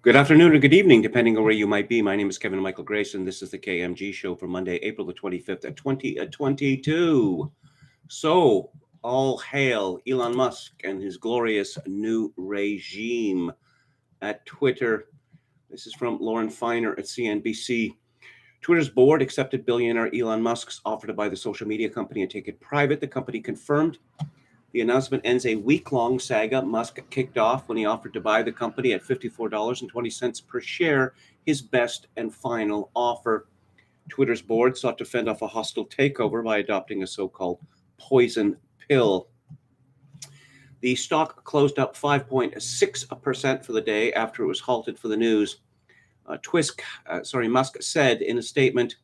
Good afternoon or good evening, depending on where you might be. My name is Kevin Michael Grayson. This is the KMG show for Monday, April the 25th at 2022. So, all hail Elon Musk and his glorious new regime at Twitter. This is from Lauren Feiner at CNBC. Twitter's board accepted billionaire Elon Musk's offer to buy the social media company and take it private. The company confirmed. The announcement ends a week-long saga Musk kicked off when he offered to buy the company at $54.20 per share, his best and final offer. Twitter's board sought to fend off a hostile takeover by adopting a so-called poison pill. The stock closed up 5.6% for the day after it was halted for the news. Musk said in a statement,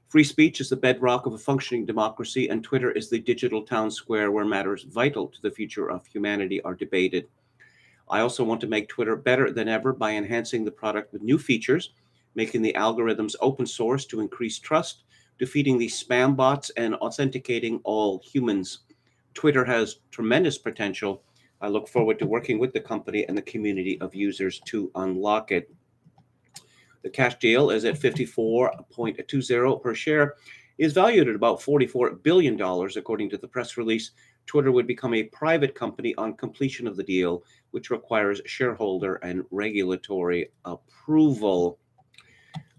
"Free speech is the bedrock of a functioning democracy, and Twitter is the digital town square where matters vital to the future of humanity are debated. I also want to make Twitter better than ever by enhancing the product with new features, making the algorithms open source to increase trust, defeating the spam bots, and authenticating all humans. Twitter has tremendous potential. I look forward to working with the company and the community of users to unlock it." The cash deal is at $54.20 per share, is valued at about $44 billion, according to the press release. Twitter would become a private company on completion of the deal, which requires shareholder and regulatory approval.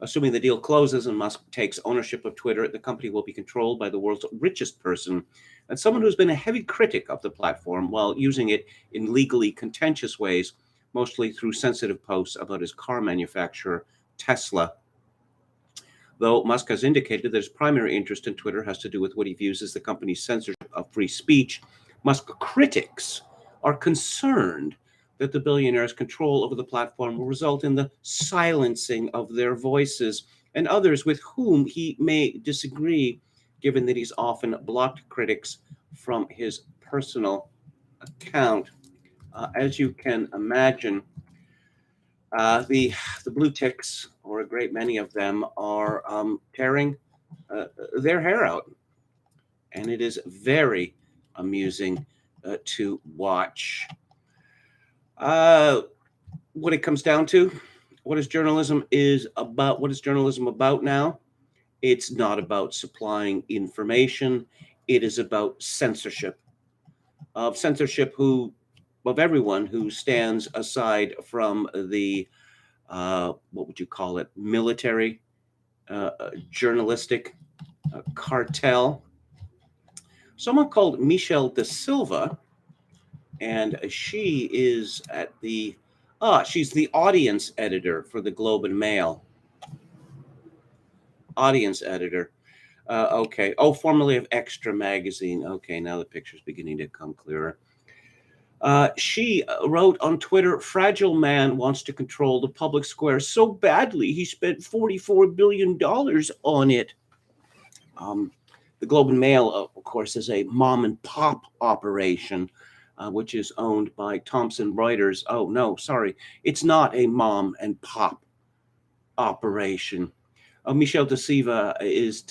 Assuming the deal closes and Musk takes ownership of Twitter, the company will be controlled by the world's richest person and someone who's been a heavy critic of the platform while using it in legally contentious ways, mostly through sensitive posts about his car manufacturer, Tesla. Though Musk has indicated that his primary interest in Twitter has to do with what he views as the company's censorship of free speech, Musk critics are concerned that the billionaire's control over the platform will result in the silencing of their voices and others with whom he may disagree, given that he's often blocked critics from his personal account. As you can imagine, the blue ticks, or a great many of them, are tearing their hair out. And it is very amusing to watch. What it comes down to, what is journalism about now? It's not about supplying information. It is about censorship. Of everyone who stands aside from the, what would you call it, military, journalistic cartel. Someone called Michelle De Silva, and she is she's the audience editor for the Globe and Mail. Audience editor. Okay. Oh, formerly of Extra magazine. Okay, now the picture's beginning to come clearer. She wrote on Twitter, "Fragile man wants to control the public square so badly he spent $44 billion on it." The Globe and Mail, of course, is a mom and pop operation, which is owned by Thomson Reuters. Oh, no, sorry. It's not a mom and pop operation. Michelle De Silva is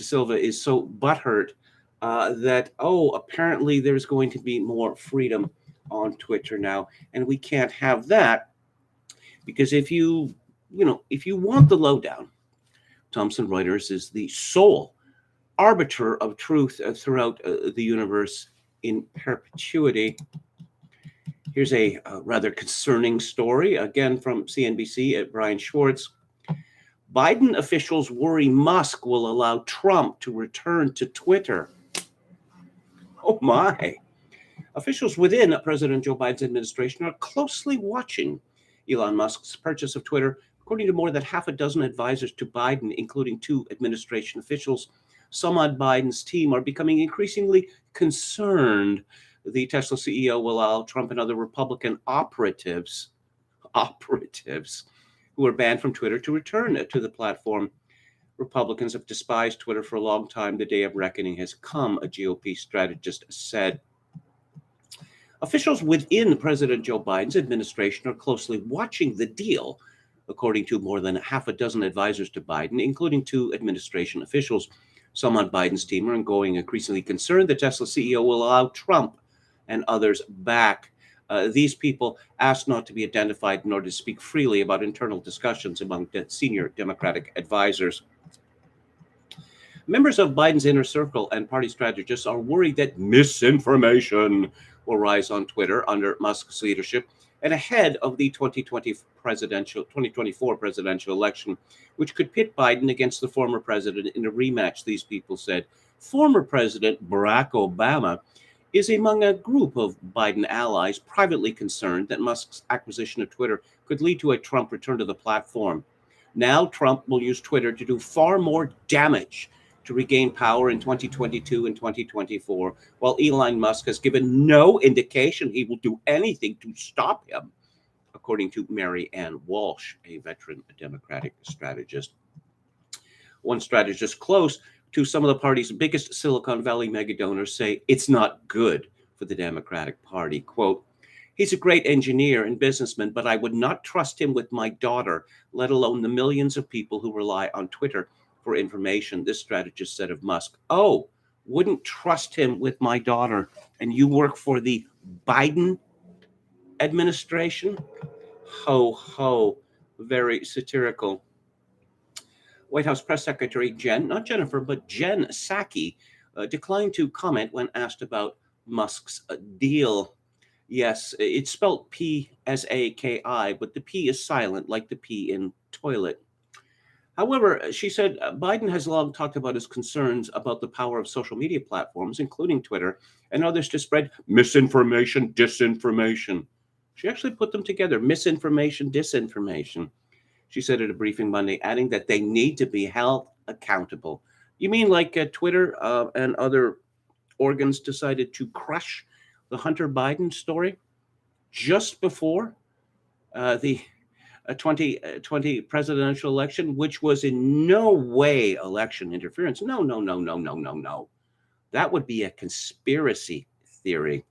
so butthurt that, apparently there's going to be more freedom on Twitter now, and we can't have that, because if you want the lowdown, Thomson Reuters is the sole arbiter of truth throughout the universe in perpetuity. Here's a rather concerning story, again from CNBC at Brian Schwartz. Biden officials worry Musk will allow Trump to return to Twitter. Oh my. Officials within President Joe Biden's administration are closely watching Elon Musk's purchase of Twitter. According to more than half a dozen advisors to Biden, including 2 administration officials, some on Biden's team are becoming increasingly concerned the Tesla CEO will allow Trump and other Republican operatives who are banned from Twitter to return to the platform. Republicans have despised Twitter for a long time. The day of reckoning has come, a GOP strategist said. Officials within President Joe Biden's administration are closely watching the deal, according to more than half a dozen advisors to Biden, including 2 administration officials. Some on Biden's team are growing increasingly concerned that Tesla CEO will allow Trump and others back. These people asked not to be identified nor to speak freely about internal discussions among senior Democratic advisors. Members of Biden's inner circle and party strategists are worried that misinformation will rise on Twitter under Musk's leadership and ahead of the 2024 presidential election, which could pit Biden against the former president in a rematch, these people said. Former President Barack Obama is among a group of Biden allies privately concerned that Musk's acquisition of Twitter could lead to a Trump return to the platform. Now Trump will use Twitter to do far more damage to regain power in 2022 and 2024, while Elon Musk has given no indication he will do anything to stop him, according to Mary Ann Walsh, a veteran Democratic strategist. One strategist close to some of the party's biggest Silicon Valley mega donors say it's not good for the Democratic Party. Quote, "He's a great engineer and businessman, but I would not trust him with my daughter, let alone the millions of people who rely on Twitter for information," this strategist said of Musk. Oh, wouldn't trust him with my daughter, and you work for the Biden administration? Ho, ho, very satirical. White House Press Secretary Jen Psaki, declined to comment when asked about Musk's deal. Yes, it's spelled P-S-A-K-I, but the P is silent, like the P in toilet. However, she said Biden has long talked about his concerns about the power of social media platforms, including Twitter, and others to spread misinformation, disinformation. She actually put them together, misinformation, disinformation. She said at a briefing Monday, adding that they need to be held accountable. You mean like Twitter and other organs decided to crush the Hunter Biden story just before the 2020 presidential election, which was in no way election interference. No. That would be a conspiracy theory.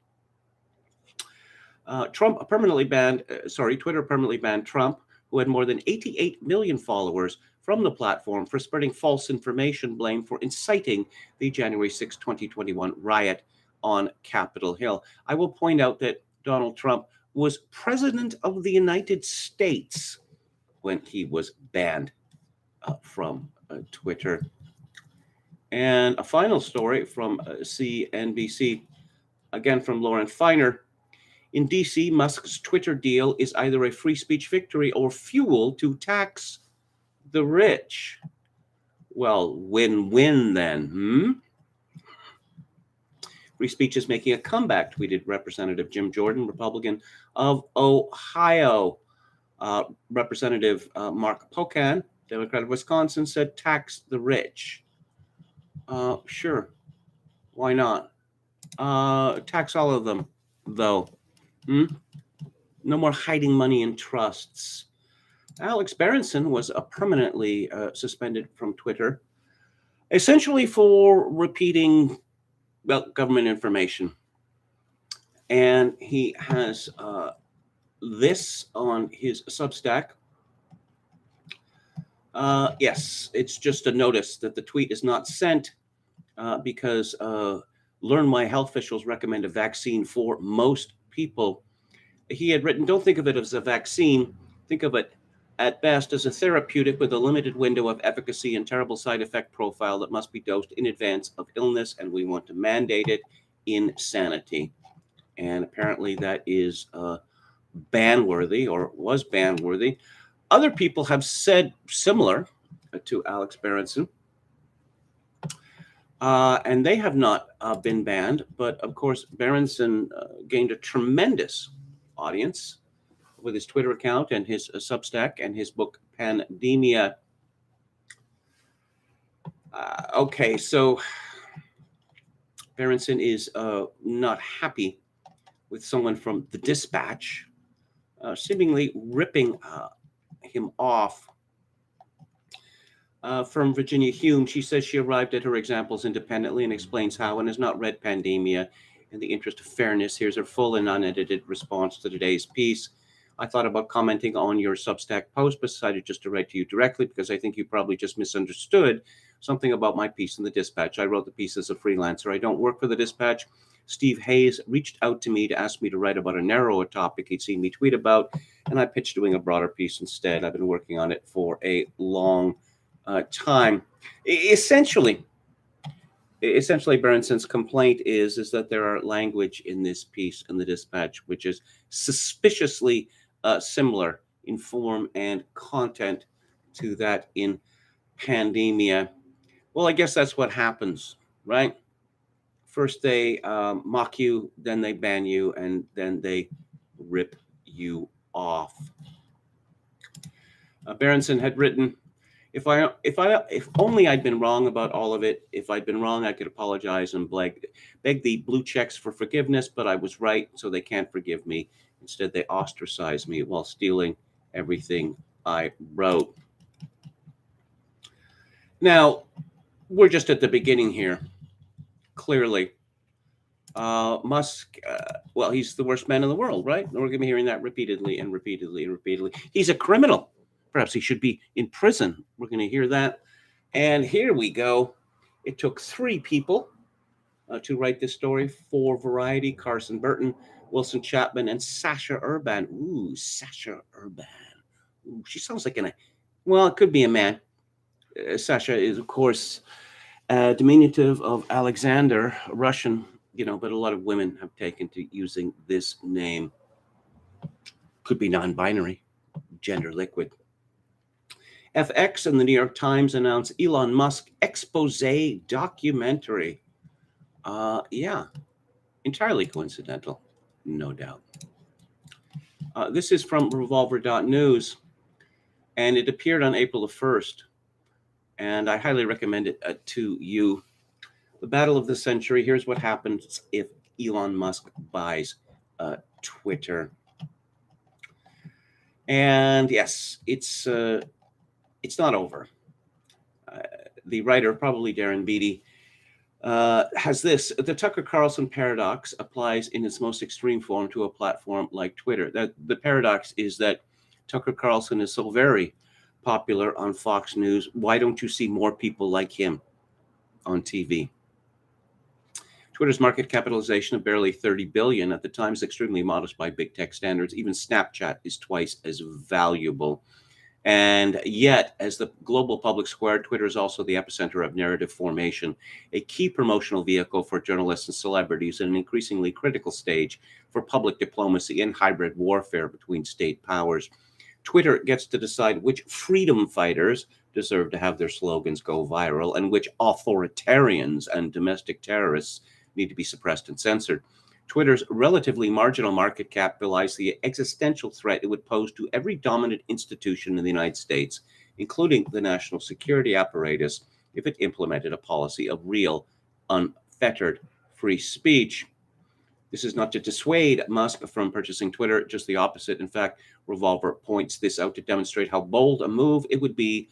Twitter permanently banned Trump, who had more than 88 million followers, from the platform for spreading false information blamed for inciting the January 6, 2021 riot on Capitol Hill. I will point out that Donald Trump was president of the United States when he was banned from Twitter. And a final story from CNBC, again from Lauren Feiner. In D.C., Musk's Twitter deal is either a free speech victory or fuel to tax the rich. Well, win-win then, Free speech is making a comeback, tweeted Representative Jim Jordan, Republican of Ohio. Representative Mark Pocan, Democrat of Wisconsin, said tax the rich. Sure, why not? Tax all of them, though. No more hiding money in trusts. Alex Berenson was permanently suspended from Twitter, essentially for repeating government information. And he has this on his Substack. Yes, it's just a notice that the tweet is not sent because Learn My Health officials recommend a vaccine for most people. He had written, don't think of it as a vaccine. Think of it at best as a therapeutic with a limited window of efficacy and terrible side effect profile that must be dosed in advance of illness, and we want to mandate it. Insanity. And apparently that is ban-worthy, or was ban-worthy. Other people have said similar to Alex Berenson, and they have not been banned. But of course, Berenson gained a tremendous audience with his Twitter account and his Substack and his book Pandemia. Okay, so Berenson is not happy with someone from the Dispatch seemingly ripping him off. From Virginia Hume, she says she arrived at her examples independently and explains how, and has not read Pandemia. In the interest of fairness, here's her full and unedited response to today's piece. I thought about commenting on your Substack post, but decided just to write to you directly because I think you probably just misunderstood something about my piece in the Dispatch. I wrote the piece as a freelancer. I don't work for the Dispatch. Steve Hayes reached out to me to ask me to write about a narrower topic he'd seen me tweet about, and I pitched doing a broader piece instead. I've been working on it for a long time. Essentially, Berenson's complaint is that there are language in this piece in the Dispatch which is suspiciously similar in form and content to that in Pandemia. Well, I guess that's what happens, right? First they mock you, then they ban you, and then they rip you off. Berenson had written, if only I'd been wrong about all of it. If I'd been wrong, I could apologize and beg the blue checks for forgiveness, but I was right, so they can't forgive me. Instead, they ostracize me while stealing everything I wrote. Now, we're just at the beginning here. Clearly, Musk, well, he's the worst man in the world, right? And we're going to be hearing that repeatedly and repeatedly and repeatedly. He's a criminal. Perhaps he should be in prison. We're going to hear that. And here we go. It took 3 people to write this story for Variety: Carson Burton, Wilson Chapman, and Sasha Urban. Ooh, Sasha Urban. Ooh, she sounds like well, it could be a man. Sasha is, of course, diminutive of Alexander, Russian, but a lot of women have taken to using this name. Could be non-binary, gender liquid. FX and the New York Times announced Elon Musk expose documentary. Yeah, entirely coincidental, no doubt. This is from revolver.news, and it appeared on April the 1st, and I highly recommend it to you. The battle of the century. Here's what happens if Elon Musk buys Twitter. And yes, it's not over. The writer, probably Darren Beattie, has this. The Tucker Carlson paradox applies in its most extreme form to a platform like Twitter. The paradox is that Tucker Carlson is so very popular on Fox News. Why don't you see more people like him on TV? Twitter's market capitalization of barely $30 billion at the time is extremely modest by big tech standards. Even Snapchat is twice as valuable. And yet, as the global public square, Twitter is also the epicenter of narrative formation, a key promotional vehicle for journalists and celebrities, and an increasingly critical stage for public diplomacy and hybrid warfare between state powers. Twitter gets to decide which freedom fighters deserve to have their slogans go viral and which authoritarians and domestic terrorists need to be suppressed and censored. Twitter's relatively marginal market cap belies the existential threat it would pose to every dominant institution in the United States, including the national security apparatus, if it implemented a policy of real, unfettered free speech. This is not to dissuade Musk from purchasing Twitter, just the opposite. In fact, Revolver points this out to demonstrate how bold a move it would be.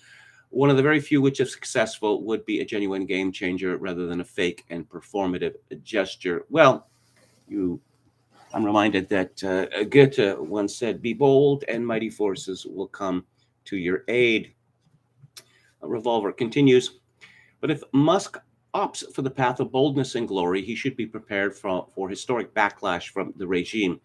One of the very few which, if successful, would be a genuine game changer rather than a fake and performative gesture. Well, I'm reminded that Goethe once said, "Be bold and mighty forces will come to your aid." Revolver continues, but if Musk opts for the path of boldness and glory, he should be prepared for historic backlash from the regime.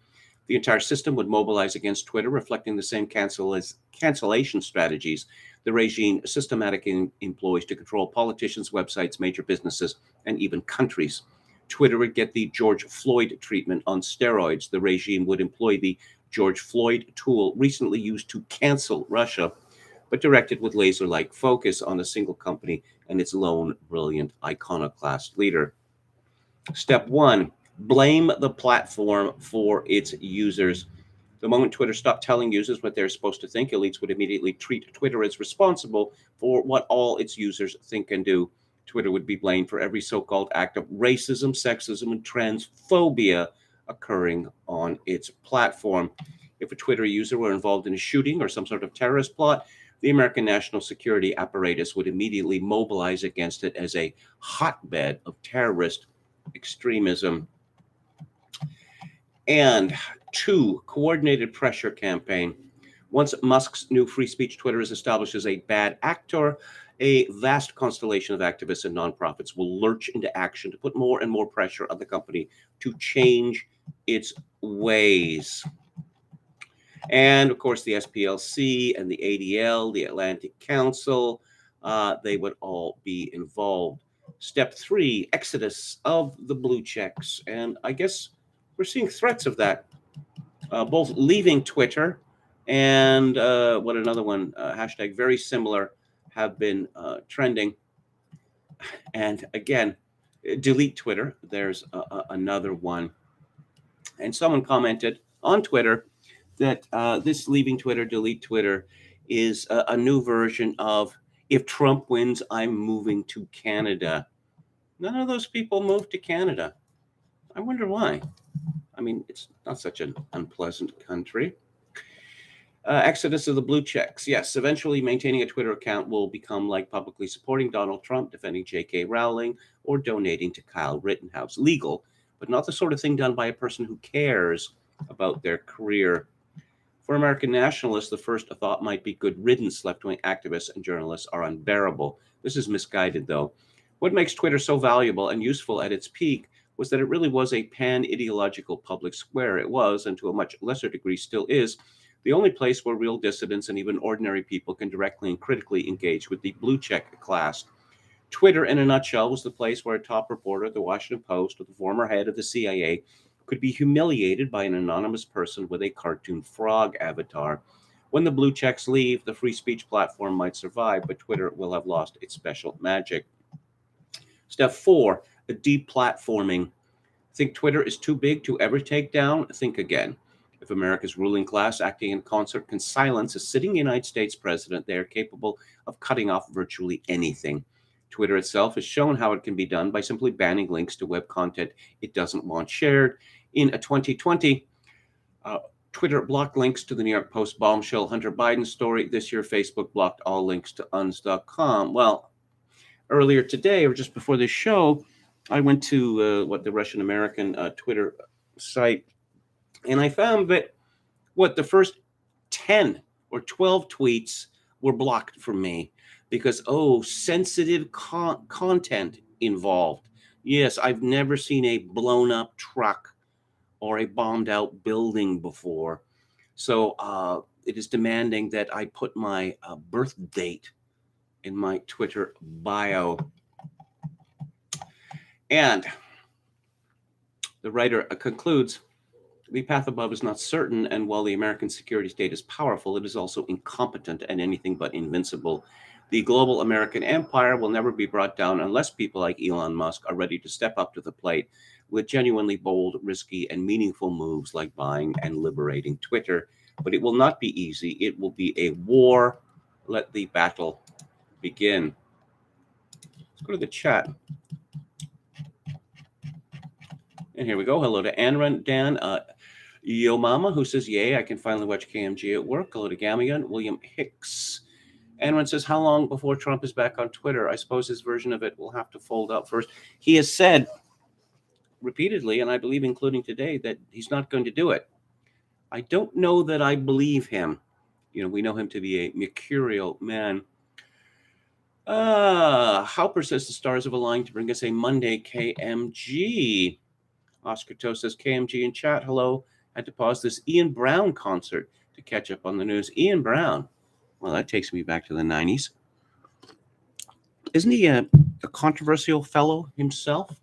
The entire system would mobilize against Twitter, reflecting the same cancellation strategies the regime systematically employs to control politicians, websites, major businesses, and even countries. Twitter would get the George Floyd treatment on steroids. The regime would employ the George Floyd tool recently used to cancel Russia, but directed with laser-like focus on a single company and its lone, brilliant, iconoclast leader. Step 1, blame the platform for its users. The moment Twitter stopped telling users what they're supposed to think, elites would immediately treat Twitter as responsible for what all its users think and do. Twitter would be blamed for every so-called act of racism, sexism, and transphobia occurring on its platform. If a Twitter user were involved in a shooting or some sort of terrorist plot, the American national security apparatus would immediately mobilize against it as a hotbed of terrorist extremism. And 2, coordinated pressure campaign. Once Musk's new free speech Twitter is established as a bad actor, a vast constellation of activists and nonprofits will lurch into action to put more and more pressure on the company to change its ways. And of course, the SPLC and the ADL, the Atlantic Council, they would all be involved. Step 3, exodus of the blue checks. And I guess we're seeing threats of that, both leaving Twitter and what another one, hashtag very similar, have been trending. And again, delete Twitter. There's another one. And someone commented on Twitter that this leaving Twitter, delete Twitter is a new version of if Trump wins, I'm moving to Canada. None of those people moved to Canada. I wonder why. I mean, it's not such an unpleasant country. Exodus of the blue checks. Yes, eventually maintaining a Twitter account will become like publicly supporting Donald Trump, defending J.K. Rowling, or donating to Kyle Rittenhouse. Legal, but not the sort of thing done by a person who cares about their career. For American nationalists, the first thought might be good riddance. Left-wing activists and journalists are unbearable. This is misguided, though. What makes Twitter so valuable and useful at its peak was that it really was a pan-ideological public square. It was, and to a much lesser degree still is, the only place where real dissidents and even ordinary people can directly and critically engage with the blue check class. Twitter, in a nutshell, was the place where a top reporter at the Washington Post or the former head of the CIA could be humiliated by an anonymous person with a cartoon frog avatar. When the blue checks leave, the free speech platform might survive, but Twitter will have lost its special magic. Step 4, a deplatforming. Think Twitter is too big to ever take down? Think again. If America's ruling class, acting in concert, can silence a sitting United States president, they are capable of cutting off virtually anything. Twitter itself has shown how it can be done by simply banning links to web content it doesn't want shared. In 2020, Twitter blocked links to the New York Post bombshell Hunter Biden story. This year, Facebook blocked all links to uns.com. Well, earlier today, or just before this show, I went to the Russian-American Twitter site, and I found that the first 10 or 12 tweets were blocked from me because, sensitive content involved. Yes, I've never seen a blown up truck or a bombed out building before. So it is demanding that I put my birth date in my Twitter bio. And the writer concludes, the path above is not certain, and while the American security state is powerful, it is also incompetent and anything but invincible. The global American empire will never be brought down unless people like Elon Musk are ready to step up to the plate with genuinely bold, risky, and meaningful moves like buying and liberating Twitter. But it will not be easy. It will be a war. Let the battle begin. Let's go to the chat. And here we go. Hello to Anran Dan. Yo Mama, who says, yay, I can finally watch KMG at work. Hello to Gamion. William Hicks. Anran says, how long before Trump is back on Twitter? I suppose his version of it will have to fold out first. He has said repeatedly, and I believe including today, that he's not going to do it. I don't know that I believe him. We know him to be a mercurial man. Halper says the stars have aligned to bring us a Monday KMG. Oscar Toe says, KMG in chat, hello. Had to pause this Ian Brown concert to catch up on the news. Ian Brown. Well, that takes me back to the 90s. Isn't he a controversial fellow himself?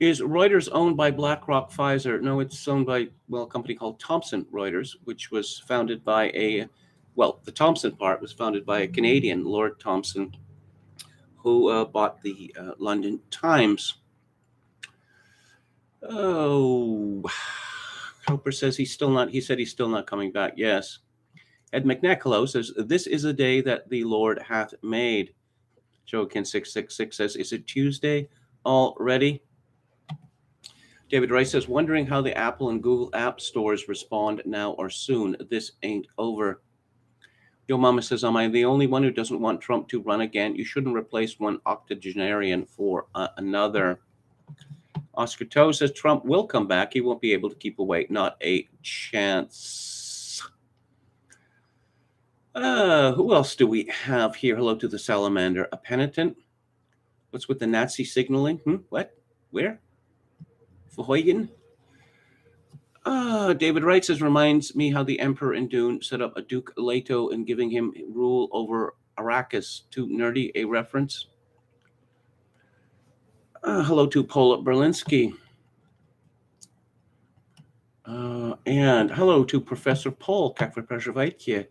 Is Reuters owned by BlackRock, Pfizer? No, it's owned by, a company called Thomson Reuters, which was founded by the Thomson part was founded by a Canadian, Lord Thomson, who bought the London Times. Oh, Cooper says he said he's still not coming back. Yes. Ed McNecklow says, this is a day that the Lord hath made. Joaquin 666 says, is it Tuesday already? David Rice says, wondering how the Apple and Google app stores respond now or soon. This ain't over. Yo Mama says, am I the only one who doesn't want Trump to run again? You shouldn't replace one octogenarian for another. Oscar Toe says, Trump will come back. He won't be able to keep away. Not a chance. Who else do we have here? Hello to the salamander. A penitent? What's with the Nazi signaling? What? Where? Verheugen? David Wright says, reminds me how the Emperor in Dune set up a Duke Leto and giving him rule over Arrakis. Too nerdy a reference. Hello to Paula Berlinski. And hello to Professor Paul. Kak Veitje.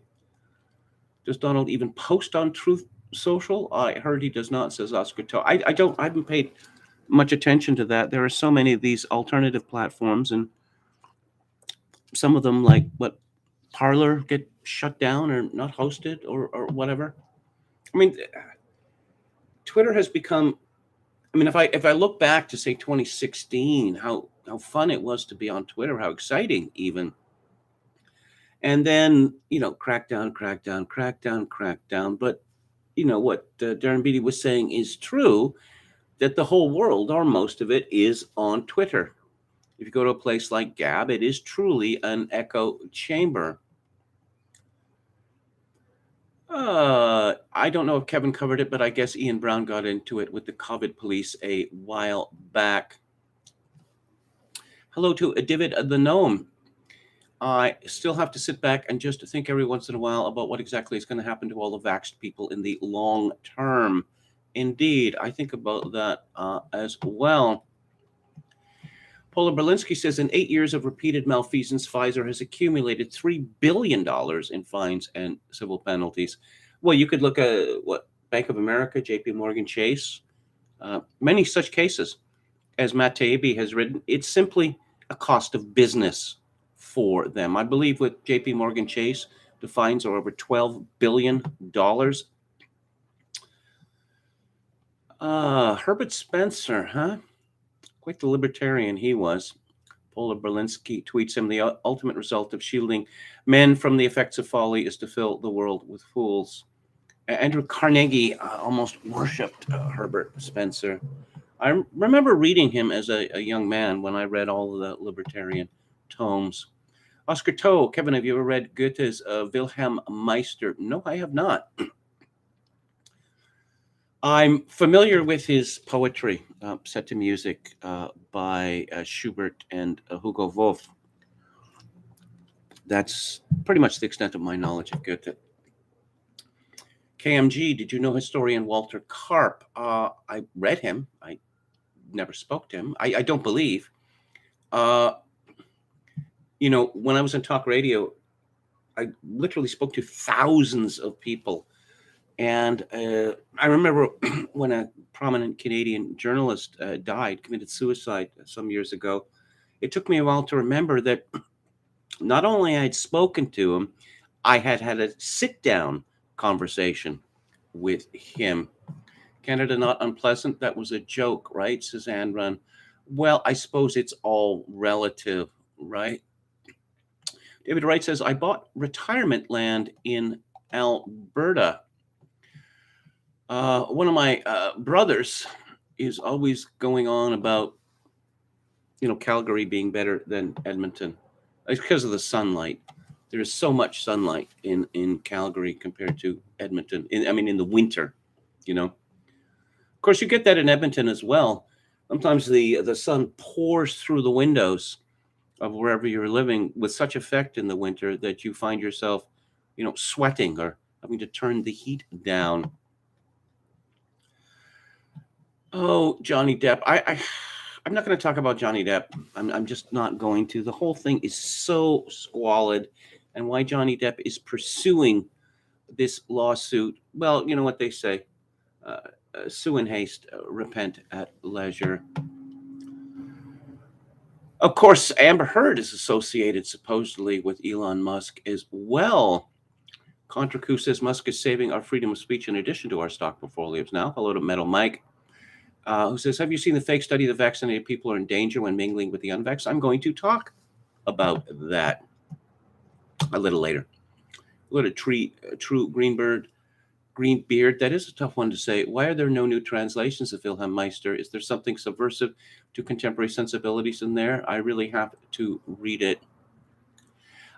Does Donald even post on Truth Social? I heard he does not, says Oscar Toe. I haven't paid much attention to that. There are so many of these alternative platforms, and some of them, like Parler, get shut down or not hosted or whatever. I mean, Twitter has become. I mean, if I look back to say 2016, how fun it was to be on Twitter, how exciting even. And then, crackdown. But, what Darren Beatty was saying is true, that the whole world, or most of it, is on Twitter. If you go to a place like Gab, it is truly an echo chamber. I don't know if Kevin covered it, but I guess Ian Brown got into it with the COVID police a while back. Hello to David the Gnome. I still have to sit back and just think every once in a while about what exactly is going to happen to all the vaxxed people in the long term. Indeed, I think about that as well. Paula Berlinski says, in 8 years of repeated malfeasance, Pfizer has accumulated $3 billion in fines and civil penalties. Well, you could look at Bank of America, JP Morgan Chase, many such cases. As Matt Taibbi has written, it's simply a cost of business for them. I believe with JP Morgan Chase, the fines are over $12 billion. Herbert Spencer, huh? Quite the libertarian he was. Paula Berlinski tweets him, the ultimate result of shielding men from the effects of folly is to fill the world with fools. Andrew Carnegie almost worshipped Herbert Spencer. I remember reading him as a young man when I read all of the libertarian tomes. Oscar Toe, Kevin, have you ever read Goethe's Wilhelm Meister? No, I have not. I'm familiar with his poetry set to music by Schubert and Hugo Wolf. That's pretty much the extent of my knowledge of Goethe. KMG, did you know historian Walter Karp? I read him. I never spoke to him. I don't believe. When I was on talk radio, I literally spoke to thousands of people. And I remember when a prominent Canadian journalist committed suicide some years ago, it took me a while to remember that not only I had spoken to him, I had had a sit-down conversation with him. Canada not unpleasant? That was a joke, right? Suzanne Run. Well, I suppose it's all relative, right? David Wright says, I bought retirement land in Alberta. One of my brothers is always going on about, Calgary being better than Edmonton. It's because of the sunlight. There is so much sunlight in Calgary compared to Edmonton. In the winter, Of course, you get that in Edmonton as well. Sometimes the sun pours through the windows of wherever you're living with such effect in the winter that you find yourself, sweating or having to turn the heat down. Oh, Johnny Depp. I'm not going to talk about Johnny Depp. I'm just not going to. The whole thing is so squalid, and why Johnny Depp is pursuing this lawsuit. Well, you know what they say. Sue in haste, repent at leisure. Of course, Amber Heard is associated supposedly with Elon Musk as well. Contra says Musk is saving our freedom of speech in addition to our stock portfolios now. Hello to Metal Mike. Who says, have you seen the fake study that vaccinated people are in danger when mingling with the unvaxxed? I'm going to talk about that a little later. What a true Greenbeard. That is a tough one to say. Why are there no new translations of Wilhelm Meister? Is there something subversive to contemporary sensibilities in there? I really have to read it.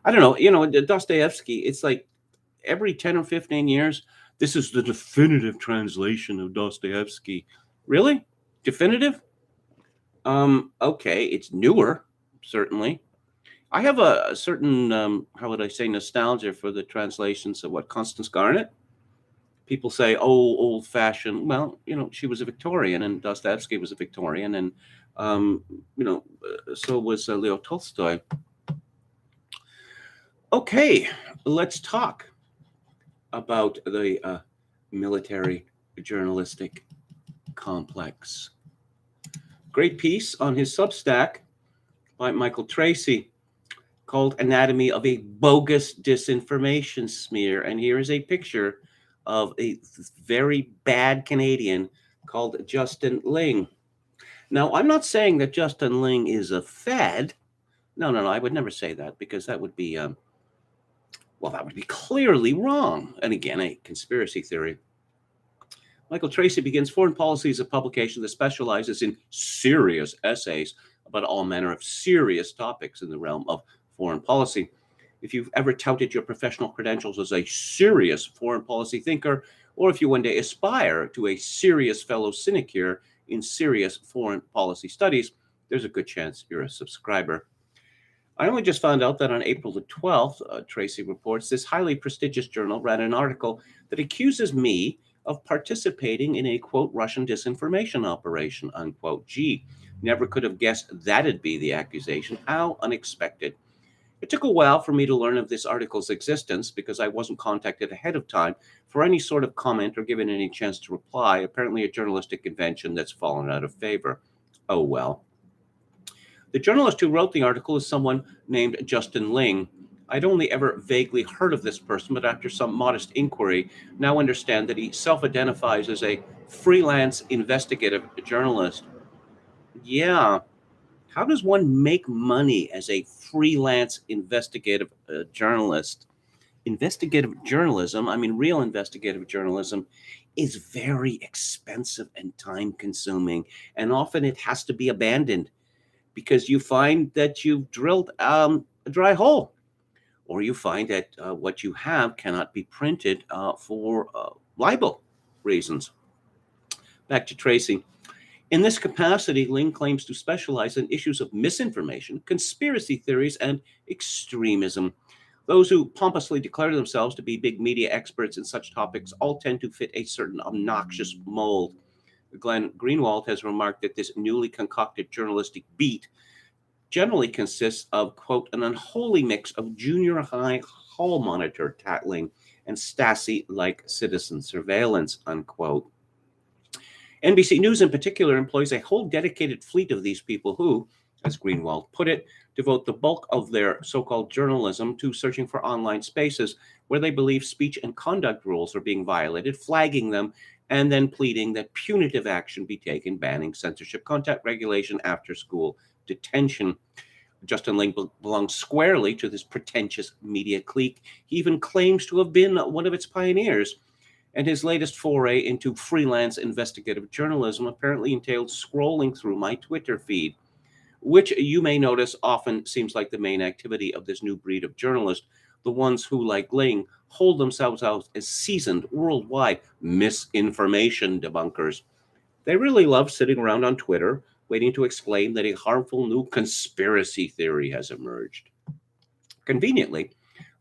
I don't know. Dostoevsky, it's like every 10 or 15 years, this is the definitive translation of Dostoevsky. Really? Definitive? Okay, it's newer, certainly. I have a certain, how would I say, nostalgia for the translations of what, Constance Garnett? People say, oh, old fashioned. Well, she was a Victorian, and Dostoevsky was a Victorian, and, so was Leo Tolstoy. Okay, let's talk about the military journalistic complex. Great piece on his Substack by Michael Tracy called Anatomy of a Bogus Disinformation Smear. And here is a picture of a very bad Canadian called Justin Ling. Now, I'm not saying that Justin Ling is a fed. No, I would never say that, because that would be, that would be clearly wrong. And again, a conspiracy theory. Michael Tracy begins Foreign Policy as a publication that specializes in serious essays about all manner of serious topics in the realm of foreign policy. If you've ever touted your professional credentials as a serious foreign policy thinker, or if you one day aspire to a serious fellow sinecure in serious foreign policy studies, there's a good chance you're a subscriber. I only just found out that on April the 12th, Tracy reports, this highly prestigious journal ran an article that accuses me of participating in a, quote, Russian disinformation operation, unquote. Gee, never could have guessed that'd be the accusation. How unexpected. It took a while for me to learn of this article's existence, because I wasn't contacted ahead of time for any sort of comment or given any chance to reply. Apparently a journalistic convention that's fallen out of favor. Oh well. The journalist who wrote the article is someone named Justin Ling. I'd only ever vaguely heard of this person, but after some modest inquiry, now understand that he self-identifies as a freelance investigative journalist. Yeah. How does one make money as a freelance investigative journalist? Investigative journalism, real investigative journalism, is very expensive and time-consuming, and often it has to be abandoned because you find that you've drilled a dry hole, or you find that what you have cannot be printed for libel reasons. Back to Tracy. In this capacity, Ling claims to specialize in issues of misinformation, conspiracy theories, and extremism. Those who pompously declare themselves to be big media experts in such topics all tend to fit a certain obnoxious mold. Glenn Greenwald has remarked that this newly concocted journalistic beat generally consists of, quote, an unholy mix of junior high hall monitor tattling and Stasi-like citizen surveillance, unquote. NBC News in particular employs a whole dedicated fleet of these people who, as Greenwald put it, devote the bulk of their so-called journalism to searching for online spaces where they believe speech and conduct rules are being violated, flagging them, and then pleading that punitive action be taken, banning censorship, content regulation, after-school detention. Justin Ling belongs squarely to this pretentious media clique. He even claims to have been one of its pioneers. And his latest foray into freelance investigative journalism apparently entailed scrolling through my Twitter feed, which you may notice often seems like the main activity of this new breed of journalist, the ones who, like Ling, hold themselves out as seasoned worldwide misinformation debunkers. They really love sitting around on Twitter, waiting to exclaim that a harmful new conspiracy theory has emerged. Conveniently,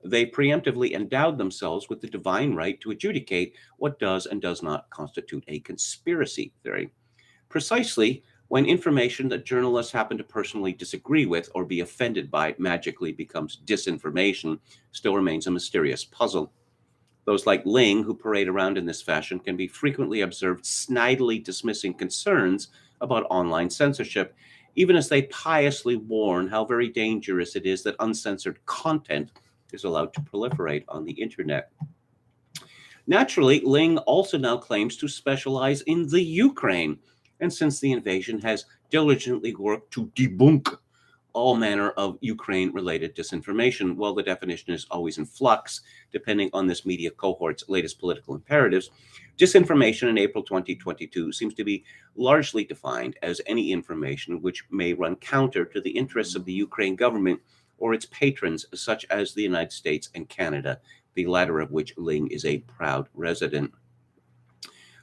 they preemptively endowed themselves with the divine right to adjudicate what does and does not constitute a conspiracy theory. Precisely when information that journalists happen to personally disagree with or be offended by magically becomes disinformation still remains a mysterious puzzle. Those like Ling, who parade around in this fashion, can be frequently observed snidely dismissing concerns about online censorship, even as they piously warn how very dangerous it is that uncensored content is allowed to proliferate on the internet. Naturally, Ling also now claims to specialize in the Ukraine, and since the invasion has diligently worked to debunk all manner of Ukraine-related disinformation. While the definition is always in flux, depending on this media cohort's latest political imperatives, disinformation in April 2022 seems to be largely defined as any information which may run counter to the interests of the Ukraine government or its patrons, such as the United States and Canada, the latter of which Ling is a proud resident.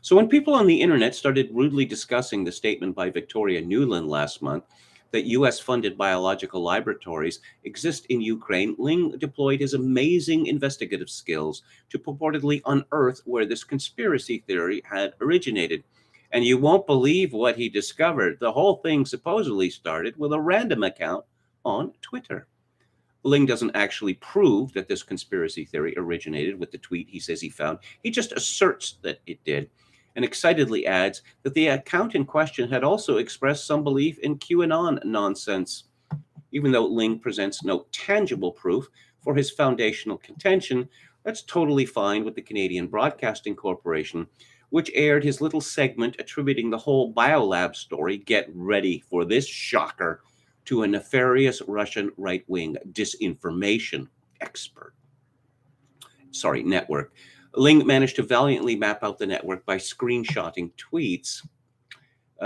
So when people on the internet started rudely discussing the statement by Victoria Nuland last month that US-funded biological laboratories exist in Ukraine, Ling deployed his amazing investigative skills to purportedly unearth where this conspiracy theory had originated. And you won't believe what he discovered. The whole thing supposedly started with a random account on Twitter. Ling doesn't actually prove that this conspiracy theory originated with the tweet he says he found. He just asserts that it did, and excitedly adds that the account in question had also expressed some belief in QAnon nonsense. Even though Ling presents no tangible proof for his foundational contention, that's totally fine with the Canadian Broadcasting Corporation, which aired his little segment attributing the whole biolab story, get ready for this shocker, to a nefarious Russian right-wing disinformation network. Ling managed to valiantly map out the network by screenshotting tweets.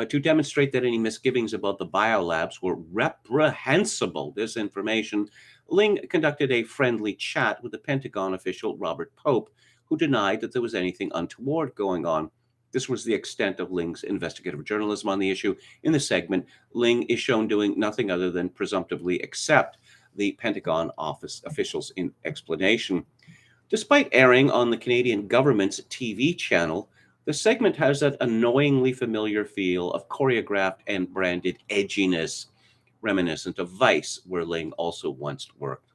To demonstrate that any misgivings about the biolabs were reprehensible disinformation, Ling conducted a friendly chat with the Pentagon official Robert Pope, who denied that there was anything untoward going on. This was the extent of Ling's investigative journalism on the issue. In the segment, Ling is shown doing nothing other than presumptively accept the Pentagon office officials' explanation. Despite airing on the Canadian government's TV channel, the segment has that annoyingly familiar feel of choreographed and branded edginess, reminiscent of Vice, where Ling also once worked.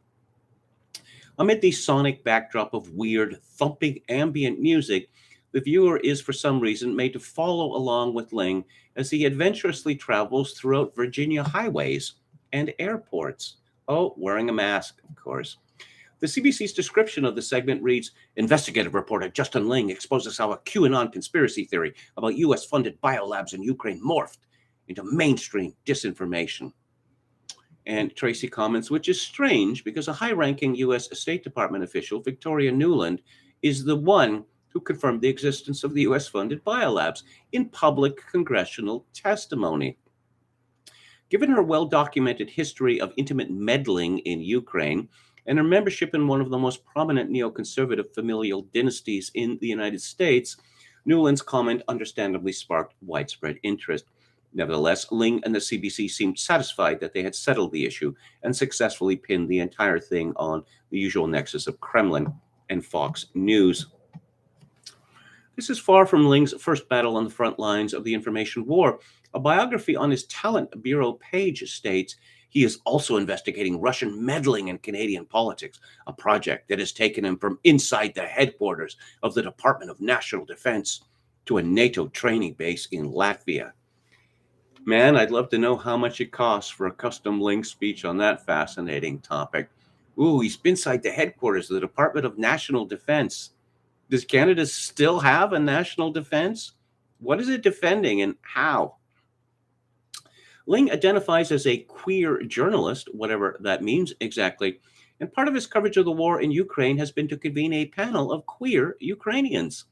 Amid the sonic backdrop of weird, thumping ambient music, the viewer is for some reason made to follow along with Ling as he adventurously travels throughout Virginia highways and airports. Oh, wearing a mask, of course. The CBC's description of the segment reads, "Investigative reporter Justin Ling exposes how a QAnon conspiracy theory about US-funded biolabs in Ukraine morphed into mainstream disinformation." And Tracy comments, which is strange because a high-ranking US State Department official, Victoria Nuland, is the one who confirmed the existence of the US-funded biolabs in public congressional testimony. Given her well-documented history of intimate meddling in Ukraine and her membership in one of the most prominent neoconservative familial dynasties in the United States, Nuland's comment understandably sparked widespread interest. Nevertheless, Ling and the CBC seemed satisfied that they had settled the issue and successfully pinned the entire thing on the usual nexus of Kremlin and Fox News. This is far from Ling's first battle on the front lines of the information war. A biography on his talent bureau page states he is also investigating Russian meddling in Canadian politics, a project that has taken him from inside the headquarters of the Department of National Defense to a NATO training base in Latvia. Man, I'd love to know how much it costs for a custom Ling speech on that fascinating topic. Ooh, he's inside the headquarters of the Department of National Defense. Does Canada still have a national defense? What is it defending and how? Ling identifies as a queer journalist, whatever that means exactly, and part of his coverage of the war in Ukraine has been to convene a panel of queer Ukrainians.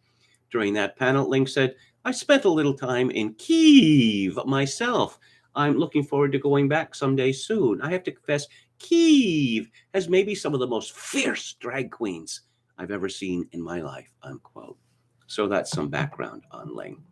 During that panel, Ling said, "I spent a little time in Kyiv myself. I'm looking forward to going back someday soon. I have to confess, Kyiv has maybe some of the most fierce drag queens I've ever seen in my life," unquote. So that's some background on Ling.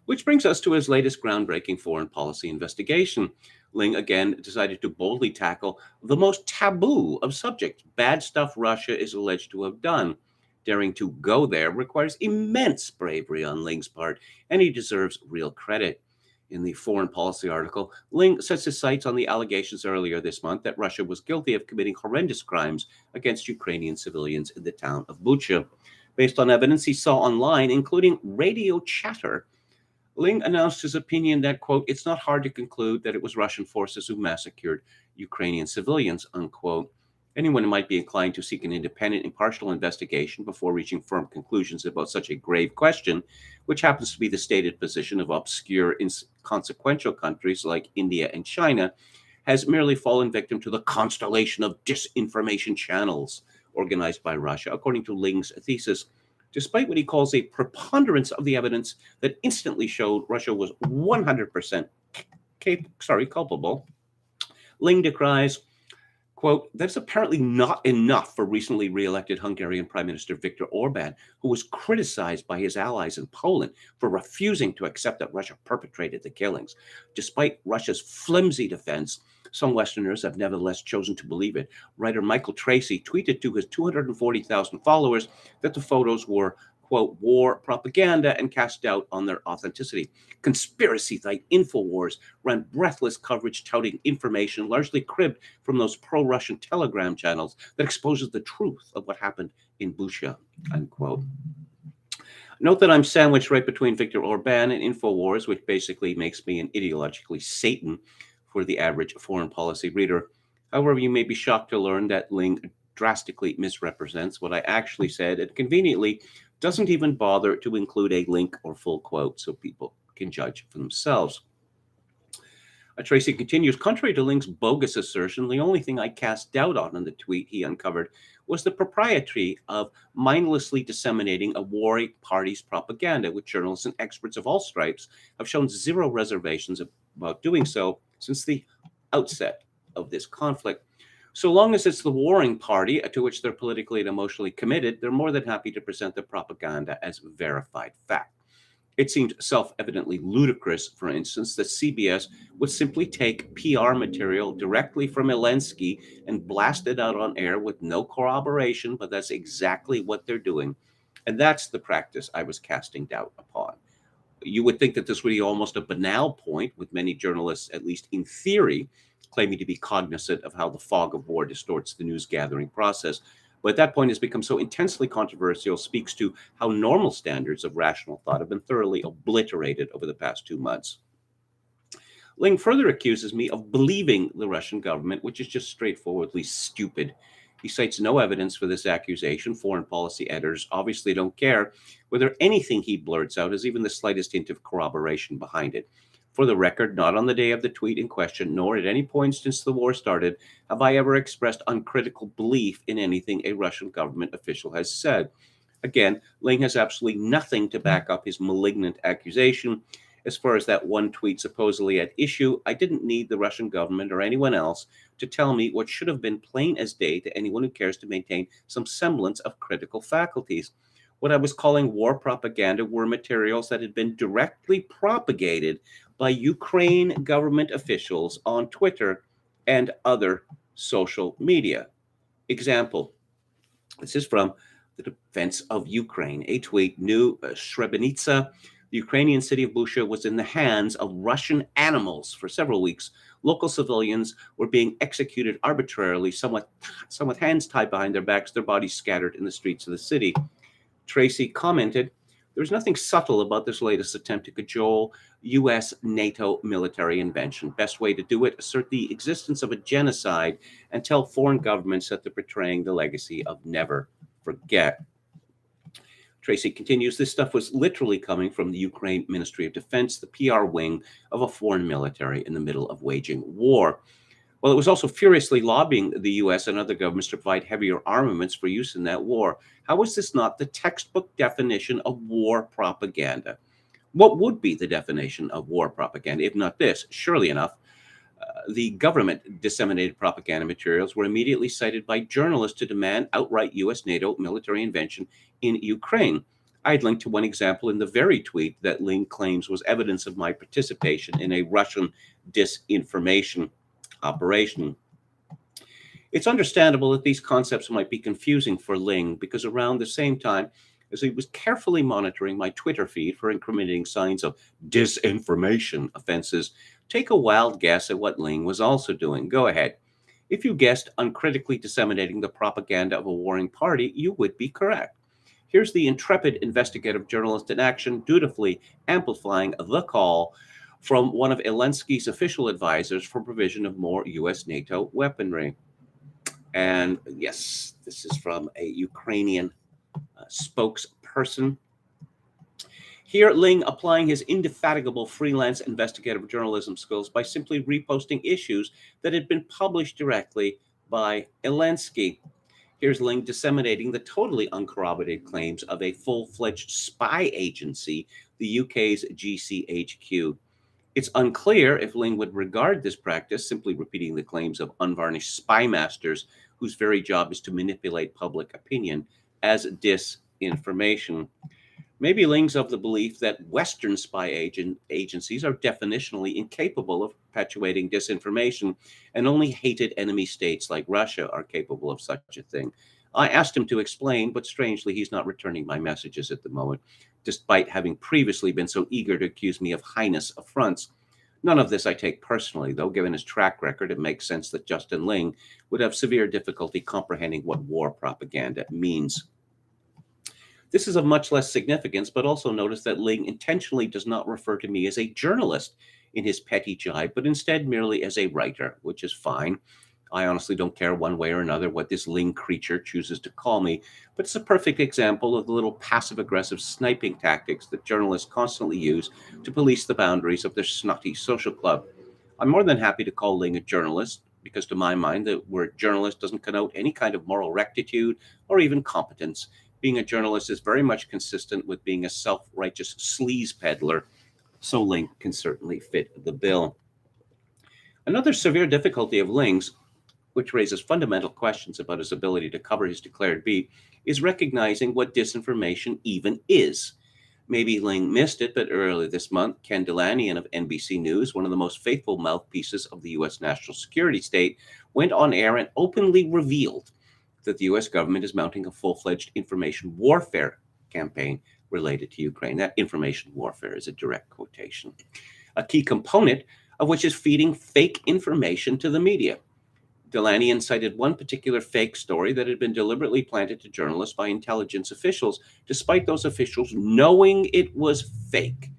Which brings us to his latest groundbreaking foreign policy investigation. Ling again decided to boldly tackle the most taboo of subjects, bad stuff Russia is alleged to have done. Daring to go there requires immense bravery on Ling's part, and he deserves real credit. In the foreign policy article, Ling sets his sights on the allegations earlier this month that Russia was guilty of committing horrendous crimes against Ukrainian civilians in the town of Bucha. Based on evidence he saw online, including radio chatter, Ling announced his opinion that, quote, "it's not hard to conclude that it was Russian forces who massacred Ukrainian civilians," unquote. Anyone might be inclined to seek an independent, impartial investigation before reaching firm conclusions about such a grave question, which happens to be the stated position of obscure, inconsequential countries like India and China, has merely fallen victim to the constellation of disinformation channels organized by Russia, according to Ling's thesis. Despite what he calls a preponderance of the evidence that instantly showed Russia was 100% culpable, Ling decries Quote, that's apparently not enough for recently re-elected Hungarian Prime Minister Viktor Orban, who was criticized by his allies in Poland for refusing to accept that Russia perpetrated the killings. Despite Russia's flimsy defense, some Westerners have nevertheless chosen to believe it. Writer Michael Tracy tweeted to his 240,000 followers that the photos were, quote, war propaganda and cast doubt on their authenticity. Conspiracy site InfoWars ran breathless coverage touting information largely cribbed from those pro-Russian Telegram channels that exposes the truth of what happened in Bucha, unquote. Note that I'm sandwiched right between Viktor Orban and InfoWars, which basically makes me an ideologically Satan for the average foreign policy reader. However, you may be shocked to learn that Ling drastically misrepresents what I actually said and conveniently doesn't even bother to include a link or full quote so people can judge for themselves. Tracy continues, contrary to Ling's bogus assertion, the only thing I cast doubt on in the tweet he uncovered was the propriety of mindlessly disseminating a warring party's propaganda, which journalists and experts of all stripes have shown zero reservations about doing so since the outset of this conflict. So long as it's the warring party to which they're politically and emotionally committed, they're more than happy to present the propaganda as verified fact. It seemed self-evidently ludicrous, for instance, that CBS would simply take PR material directly from Zelensky and blast it out on air with no corroboration, but that's exactly what they're doing. And that's the practice I was casting doubt upon. You would think that this would be almost a banal point, with many journalists, at least in theory, claiming to be cognizant of how the fog of war distorts the news gathering process. But at that point, has become so intensely controversial, speaks to how normal standards of rational thought have been thoroughly obliterated over the past 2 months. Ling further accuses me of believing the Russian government, which is just straightforwardly stupid. He cites no evidence for this accusation. Foreign policy editors obviously don't care whether anything he blurts out has even the slightest hint of corroboration behind it. For the record, not on the day of the tweet in question, nor at any point since the war started, have I ever expressed uncritical belief in anything a Russian government official has said. Again, Ling has absolutely nothing to back up his malignant accusation. As far as that one tweet supposedly at issue, I didn't need the Russian government or anyone else to tell me what should have been plain as day to anyone who cares to maintain some semblance of critical faculties. What I was calling war propaganda were materials that had been directly propagated by Ukraine government officials on Twitter and other social media. Example, this is from the Defense of Ukraine, a tweet, New Srebrenica. The Ukrainian city of Bucha was in the hands of Russian animals for several weeks. Local civilians were being executed arbitrarily, some with hands tied behind their backs, their bodies scattered in the streets of the city. Tracy commented, there's nothing subtle about this latest attempt to cajole U.S. NATO military invention. Best way to do it, assert the existence of a genocide and tell foreign governments that they're betraying the legacy of never forget. Tracy continues, this stuff was literally coming from the Ukraine Ministry of Defense, the PR wing of a foreign military in the middle of waging war. Well, it was also furiously lobbying the U.S. and other governments to provide heavier armaments for use in that war. How is this not the textbook definition of war propaganda? What would be the definition of war propaganda, if not this? Surely enough, the government disseminated propaganda materials were immediately cited by journalists to demand outright U.S. NATO military intervention in Ukraine. I'd linked to one example in the very tweet that Ling claims was evidence of my participation in a Russian disinformation operation. It's understandable that these concepts might be confusing for Ling because around the same time as he was carefully monitoring my Twitter feed for incriminating signs of disinformation offenses, take a wild guess at what Ling was also doing. Go ahead. If you guessed uncritically disseminating the propaganda of a warring party, you would be correct. Here's the intrepid investigative journalist in action, dutifully amplifying the call from one of Zelensky's official advisors for provision of more U.S. NATO weaponry. And yes, this is from a Ukrainian spokesperson. Here, Ling applying his indefatigable freelance investigative journalism skills by simply reposting issues that had been published directly by Zelensky. Here's Ling disseminating the totally uncorroborated claims of a full-fledged spy agency, the UK's GCHQ. It's unclear if Ling would regard this practice, simply repeating the claims of unvarnished spy masters whose very job is to manipulate public opinion, as disinformation. Maybe Ling's of the belief that Western spy agencies are definitionally incapable of perpetuating disinformation, and only hated enemy states like Russia are capable of such a thing. I asked him to explain, but strangely, he's not returning my messages at the moment, despite having previously been so eager to accuse me of heinous affronts. None of this I take personally, though. Given his track record, it makes sense that Justin Ling would have severe difficulty comprehending what war propaganda means. This is of much less significance, but also notice that Ling intentionally does not refer to me as a journalist in his petty jibe, but instead merely as a writer, which is fine. I honestly don't care one way or another what this Ling creature chooses to call me, but it's a perfect example of the little passive-aggressive sniping tactics that journalists constantly use to police the boundaries of their snotty social club. I'm more than happy to call Ling a journalist, because to my mind, the word journalist doesn't connote any kind of moral rectitude or even competence. Being a journalist is very much consistent with being a self-righteous sleaze peddler, so Ling can certainly fit the bill. Another severe difficulty of Ling's, which raises fundamental questions about his ability to cover his declared beat, is recognizing what disinformation even is. Maybe Ling missed it, but earlier this month, Ken Dilanian of NBC News, one of the most faithful mouthpieces of the U.S. national security state, went on air and openly revealed that the U.S. government is mounting a full-fledged information warfare campaign related to Ukraine. That information warfare is a direct quotation. A key component of which is feeding fake information to the media. Dilanian cited one particular fake story that had been deliberately planted to journalists by intelligence officials, despite those officials knowing it was fake.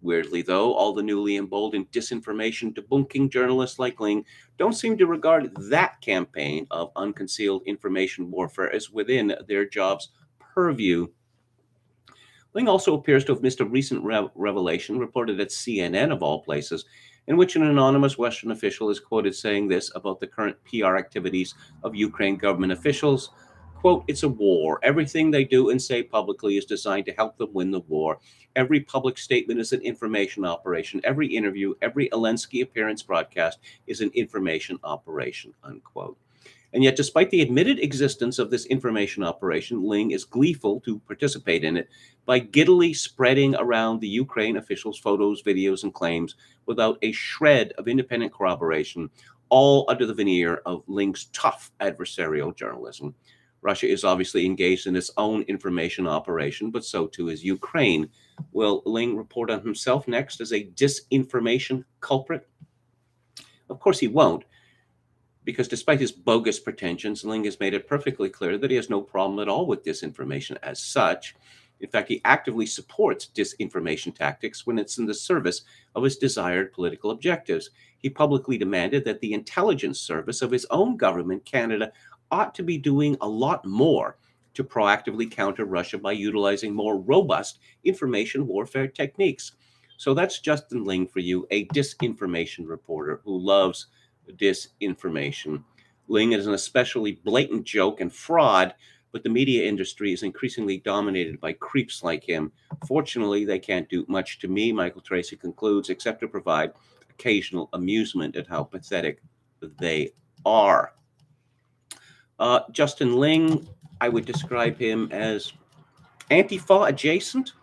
Weirdly, though, all the newly emboldened disinformation debunking journalists like Ling don't seem to regard that campaign of unconcealed information warfare as within their job's purview. Ling also appears to have missed a recent revelation reported at CNN, of all places, in which an anonymous Western official is quoted saying this about the current PR activities of Ukraine government officials. Quote, it's a war. Everything they do and say publicly is designed to help them win the war. Every public statement is an information operation. Every interview, every Zelensky appearance broadcast is an information operation, unquote. And yet, despite the admitted existence of this information operation, Ling is gleeful to participate in it by giddily spreading around the Ukraine officials' photos, videos, and claims without a shred of independent corroboration, all under the veneer of Ling's tough adversarial journalism. Russia is obviously engaged in its own information operation, but so too is Ukraine. Will Ling report on himself next as a disinformation culprit? Of course he won't, because despite his bogus pretensions, Ling has made it perfectly clear that he has no problem at all with disinformation as such. In fact, he actively supports disinformation tactics when it's in the service of his desired political objectives. He publicly demanded that the intelligence service of his own government, Canada, ought to be doing a lot more to proactively counter Russia by utilizing more robust information warfare techniques. So that's Justin Ling for you, a disinformation reporter who loves disinformation. Ling is an especially blatant joke and fraud, but the media industry is increasingly dominated by creeps like him. Fortunately, they can't do much to me, Michael Tracy concludes, except to provide occasional amusement at how pathetic they are. Justin Ling, I would describe him as Antifa adjacent.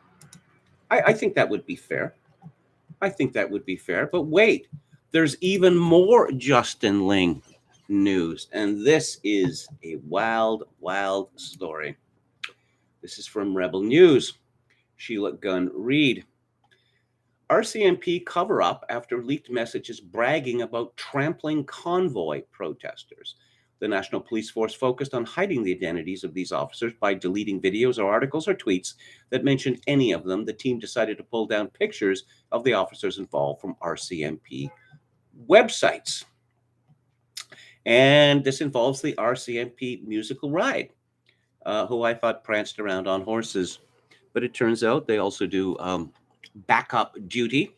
I think that would be fair. I think that would be fair. But wait, there's even more Justin Ling news, and this is a wild, wild story. This is from Rebel News. Sheila Gunn Reid. RCMP cover-up after leaked messages bragging about trampling convoy protesters. The National Police Force focused on hiding the identities of these officers by deleting videos or articles or tweets that mentioned any of them. The team decided to pull down pictures of the officers involved from RCMP websites. And this involves the RCMP musical ride, who I thought pranced around on horses. But it turns out they also do backup duty.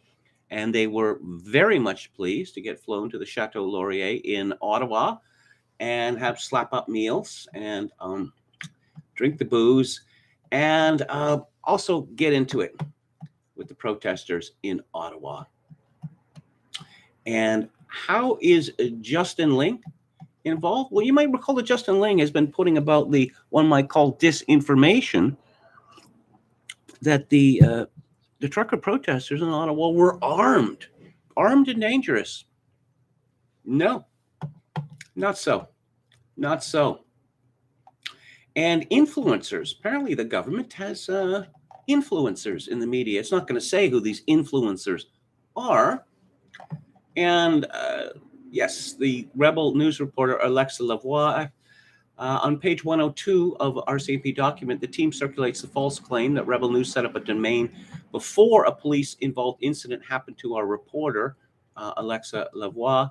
And they were very much pleased to get flown to the Chateau Laurier in Ottawa and have slap-up meals and drink the booze and also get into it with the protesters in Ottawa. And how is Justin Ling involved? Well, you might recall that Justin Ling has been putting about the one might call disinformation that the trucker protesters in Ottawa were armed and dangerous. No, not so. Not so. And influencers. Apparently, the government has influencers in the media. It's not going to say who these influencers are. And yes, the Rebel news reporter Alexa Lavoie, on page 102 of RCMP document, the team circulates the false claim that Rebel News set up a domain before a police-involved incident happened to our reporter, Alexa Lavoie.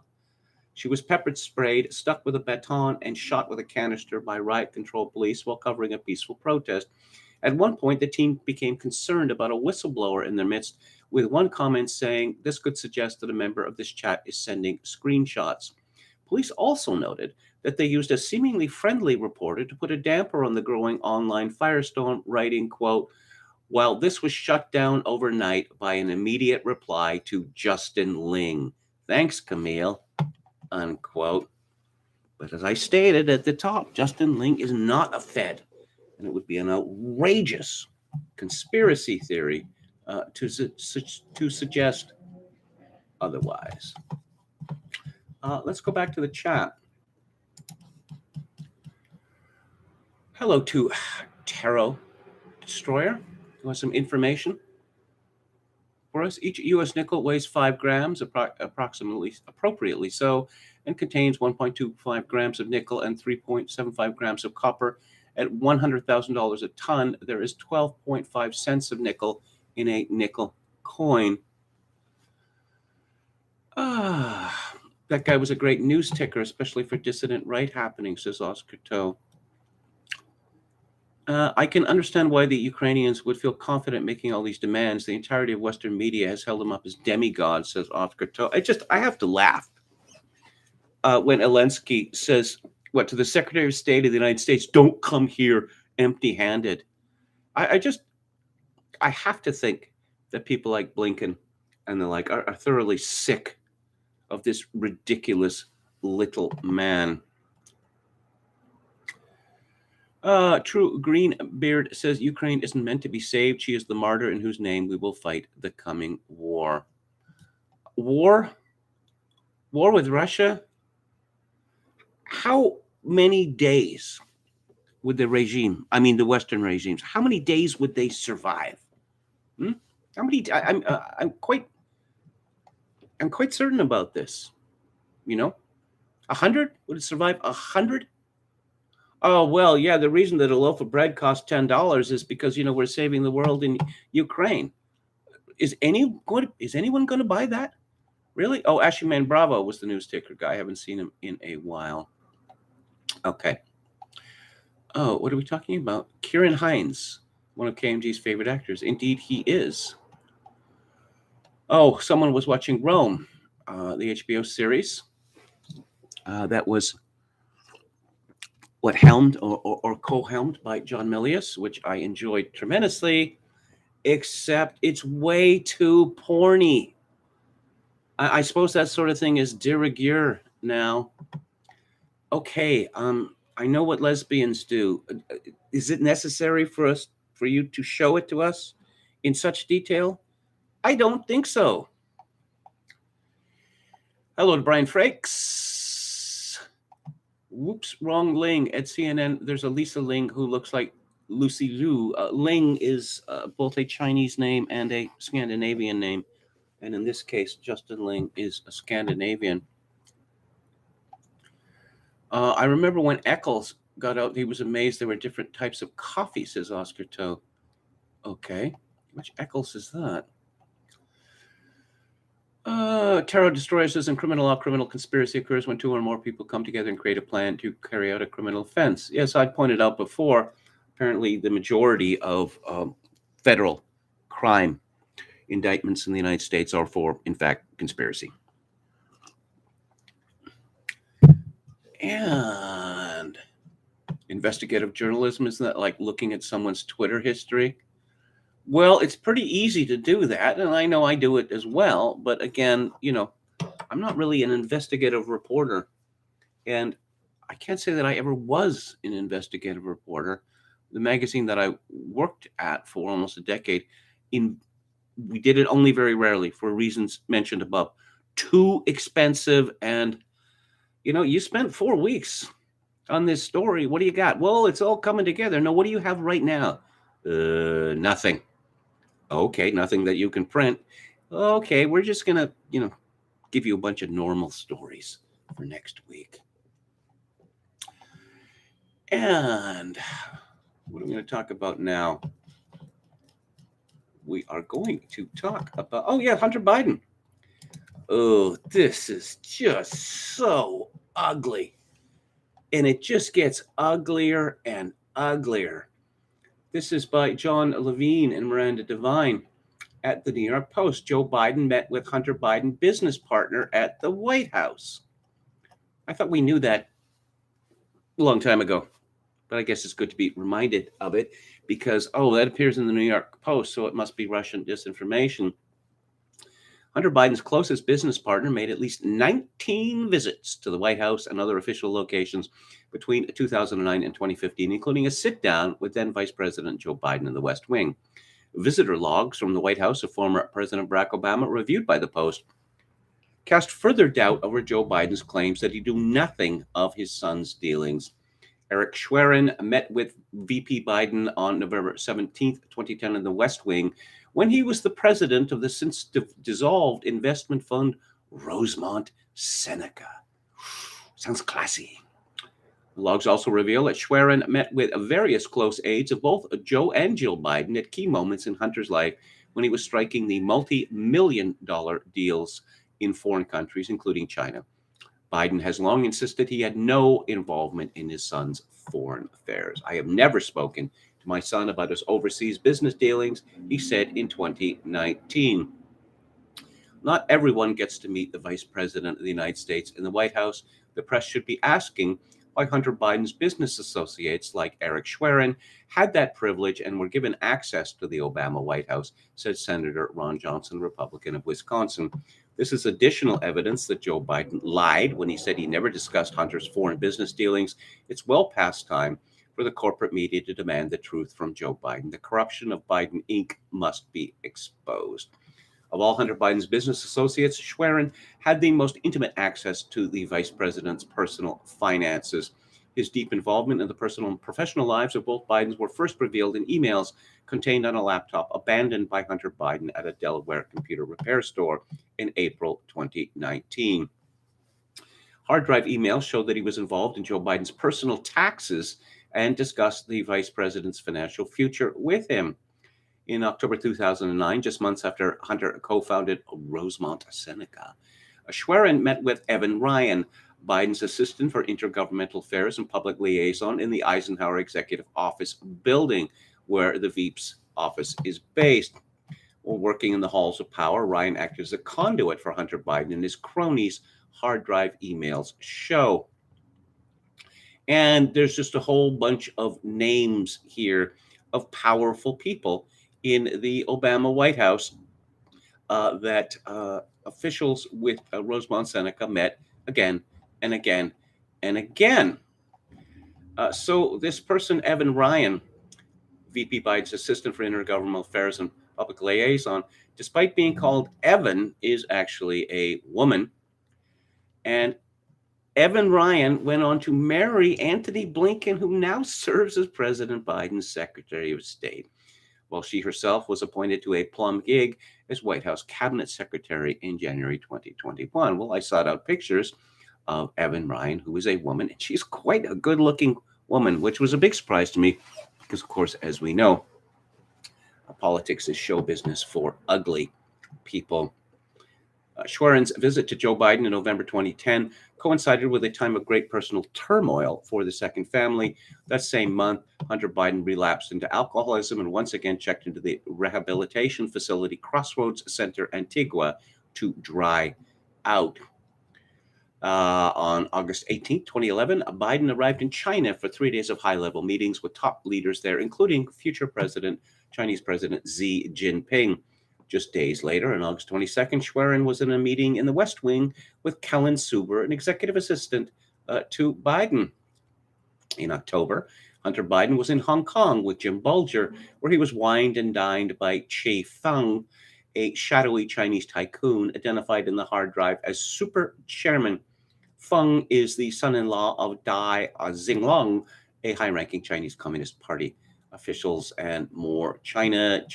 She was peppered sprayed, stuck with a baton, and shot with a canister by riot control police while covering a peaceful protest. At one point, the team became concerned about a whistleblower in their midst, with one comment saying this could suggest that a member of this chat is sending screenshots. Police also noted that they used a seemingly friendly reporter to put a damper on the growing online firestorm, writing, quote, "While this was shut down overnight by an immediate reply to Justin Ling. Thanks, Camille," unquote. But as I stated at the top, Justin Ling is not a Fed, and it would be an outrageous conspiracy theory to suggest otherwise. Let's go back to the chat. Hello to Tarot Destroyer, who has some information for us. Each U.S. nickel weighs 5 grams, appropriately so, and contains 1.25 grams of nickel and 3.75 grams of copper. At $100,000 a ton, there is 12.5 cents of nickel in a nickel coin. That guy was a great news ticker, especially for dissident right happenings, says Oscar Toe. I can understand why the Ukrainians would feel confident making all these demands. The entirety of Western media has held them up as demigods, says Oscar Toe. I have to laugh when Zelensky says, to the Secretary of State of the United States, don't come here empty-handed. I have to think that people like Blinken and the like are thoroughly sick of this ridiculous little man. True Greenbeard says Ukraine isn't meant to be saved. She is the martyr in whose name we will fight the coming war. War with Russia? How many days would the Western regimes, how many days would they survive? How many? I'm quite certain about this. 100? Would it survive 100? Oh, well, yeah, the reason that a loaf of bread costs $10 is because, we're saving the world in Ukraine. Is anyone going to buy that? Really? Oh, Ashyman Bravo was the news ticker guy. I haven't seen him in a while. Okay. Oh, what are we talking about? Kieran Hines, one of KMG's favorite actors. Indeed, he is. Oh, someone was watching Rome, the HBO series. That was helmed or co-helmed by John Milius, which I enjoyed tremendously, except it's way too porny. I suppose that sort of thing is de rigueur now. Okay, I know what lesbians do. Is it necessary for you to show it to us in such detail? I don't think so. Hello to Brian Frakes. Whoops, wrong Ling. At CNN, there's a Lisa Ling who looks like Lucy Liu. Ling is both a Chinese name and a Scandinavian name. And in this case, Justin Ling is a Scandinavian. I remember when Eccles got out, he was amazed there were different types of coffee, says Oscar Toe. Okay. Which Eccles is that? Tarot Destroyer says in criminal law, criminal conspiracy occurs when 2 or more people come together and create a plan to carry out a criminal offense. Yes, I pointed out before, apparently the majority of federal crime indictments in the United States are for, in fact, conspiracy. And investigative journalism, isn't that like looking at someone's Twitter history? Well, it's pretty easy to do that, and I know I do it as well. But again, I'm not really an investigative reporter, and I can't say that I ever was an investigative reporter. The magazine that I worked at for almost a decade, we did it only very rarely for reasons mentioned above. Too expensive, and you spent 4 weeks on this story. What do you got? Well, it's all coming together. No, what do you have right now? Nothing. Okay, nothing that you can print. Okay, we're just gonna, give you a bunch of normal stories for next week. And what are we going to talk about now? We are going to talk about, Hunter Biden. Oh, this is just so ugly. And it just gets uglier and uglier. This is by John Levine and Miranda Devine at the New York Post. Joe Biden met with Hunter Biden, business partner at the White House. I thought we knew that a long time ago, but I guess it's good to be reminded of it because, that appears in the New York Post, so it must be Russian disinformation. Hunter Biden's closest business partner made at least 19 visits to the White House and other official locations between 2009 and 2015, including a sit-down with then Vice President Joe Biden in the West Wing. Visitor logs from the White House of former President Barack Obama, reviewed by the Post, cast further doubt over Joe Biden's claims that he knew nothing of his son's dealings. Eric Schwerin met with VP Biden on November 17th, 2010 in the West Wing when he was the president of the since dissolved investment fund Rosemont Seneca. Sounds classy. The logs also reveal that Schwerin met with various close aides of both Joe and Jill Biden at key moments in Hunter's life when he was striking the multi-million-dollar deals in foreign countries, including China. Biden has long insisted he had no involvement in his son's foreign affairs. I have never spoken to my son about his overseas business dealings, he said in 2019. Not everyone gets to meet the Vice President of the United States in the White House. The press should be asking why Hunter Biden's business associates, like Eric Schwerin, had that privilege and were given access to the Obama White House, said Senator Ron Johnson, Republican of Wisconsin. This is additional evidence that Joe Biden lied when he said he never discussed Hunter's foreign business dealings. It's well past time for the corporate media to demand the truth from Joe Biden. The corruption of Biden Inc. must be exposed. Of all Hunter Biden's business associates, Schwerin had the most intimate access to the vice president's personal finances. His deep involvement in the personal and professional lives of both Bidens were first revealed in emails contained on a laptop abandoned by Hunter Biden at a Delaware computer repair store in April 2019. Hard drive emails showed that he was involved in Joe Biden's personal taxes and discussed the vice president's financial future with him. In October 2009, just months after Hunter co-founded Rosemont Seneca, Schwerin met with Evan Ryan, Biden's assistant for intergovernmental affairs and public liaison in the Eisenhower Executive Office building, where the Veep's office is based. While working in the halls of power, Ryan acted as a conduit for Hunter Biden and his cronies, hard drive emails show. And there's just a whole bunch of names here of powerful people in the Obama White House that officials with Rosemont Seneca met again and again and again. So this person, Evan Ryan, VP Biden's assistant for intergovernmental affairs and public liaison, despite being called Evan, is actually a woman. And Evan Ryan went on to marry Antony Blinken, who now serves as President Biden's Secretary of State, while she herself was appointed to a plum gig as White House Cabinet Secretary in January 2021. Well, I sought out pictures of Evan Ryan, who is a woman, and she's quite a good-looking woman, which was a big surprise to me because, of course, as we know, politics is show business for ugly people. Schwerin's visit to Joe Biden in November 2010 coincided with a time of great personal turmoil for the second family. That same month, Hunter Biden relapsed into alcoholism and once again checked into the rehabilitation facility Crossroads Center Antigua to dry out. On August 18, 2011, Biden arrived in China for 3 days of high-level meetings with top leaders there, including future Chinese President Xi Jinping. Just days later, on August 22nd, Schwerin was in a meeting in the West Wing with Kellen Suber, an executive assistant to Biden. In October, Hunter Biden was in Hong Kong with Jim Bulger, where he was wined and dined by Che Feng, a shadowy Chinese tycoon identified in the hard drive as super chairman. Feng is the son-in-law of Dai Xinglong, a high-ranking Chinese Communist Party officials, and more. China.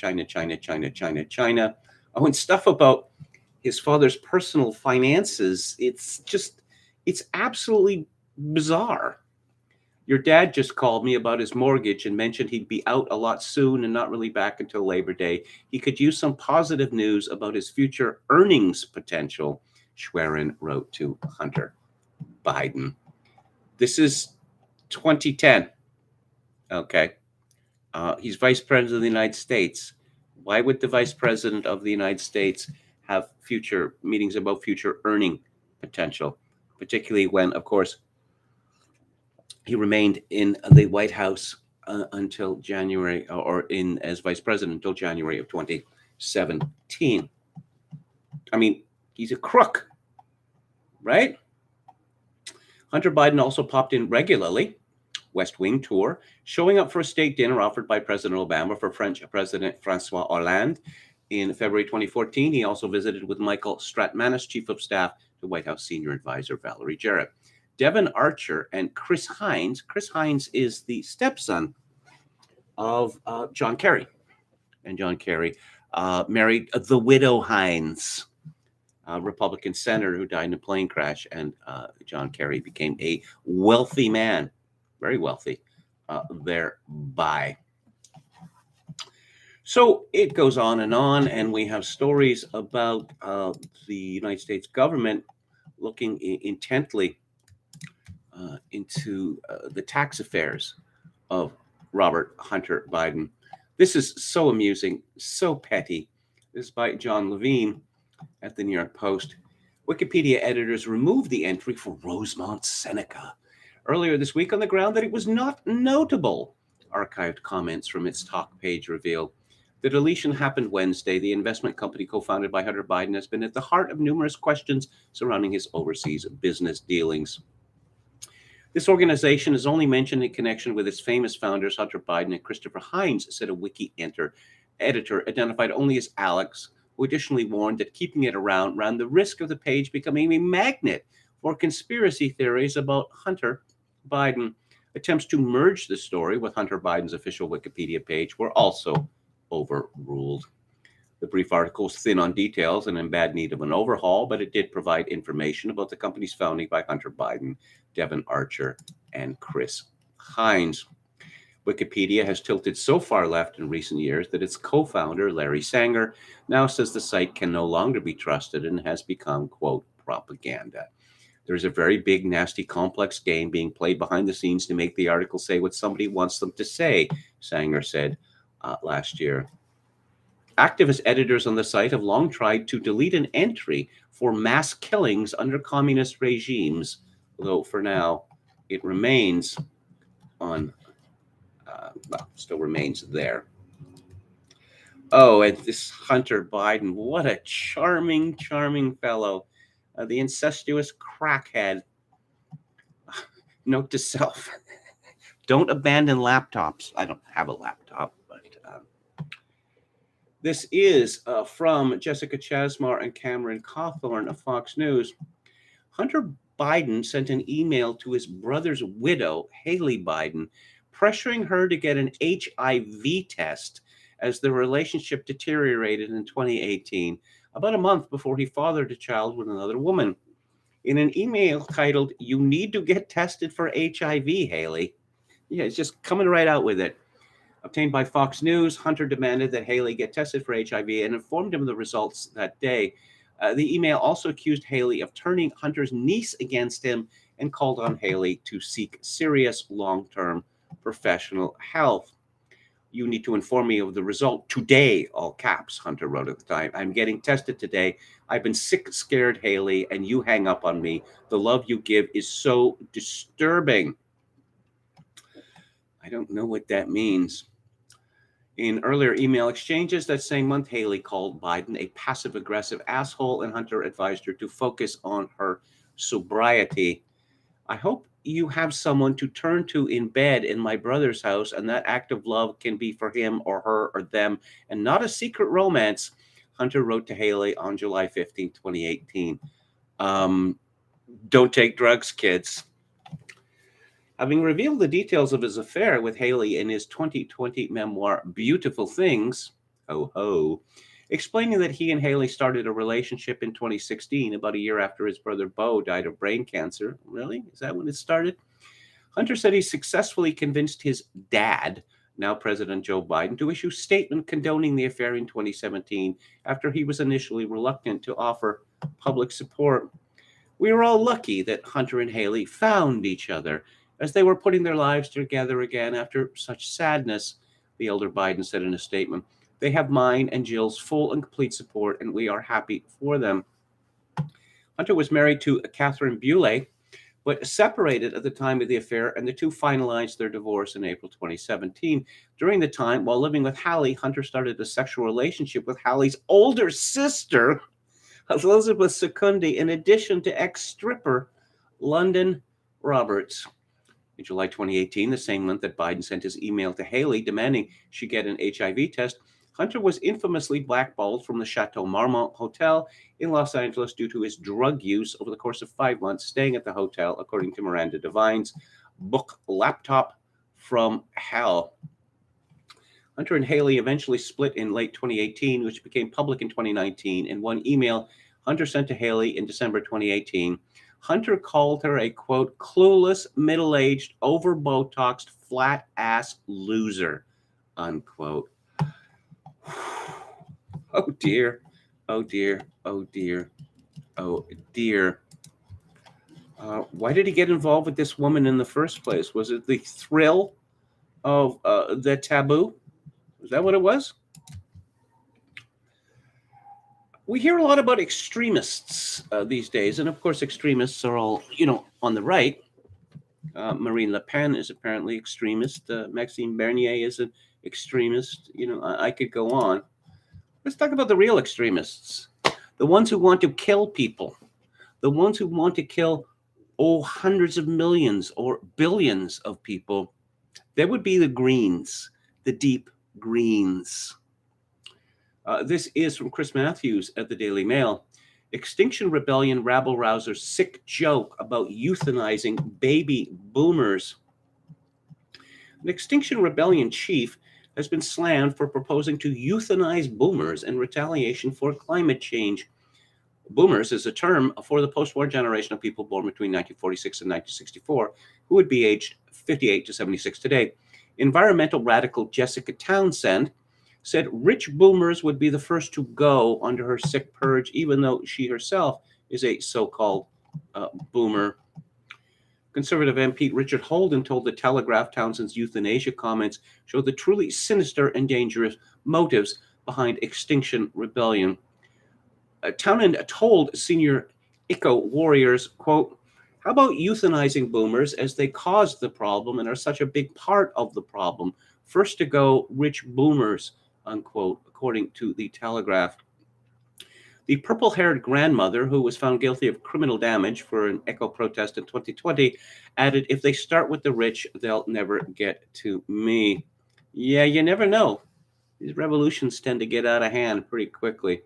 Oh, and stuff about his father's personal finances. It's absolutely bizarre. Your dad just called me about his mortgage and mentioned he'd be out a lot soon and not really back until Labor Day. He could use some positive news about his future earnings potential, Schwerin wrote to Hunter Biden. This is 2010. Okay. He's vice president of the United States. Why would the vice president of the United States have future meetings about future earning potential, particularly when, of course, he remained in the White House until January, as vice president until January of 2017. I mean, he's a crook, right? Hunter Biden also popped in regularly, West Wing tour, showing up for a state dinner offered by President Obama for French President Francois Hollande. In February 2014, he also visited with Michael Stratmanis, chief of staff to White House senior advisor Valerie Jarrett. Devon Archer and Chris Hines. Chris Hines is the stepson of John Kerry. And John Kerry married the widow Hines, a Republican senator who died in a plane crash. And John Kerry became a wealthy man, very wealthy, thereby. So it goes on, and we have stories about the United States government looking intently into the tax affairs of Robert Hunter Biden. This is so amusing, so petty. This is by John Levine at the New York Post. Wikipedia editors removed the entry for Rosemont Seneca earlier this week on the ground that it was not notable. Archived comments from its talk page reveal the deletion happened Wednesday. The investment company co-founded by Hunter Biden has been at the heart of numerous questions surrounding his overseas business dealings. This organization is only mentioned in connection with its famous founders, Hunter Biden and Christopher Hines, said a Wiki editor identified only as Alex, who additionally warned that keeping it around ran the risk of the page becoming a magnet for conspiracy theories about Hunter Biden. Attempts to merge the story with Hunter Biden's official Wikipedia page were also overruled. The brief article was thin on details and in bad need of an overhaul, but it did provide information about the company's founding by Hunter Biden, Devon Archer, and Chris Hines. Wikipedia has tilted so far left in recent years that its co-founder, Larry Sanger, now says the site can no longer be trusted and has become, quote, propaganda. There's a very big, nasty, complex game being played behind the scenes to make the article say what somebody wants them to say, Sanger said last year. Activist editors on the site have long tried to delete an entry for mass killings under communist regimes, though for now it remains still remains there. Oh, and this Hunter Biden, what a charming, charming fellow. The incestuous crackhead. Note to self, don't abandon laptops. I don't have a laptop, but this is from Jessica Chasmar and Cameron Cawthorn of Fox News. Hunter Biden sent an email to his brother's widow, Haley Biden, pressuring her to get an HIV test as the relationship deteriorated in 2018, about a month before he fathered a child with another woman. In an email titled, "You need to get tested for HIV, Haley." Yeah, it's just coming right out with it. Obtained by Fox News, Hunter demanded that Haley get tested for HIV and informed him of the results that day. The email also accused Haley of turning Hunter's niece against him and called on Haley to seek serious long-term professional health. "You need to inform me of the result today," all caps, Hunter wrote at the time. "I'm getting tested today. I've been sick, scared, Haley, and you hang up on me. The love you give is so disturbing." I don't know what that means. In earlier email exchanges that same month, Haley called Biden a passive-aggressive asshole, and Hunter advised her to focus on her sobriety. I hope you have someone to turn to in bed in my brother's house, and that act of love can be for him or her or them, and not a secret romance, Hunter wrote to Haley on July 15, 2018. Don't take drugs, kids. Having revealed the details of his affair with Haley in his 2020 memoir, Beautiful Things, ho ho, explaining that he and Haley started a relationship in 2016, about a year after his brother Beau died of brain cancer. Really? Is that when it started? Hunter said he successfully convinced his dad, now President Joe Biden, to issue a statement condoning the affair in 2017 after he was initially reluctant to offer public support. We were all lucky that Hunter and Haley found each other as they were putting their lives together again after such sadness, the elder Biden said in a statement. They have mine and Jill's full and complete support, and we are happy for them. Hunter was married to Catherine Bewley, but separated at the time of the affair, and the two finalized their divorce in April 2017. During the time, while living with Hallie, Hunter started a sexual relationship with Hallie's older sister, Elizabeth Secundi, in addition to ex-stripper London Roberts. In July 2018, the same month that Biden sent his email to Haley demanding she get an HIV test, Hunter was infamously blackballed from the Chateau Marmont Hotel in Los Angeles due to his drug use over the course of 5 months staying at the hotel, according to Miranda Devine's book Laptop from Hell. Hunter and Haley eventually split in late 2018, which became public in 2019. In one email Hunter sent to Haley in December 2018, Hunter called her a, quote, clueless, middle-aged, over-Botoxed, flat-ass loser, unquote. Oh, dear. Oh, dear. Oh, dear. Oh, dear. Why did he get involved with this woman in the first place? Was it the thrill of the taboo? Is that what it was? We hear a lot about extremists these days, and of course, extremists are all, on the right. Marine Le Pen is apparently extremist. Maxime Bernier is an extremist. I could go on. Let's talk about the real extremists, the ones who want to kill people, the ones who want to kill hundreds of millions or billions of people. That would be the Greens, the deep Greens. This is from Chris Matthews at the Daily Mail. Extinction Rebellion rabble-rousers' sick joke about euthanizing baby boomers. An Extinction Rebellion chief has been slammed for proposing to euthanize boomers in retaliation for climate change. Boomers is a term for the post-war generation of people born between 1946 and 1964, who would be aged 58 to 76 today. Environmental radical Jessica Townsend said rich boomers would be the first to go under her sick purge, even though she herself is a so-called boomer. Conservative MP Richard Holden told The Telegraph Townsend's euthanasia comments show the truly sinister and dangerous motives behind Extinction Rebellion. Townend told senior eco warriors, quote, how about euthanizing boomers as they caused the problem and are such a big part of the problem? First to go, rich boomers, unquote, according to The Telegraph. The purple-haired grandmother, who was found guilty of criminal damage for an eco protest in 2020, added, if they start with the rich, they'll never get to me. Yeah, you never know. These revolutions tend to get out of hand pretty quickly.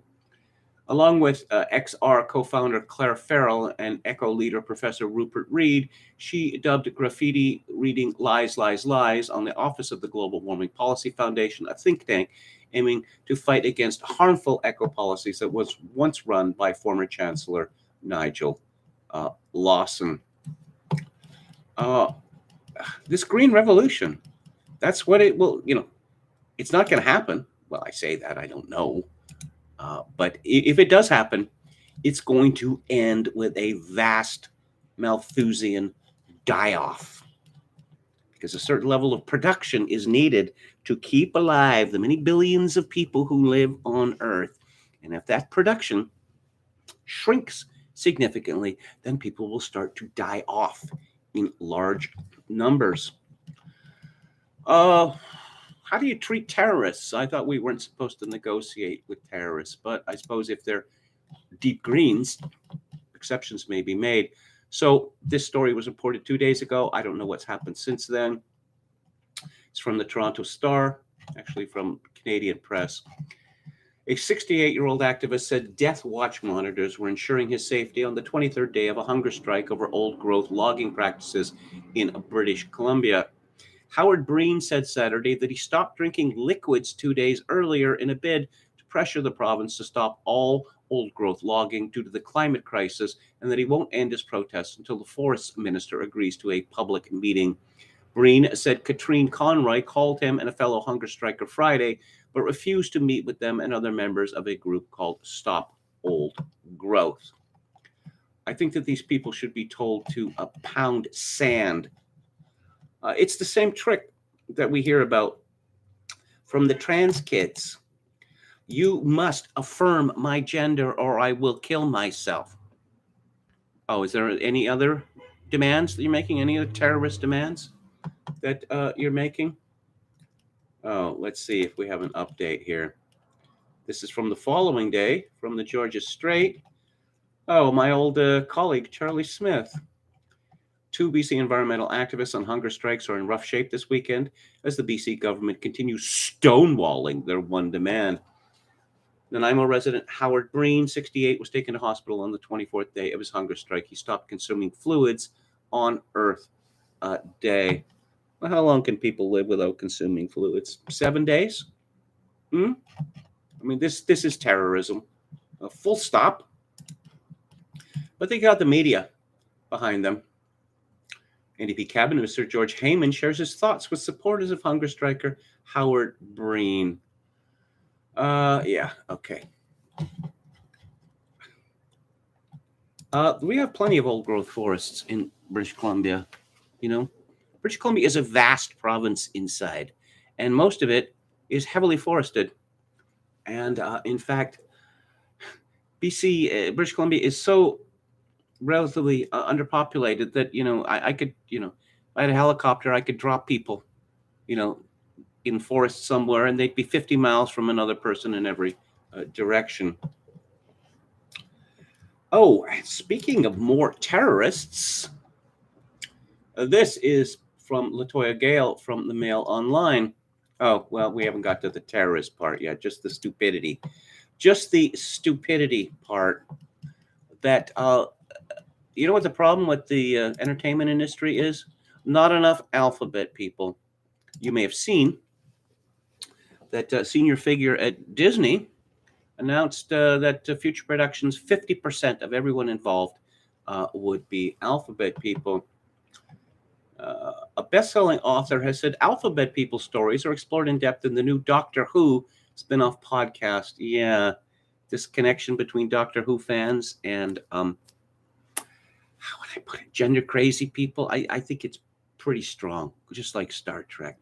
Along with XR co-founder Claire Farrell and ECHO leader Professor Rupert Reed, she dubbed graffiti reading Lies, Lies, Lies on the Office of the Global Warming Policy Foundation, a think tank aiming to fight against harmful eco policies that was once run by former Chancellor Nigel Lawson. This green revolution, that's what it will, it's not going to happen. Well, I say that, I don't know. But if it does happen, it's going to end with a vast Malthusian die-off, because a certain level of production is needed to keep alive the many billions of people who live on Earth. And if that production shrinks significantly, then people will start to die off in large numbers. How how do you treat terrorists? I thought we weren't supposed to negotiate with terrorists, but I suppose if they're deep greens, exceptions may be made. So this story was reported 2 days ago. I don't know what's happened since then. It's from the Toronto Star, actually from Canadian Press. A 68-year-old activist said death watch monitors were ensuring his safety on the 23rd day of a hunger strike over old-growth logging practices in British Columbia. Howard Breen said Saturday that he stopped drinking liquids 2 days earlier in a bid to pressure the province to stop all old-growth logging due to the climate crisis, and that he won't end his protests until the Forests Minister agrees to a public meeting. Breen said Katrine Conroy called him and a fellow hunger striker Friday, but refused to meet with them and other members of a group called Stop Old Growth. I think that these people should be told to pound sand. It's the same trick that we hear about from the trans kids. You must affirm my gender or I will kill myself. Oh, is there any other demands that you're making? Any other terrorist demands that you're making? Oh, let's see if we have an update here. This is from the following day, from the Georgia Strait. Oh, my old colleague, Charlie Smith. 2 BC environmental activists on hunger strikes are in rough shape this weekend as the BC government continues stonewalling their one demand. Nanaimo resident Howard Breen, 68, was taken to hospital on the 24th day of his hunger strike. He stopped consuming fluids on Earth Day. Well, how long can people live without consuming fluids? 7 days? I mean, this is terrorism. Full stop. But they got the media behind them. NDP Cabinet Minister George Heyman shares his thoughts with supporters of hunger striker Howard Breen. Yeah, okay. We have plenty of old-growth forests in British Columbia, you know. British Columbia is a vast province inside, and most of it is heavily forested. And in fact, British Columbia is so relatively underpopulated that, I could, if I had a helicopter, I could drop people, in forest somewhere, and they'd be 50 miles from another person in every direction. Oh, speaking of more terrorists, this is from Latoya Gale from the Mail Online. Oh, well, we haven't got to the terrorist part yet, just the stupidity. Just the stupidity part that, you know what the problem with the entertainment industry is? Not enough alphabet people. You may have seen that senior figure at Disney announced that future productions, 50% of everyone involved would be alphabet people. A best-selling author has said alphabet people stories are explored in depth in the new Doctor Who spin-off podcast. Yeah, this connection between Doctor Who fans and, how would I put it, gender-crazy people, I think it's pretty strong, just like Star Trek.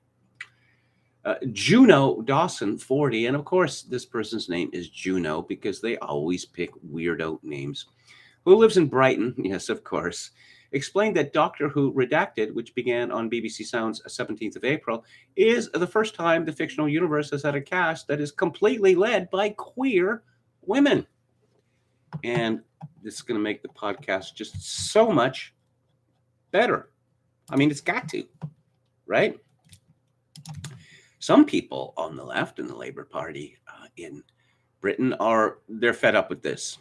Juno Dawson, 40, and of course this person's name is Juno because they always pick weirdo names, who lives in Brighton, yes, of course, explained that Doctor Who Redacted, which began on BBC Sounds 17th of April, is the first time the fictional universe has had a cast that is completely led by queer women. And this is going to make the podcast just so much better. I mean, it's got to, right? Some people on the left in the Labour Party in Britain they're fed up with this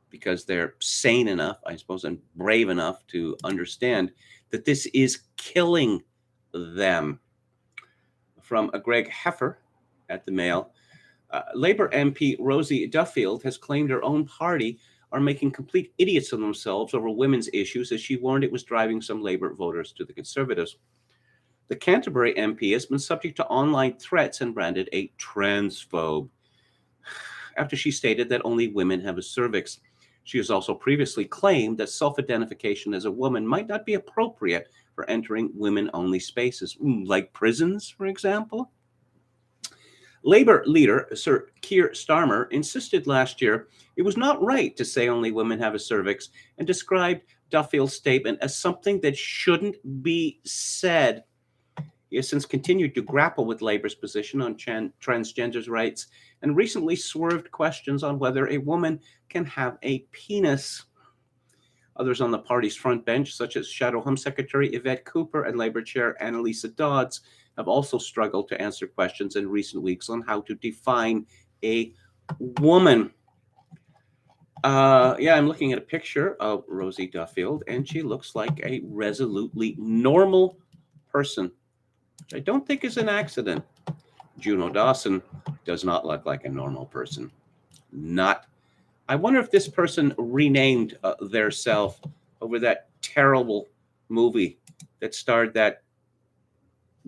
because they're sane enough, I suppose, and brave enough to understand that this is killing them. From a Greg Heffer at the Mail, Labour MP Rosie Duffield has claimed her own party are making complete idiots of themselves over women's issues, as she warned it was driving some Labour voters to the Conservatives. The Canterbury MP has been subject to online threats and branded a transphobe after she stated that only women have a cervix. She has also previously claimed that self-identification as a woman might not be appropriate for entering women-only spaces, like prisons, for example. Labour leader Sir Keir Starmer insisted last year it was not right to say only women have a cervix and described Duffield's statement as something that shouldn't be said. He has since continued to grapple with Labour's position on transgenders' rights and recently swerved questions on whether a woman can have a penis. Others on the party's front bench, such as Shadow Home Secretary Yvette Cooper and Labour Chair Annalisa Dodds, have also struggled to answer questions in recent weeks on how to define a woman. I'm looking at a picture of Rosie Duffield, and she looks like a resolutely normal person, which I don't think is an accident. Juno Dawson does not look like a normal person. Not. I wonder if this person renamed their self over that terrible movie that starred that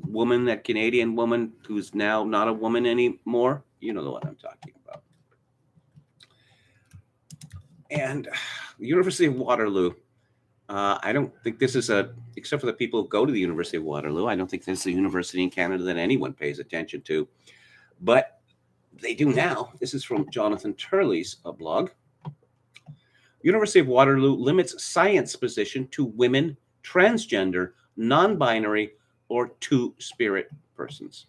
woman, that Canadian woman who's now not a woman anymore. You know the one I'm talking about. And the University of Waterloo. I don't think this is except for the people who go to the University of Waterloo, I don't think this is a university in Canada that anyone pays attention to. But they do now. This is from Jonathan Turley's blog. University of Waterloo limits science position to women, transgender, non-binary, or two-spirit persons.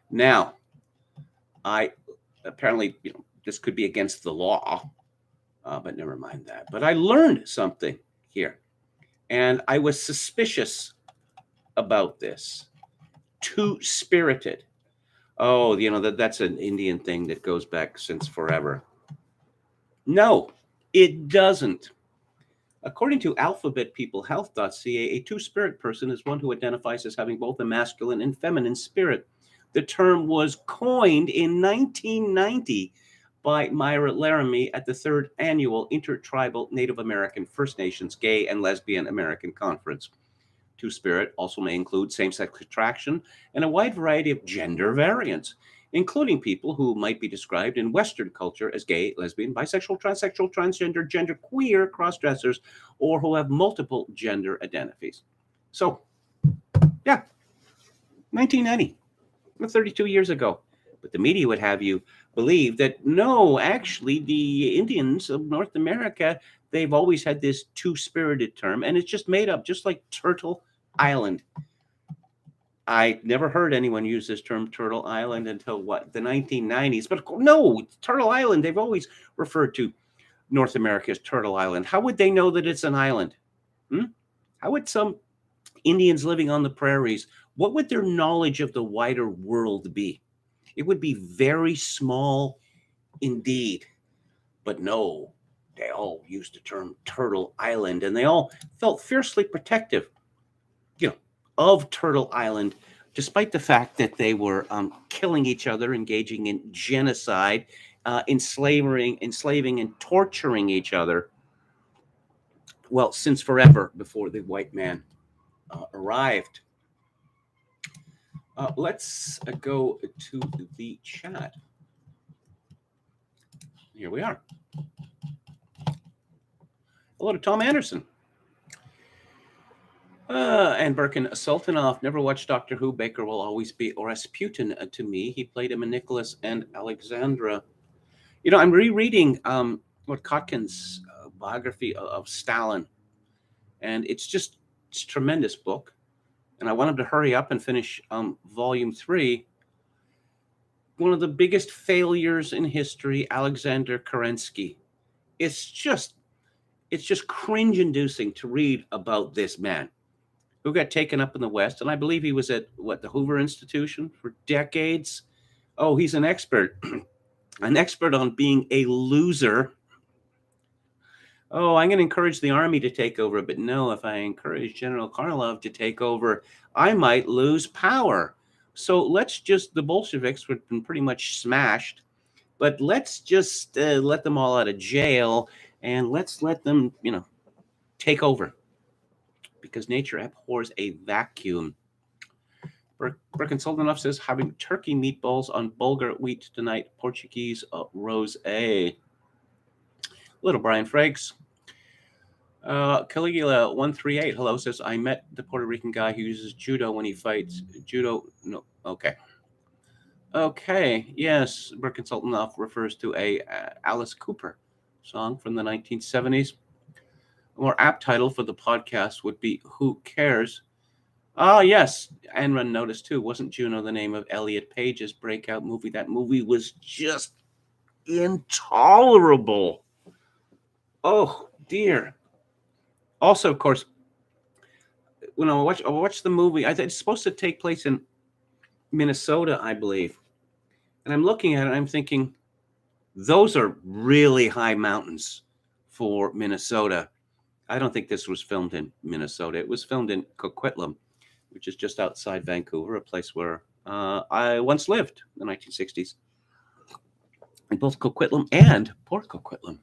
Now, apparently, this could be against the law, but never mind that. But I learned something here, and I was suspicious about this. Two-spirited. Oh, that's an Indian thing that goes back since forever. No, it doesn't. According to alphabetpeoplehealth.ca, a two-spirit person is one who identifies as having both a masculine and feminine spirit. The term was coined in 1990 by Myra Laramie at the third annual Intertribal Native American First Nations Gay and Lesbian American Conference. Two-spirit also may include same-sex attraction and a wide variety of gender variants, including people who might be described in Western culture as gay, lesbian, bisexual, transsexual, transgender, genderqueer, cross-dressers, or who have multiple gender identities. So, 1990, 32 years ago. But the media would have you believe that, no, actually, the Indians of North America, they've always had this two-spirited term, and it's just made up, just like Turtle Island. I never heard anyone use this term Turtle Island until the 1990s. But no, Turtle Island, they've always referred to North America as Turtle Island. How would they know that it's an island? How would some Indians living on the prairies, what would their knowledge of the wider world be? It would be very small indeed. But no, they all used the term Turtle Island, and they all felt fiercely protective, of Turtle Island, despite the fact that they were killing each other, engaging in genocide, enslaving and torturing each other, well, since forever before the white man arrived. Let's go to the chat. Here we are. Hello to Tom Anderson. And Birkin Sultanov, never watched Doctor Who. Baker will always be Rasputin to me. He played him in Nicholas and Alexandra. I'm rereading Kotkin's biography of Stalin, and it's a tremendous book. And I wanted to hurry up and finish volume 3. One of the biggest failures in history, Alexander Kerensky. It's just cringe-inducing to read about this man who got taken up in the West. And I believe he was at, the Hoover Institution for decades. Oh, he's an expert. An expert on being a loser. Oh, I'm going to encourage the army to take over. But no, if I encourage General Karlov to take over, I might lose power. So the Bolsheviks have been pretty much smashed. But let's just let them all out of jail. And let's let them, take over. Because nature abhors a vacuum. Birkin Sultanov says, having turkey meatballs on Bulgar wheat tonight, Portuguese rosé. Little Brian Frakes. Caligula 138, hello, says, I met the Puerto Rican guy who uses judo when he fights. Judo, no, okay. Okay, yes, Birkin Sultanov refers to a Alice Cooper song from the 1970s. A more apt title for the podcast would be Who Cares? Ah, yes. Enron noticed too. Wasn't Juno the name of Elliot Page's breakout movie? That movie was just intolerable. Oh dear. Also, of course, when I watched the movie, it's supposed to take place in Minnesota, I believe. And I'm looking at it, and I'm thinking, those are really high mountains for Minnesota. I don't think this was filmed in Minnesota. It was filmed in Coquitlam, which is just outside Vancouver, a place where I once lived in the 1960s. In both Coquitlam and Port Coquitlam.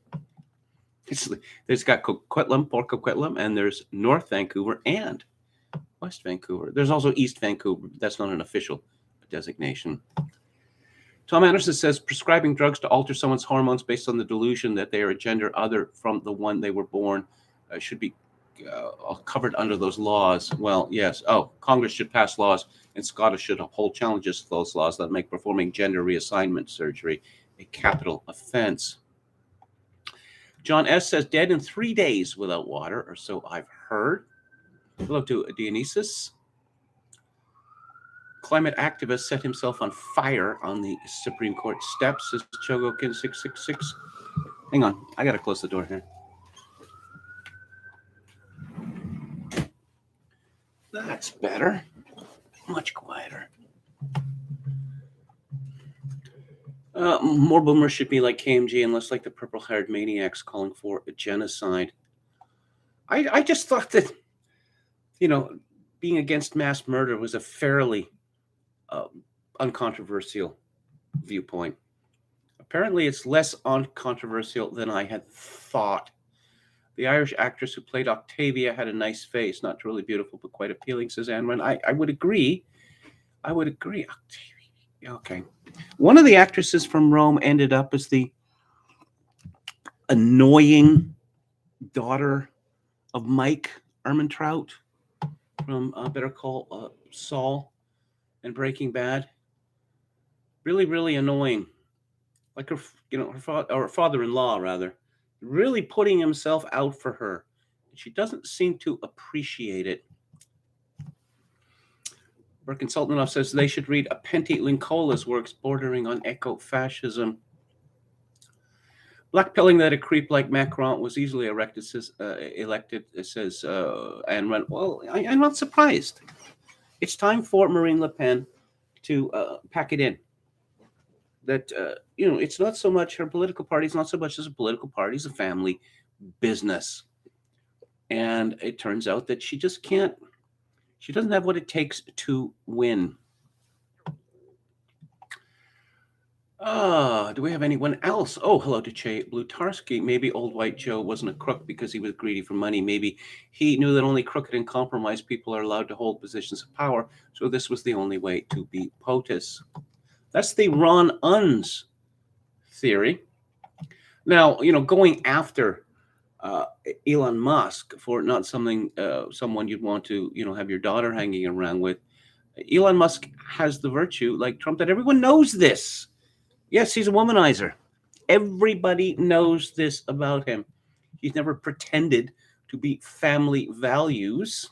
There's got Coquitlam, Port Coquitlam, and there's North Vancouver and West Vancouver. There's also East Vancouver, but that's not an official designation. Tom Anderson says prescribing drugs to alter someone's hormones based on the delusion that they are a gender other from the one they were born should be covered under those laws. Well, yes. Oh, Congress should pass laws, and Scotland should hold challenges to those laws that make performing gender reassignment surgery a capital offense. John S. says dead in 3 days without water, or so I've heard. Hello to Dionysus. Climate activist set himself on fire on the Supreme Court steps, says Chogokin 666. Hang on, I gotta close the door here. That's better. Much quieter. More boomers should be like KMG and less like the purple-haired maniacs calling for a genocide. I just thought that, being against mass murder was a fairly uncontroversial viewpoint. Apparently, it's less uncontroversial than I had thought. The Irish actress who played Octavia had a nice face, not really beautiful, but quite appealing, says Anne. I would agree. Octavia. Okay. One of the actresses from Rome ended up as the annoying daughter of Mike Ehrmantraut from Better Call Saul and Breaking Bad. Really, really annoying. Like her father-in-law, rather, really putting himself out for her. She doesn't seem to appreciate it. Burke and Sultanov says they should read Apenti Linkola's works bordering on eco-fascism. Blackpilling that a creep like Macron was easily elected, says Anne Rand. Well, I'm not surprised. It's time for Marine Le Pen to pack it in. That, it's not so much her political party. It's not so much as a political party. It's a family business. And it turns out that she just can't. She doesn't have what it takes to win. Do we have anyone else? Oh, hello to Che Blutarski. Maybe old white Joe wasn't a crook because he was greedy for money. Maybe he knew that only crooked and compromised people are allowed to hold positions of power. So this was the only way to beat POTUS. That's the Ron Unz theory. Now, going after Elon Musk for not someone you'd want to, have your daughter hanging around with. Elon Musk has the virtue, like Trump, that everyone knows this. Yes, he's a womanizer. Everybody knows this about him. He's never pretended to be family values.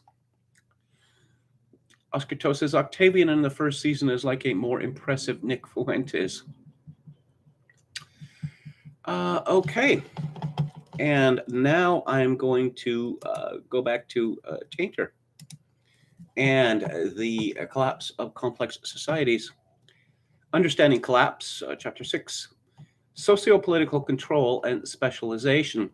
Oscar Toe says Octavian in the first season is like a more impressive Nick Fuentes. Okay. And now I'm going to go back to Tainter and the collapse of complex societies. Understanding Collapse, Chapter 6, Sociopolitical Control and Specialization.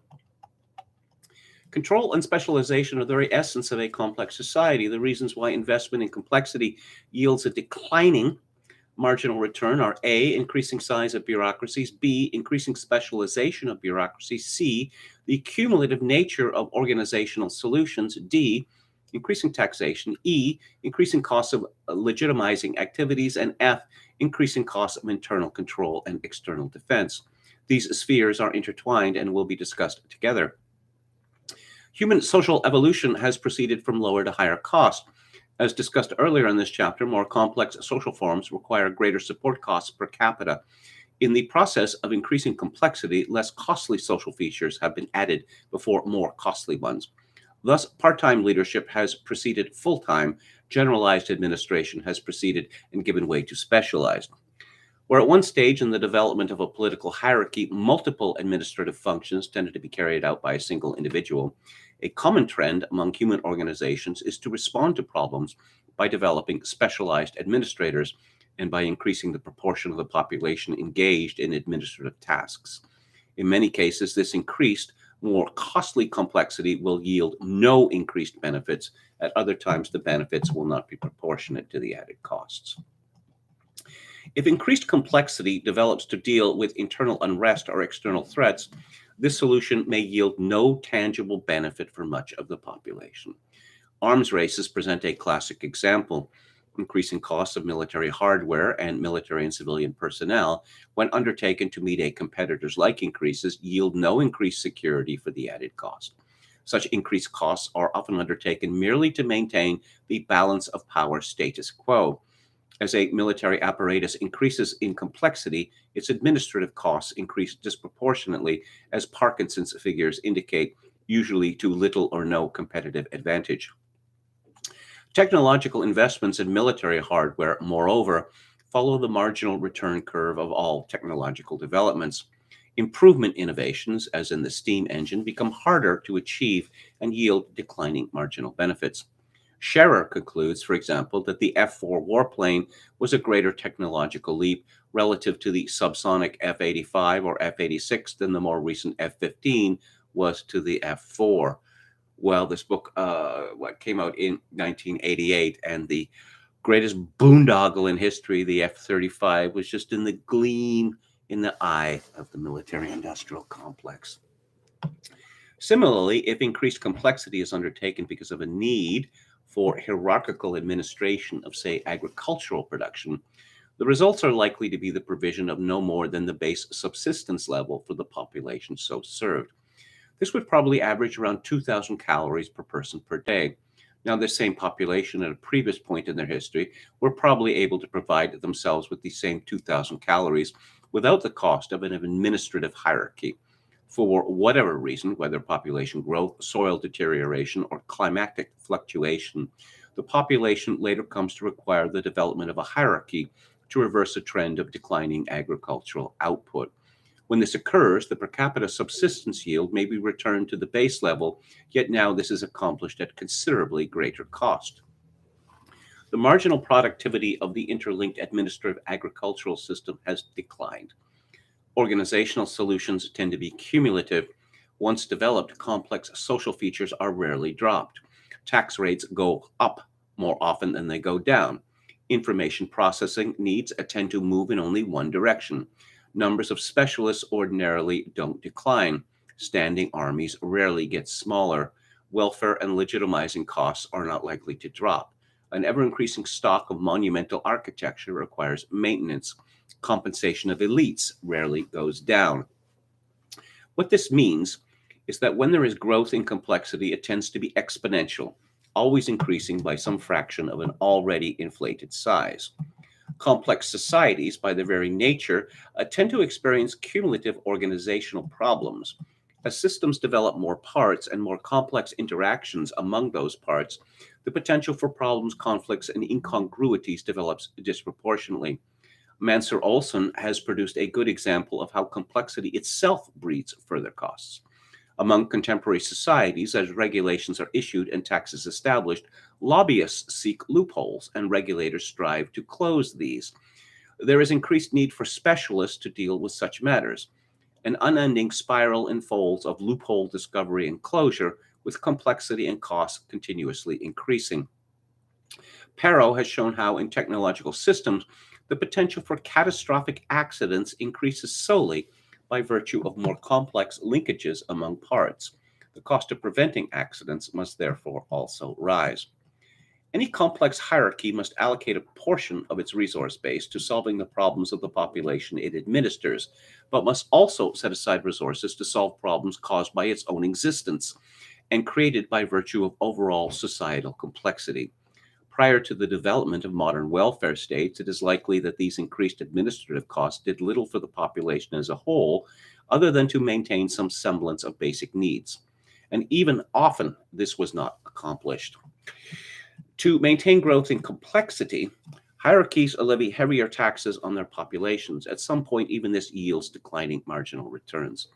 Control and specialization are the very essence of a complex society. The reasons why investment in complexity yields a declining marginal return are A, increasing size of bureaucracies, B, increasing specialization of bureaucracies, C, the cumulative nature of organizational solutions, D, increasing taxation, E, increasing costs of legitimizing activities, and F, increasing costs of internal control and external defense. These spheres are intertwined and will be discussed together. Human social evolution has proceeded from lower to higher cost. As discussed earlier in this chapter, more complex social forms require greater support costs per capita. In the process of increasing complexity, less costly social features have been added before more costly ones. Thus, part-time leadership has preceded full-time, Generalized administration has proceeded and given way to specialized. Where at one stage in the development of a political hierarchy, multiple administrative functions tended to be carried out by a single individual, a common trend among human organizations is to respond to problems by developing specialized administrators and by increasing the proportion of the population engaged in administrative tasks. In many cases, this increased, more costly complexity will yield no increased benefits. At other times, the benefits will not be proportionate to the added costs. If increased complexity develops to deal with internal unrest or external threats, this solution may yield no tangible benefit for much of the population. Arms races present a classic example. Increasing costs of military hardware and military and civilian personnel, when undertaken to meet a competitor's like increases, yield no increased security for the added cost. Such increased costs are often undertaken merely to maintain the balance of power status quo. As a military apparatus increases in complexity, its administrative costs increase disproportionately, as Parkinson's figures indicate, usually to little or no competitive advantage. Technological investments in military hardware, moreover, follow the marginal return curve of all technological developments. Improvement innovations, as in the steam engine, become harder to achieve and yield declining marginal benefits. Scherer concludes, for example, that the F-4 warplane was a greater technological leap relative to the subsonic F-85 or F-86 than the more recent F-15 was to the F-4. Well, this book came out in 1988, and the greatest boondoggle in history, the F-35, was just in the gleam in the eye of the military-industrial complex. Similarly, if increased complexity is undertaken because of a need for hierarchical administration of, say, agricultural production, the results are likely to be the provision of no more than the base subsistence level for the population so served. This would probably average around 2,000 calories per person per day. Now, this same population at a previous point in their history were probably able to provide themselves with the same 2,000 calories without the cost of an administrative hierarchy. For whatever reason, whether population growth, soil deterioration, or climatic fluctuation, the population later comes to require the development of a hierarchy to reverse a trend of declining agricultural output. When this occurs, the per capita subsistence yield may be returned to the base level, yet now this is accomplished at considerably greater cost. The marginal productivity of the interlinked administrative agricultural system has declined. Organizational solutions tend to be cumulative. Once developed, complex social features are rarely dropped. Tax rates go up more often than they go down. Information processing needs tend to move in only one direction. Numbers of specialists ordinarily don't decline. Standing armies rarely get smaller. Welfare and legitimizing costs are not likely to drop. An ever-increasing stock of monumental architecture requires maintenance. Compensation of elites rarely goes down. What this means is that when there is growth in complexity, it tends to be exponential, always increasing by some fraction of an already inflated size. Complex societies, by their very nature, tend to experience cumulative organizational problems. As systems develop more parts and more complex interactions among those parts, the potential for problems, conflicts, and incongruities develops disproportionately. Mansur Olson has produced a good example of how complexity itself breeds further costs. Among contemporary societies, as regulations are issued and taxes established, lobbyists seek loopholes and regulators strive to close these. There is increased need for specialists to deal with such matters. An unending spiral unfolds of loophole discovery and closure, with complexity and costs continuously increasing. Perrow has shown how in technological systems, the potential for catastrophic accidents increases solely by virtue of more complex linkages among parts. The cost of preventing accidents must therefore also rise. Any complex hierarchy must allocate a portion of its resource base to solving the problems of the population it administers, but must also set aside resources to solve problems caused by its own existence and created by virtue of overall societal complexity. Prior to the development of modern welfare states, it is likely that these increased administrative costs did little for the population as a whole, other than to maintain some semblance of basic needs. And even often, this was not accomplished. To maintain growth in complexity, hierarchies levy heavier taxes on their populations. At some point, even this yields declining marginal returns.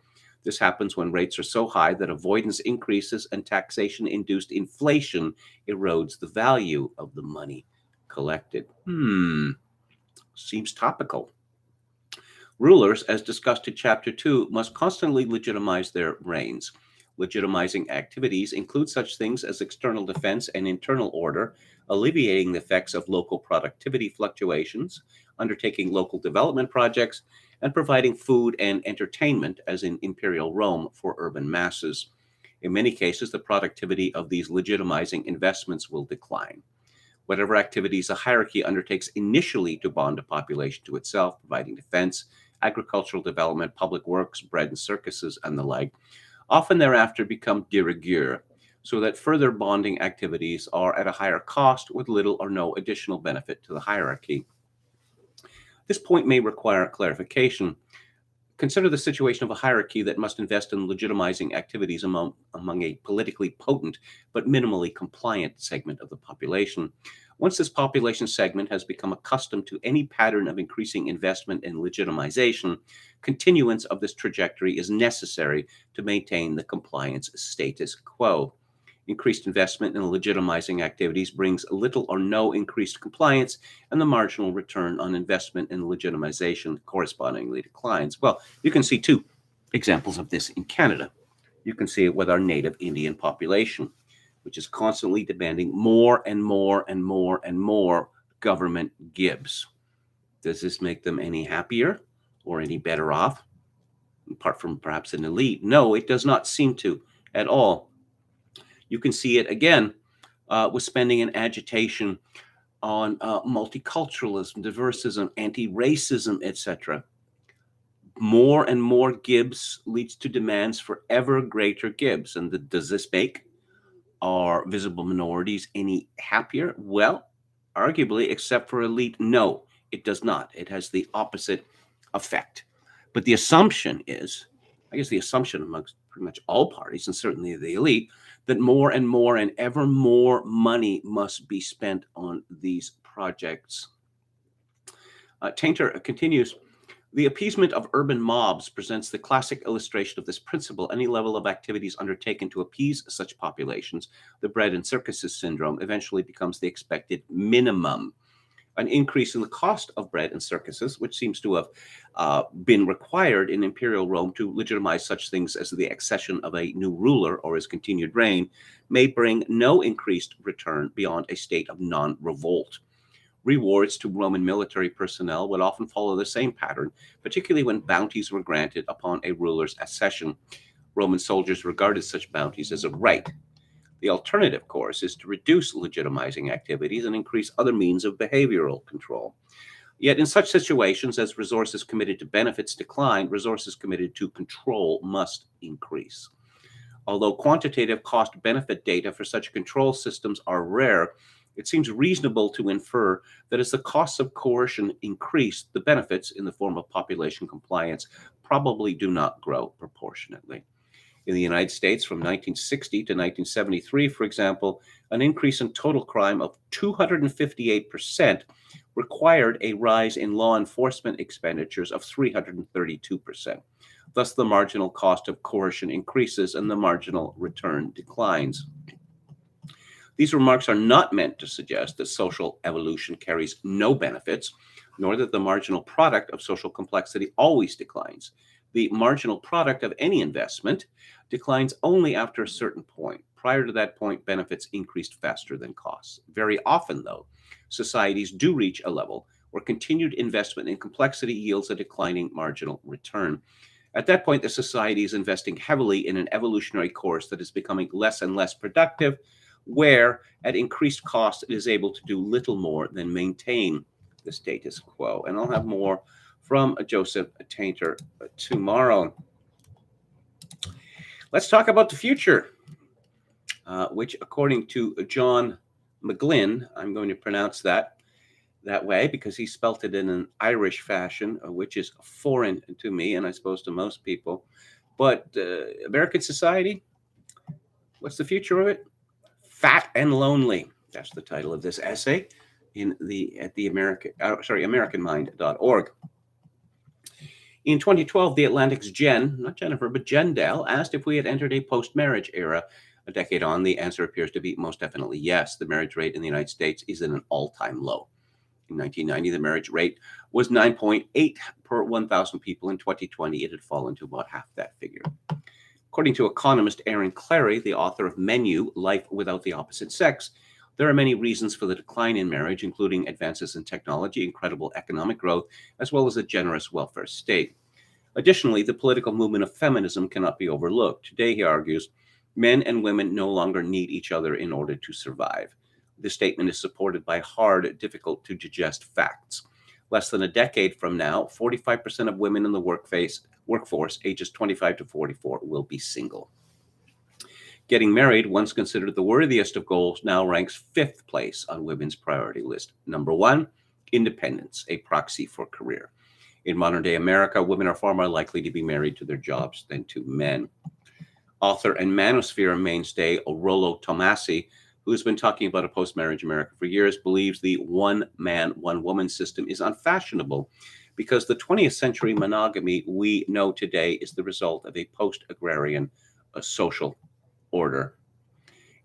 This happens when rates are so high that avoidance increases and taxation-induced inflation erodes the value of the money collected. Seems topical. Rulers, as discussed in Chapter 2, must constantly legitimize their reigns. Legitimizing activities include such things as external defense and internal order, alleviating the effects of local productivity fluctuations, undertaking local development projects, and providing food and entertainment, as in imperial Rome, for urban masses. In many cases, the productivity of these legitimizing investments will decline. Whatever activities a hierarchy undertakes initially to bond a population to itself, providing defense, agricultural development, public works, bread and circuses, and the like, often thereafter become de rigueur, so that further bonding activities are at a higher cost with little or no additional benefit to the hierarchy. This point may require clarification. Consider the situation of a hierarchy that must invest in legitimizing activities among a politically potent but minimally compliant segment of the population. Once this population segment has become accustomed to any pattern of increasing investment in legitimization, continuance of this trajectory is necessary to maintain the compliance status quo. Increased investment in legitimizing activities brings little or no increased compliance, and the marginal return on investment in legitimization correspondingly declines. Well, you can see two examples of this in Canada. You can see it with our native Indian population, which is constantly demanding more and more and more and more government gibs. Does this make them any happier or any better off, apart from perhaps an elite? No, it does not seem to at all. You can see it again with spending and agitation on multiculturalism, diversism, anti-racism, etc. More and more gibs leads to demands for ever greater gibs. And does this make our visible minorities any happier? Well, arguably, except for elite, no, it does not. It has the opposite effect. But the assumption is, I guess the assumption amongst pretty much all parties, and certainly the elite, that more and more and ever more money must be spent on these projects. Tainter continues, the appeasement of urban mobs presents the classic illustration of this principle. Any level of activities undertaken to appease such populations, the bread and circuses syndrome, eventually becomes the expected minimum. An increase in the cost of bread and circuses, which seems to have been required in imperial Rome to legitimize such things as the accession of a new ruler or his continued reign, may bring no increased return beyond a state of non-revolt. Rewards to Roman military personnel would often follow the same pattern, particularly when bounties were granted upon a ruler's accession. Roman soldiers regarded such bounties as a right. The alternative course is to reduce legitimizing activities and increase other means of behavioral control. Yet in such situations, as resources committed to benefits decline, resources committed to control must increase. Although quantitative cost-benefit data for such control systems are rare, it seems reasonable to infer that as the costs of coercion increase, the benefits in the form of population compliance probably do not grow proportionately. In the United States from 1960 to 1973, for example, an increase in total crime of 258% required a rise in law enforcement expenditures of 332%. Thus, the marginal cost of coercion increases and the marginal return declines. These remarks are not meant to suggest that social evolution carries no benefits, nor that the marginal product of social complexity always declines. The marginal product of any investment declines only after a certain point. Prior to that point, benefits increased faster than costs. Very often, though, societies do reach a level where continued investment in complexity yields a declining marginal return. At that point, the society is investing heavily in an evolutionary course that is becoming less and less productive, where at increased cost it is able to do little more than maintain the status quo. And I'll have more from Joseph Tainter tomorrow. Let's talk about the future, which according to John McGlynn, I'm going to pronounce that way because he spelt it in an Irish fashion, which is foreign to me and I suppose to most people. But American society, what's the future of it? Fat and lonely. That's the title of this essay at the AmericanMind.org. In 2012, The Atlantic's not Jennifer, but Jen Dell, asked if we had entered a post-marriage era. A decade on, the answer appears to be most definitely yes. The marriage rate in the United States is at an all-time low. In 1990, the marriage rate was 9.8 per 1,000 people. In 2020, it had fallen to about half that figure. According to economist Aaron Clarey, the author of Menu, Life Without the Opposite Sex, there are many reasons for the decline in marriage, including advances in technology, incredible economic growth, as well as a generous welfare state. Additionally, the political movement of feminism cannot be overlooked. Today, he argues, men and women no longer need each other in order to survive. This statement is supported by hard, difficult to digest facts. Less than a decade from now, 45% of women in the workforce ages 25 to 44 will be single. Getting married, once considered the worthiest of goals, now ranks 5th place on women's priority list. Number 1, independence, a proxy for career. In modern-day America, women are far more likely to be married to their jobs than to men. Author and manosphere mainstay Rollo Tomassi, who has been talking about a post-marriage America for years, believes the one-man, one-woman system is unfashionable because the 20th century monogamy we know today is the result of a post-agrarian social order.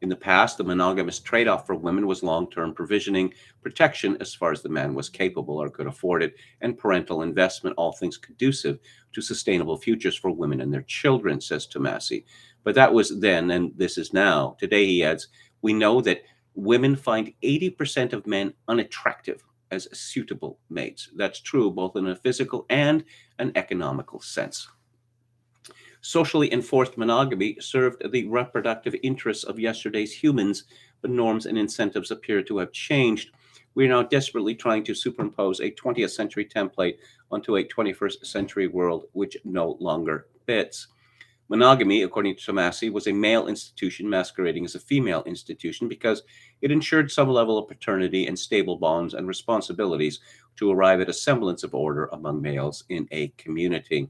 In the past, the monogamous trade-off for women was long-term provisioning, protection as far as the man was capable or could afford it, and parental investment, all things conducive to sustainable futures for women and their children, says Tomassi. But that was then, and this is now. Today, he adds, we know that women find 80% of men unattractive as suitable mates. That's true both in a physical and an economical sense. Socially enforced monogamy served the reproductive interests of yesterday's humans, but norms and incentives appear to have changed. We are now desperately trying to superimpose a 20th century template onto a 21st century world which no longer fits. Monogamy, according to Tomassi, was a male institution masquerading as a female institution because it ensured some level of paternity and stable bonds and responsibilities to arrive at a semblance of order among males in a community.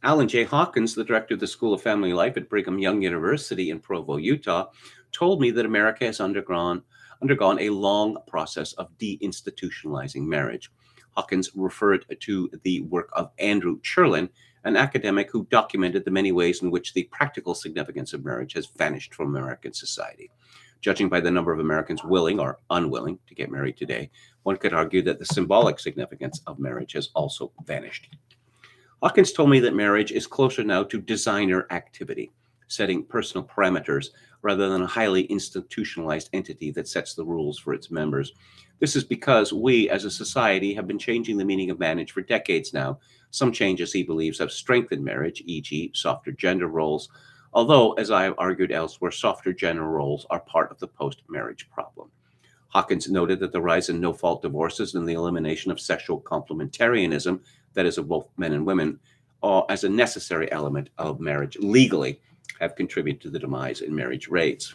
Alan J. Hawkins, the director of the School of Family Life at Brigham Young University in Provo, Utah, told me that America has undergone a long process of deinstitutionalizing marriage. Hawkins referred to the work of Andrew Cherlin, an academic who documented the many ways in which the practical significance of marriage has vanished from American society. Judging by the number of Americans willing or unwilling to get married today, one could argue that the symbolic significance of marriage has also vanished. Hawkins told me that marriage is closer now to designer activity, setting personal parameters rather than a highly institutionalized entity that sets the rules for its members. This is because we, as a society, have been changing the meaning of marriage for decades now. Some changes, he believes, have strengthened marriage, e.g., softer gender roles, although, as I have argued elsewhere, softer gender roles are part of the post-marriage problem. Hawkins noted that the rise in no-fault divorces and the elimination of sexual complementarianism, that is, of both men and women, as a necessary element of marriage legally, have contributed to the demise in marriage rates.